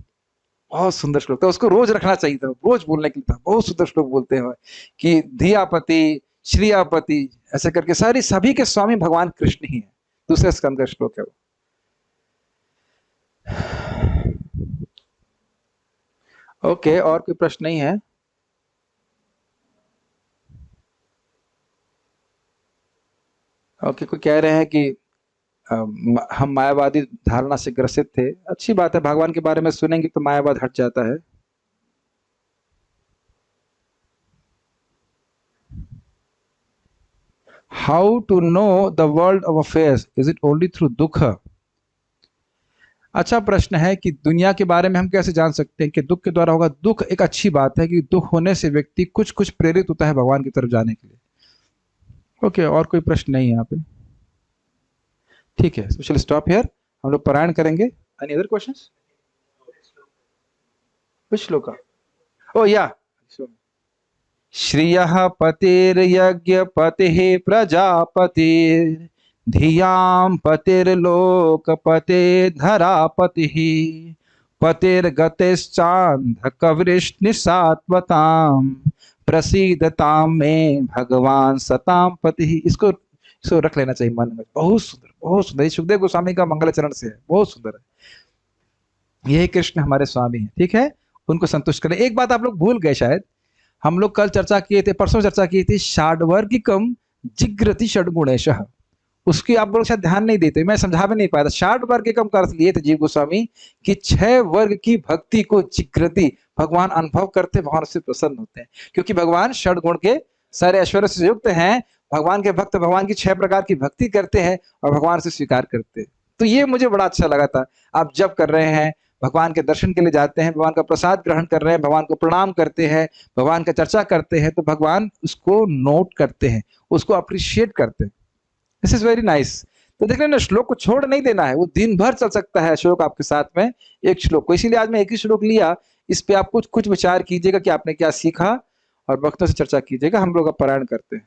बहुत सुंदर श्लोक था, उसको रोज रखना चाहिए था, रोज बोलने के लिए था। बहुत सुंदर श्लोक बोलते हैं कि धियापति श्रियापति, ऐसे करके सारी सभी के स्वामी भगवान कृष्ण ही है। दूसरे स्कंद का श्लोक है वो। ओके, और कोई प्रश्न नहीं है? ओके, कोई कह रहे हैं कि हम मायावादी धारणा से ग्रसित थे। अच्छी बात है, भगवान के बारे में सुनेंगे तो मायावाद हट जाता है। How to know the world of affairs, is it only through दुख? अच्छा प्रश्न है कि दुनिया के बारे में हम कैसे जान सकते हैं कि दुख के द्वारा होगा? दुख एक अच्छी बात है कि दुख होने से व्यक्ति कुछ कुछ प्रेरित होता है भगवान की तरफ जाने के लिए। ओके, और कोई प्रश्न नहीं है यहाँ पे? ठीक है, so स्टॉप हियर, हम लोग पारायण करेंगे। Any other questions? which श्लोक? ओ या श्रियः पतिर्यज्ञ पतिः प्रजापतिर् धियां पतिर्लोकपते धरापतिः पतिर्गतिश्चान्धकवृष्णिसात्वतां प्रसीदतां मे भगवान सतां पतिः। इसको रख लेना चाहिए मन में। बहुत सुंदर, बहुत सुंदर। ये सुखदेव गोस्वामी का मंगलाचरण से है, बहुत सुंदर है। यही कृष्ण हमारे स्वामी हैं, ठीक है, उनको संतुष्ट करें। एक बात आप लोग भूल गए शायद, हम लोग कल चर्चा किए थे, परसों चर्चा की थी, षाड्वर्गिकम जिग्रति षड्गुणेशः। उसकी आप लोग शायद ध्यान नहीं देते, मैं समझा भी नहीं पाया था। षाड्वर्गिकम का अर्थ लिए थे जीव गोस्वामी कि 6 वर्ग की भक्ति को जिग्रति भगवान अनुभव करते, भगवान से प्रसन्न होते हैं, क्योंकि भगवान षड गुण के सारे ऐश्वर्य से युक्त हैं। भगवान के भक्त भगवान की 6 प्रकार की भक्ति करते हैं और भगवान से स्वीकार करते हैं। तो ये मुझे बड़ा अच्छा लगा था। आप जब कर रहे हैं, भगवान के दर्शन के लिए जाते हैं, भगवान का प्रसाद ग्रहण कर रहे हैं, भगवान को प्रणाम करते हैं, भगवान का चर्चा करते हैं, तो भगवान उसको नोट करते हैं, उसको अप्रिशिएट करते हैं। This is very nice. तो देख रहे ना, श्लोक को छोड़ नहीं देना है, वो दिन भर चल सकता है श्लोक आपके साथ में, एक श्लोक को। इसीलिए आज मैं एक ही श्लोक लिया, इस पे आप कुछ विचार कीजिएगा कि आपने क्या सीखा और भक्तों से चर्चा कीजिएगा। हम लोग अब पारायण करते हैं।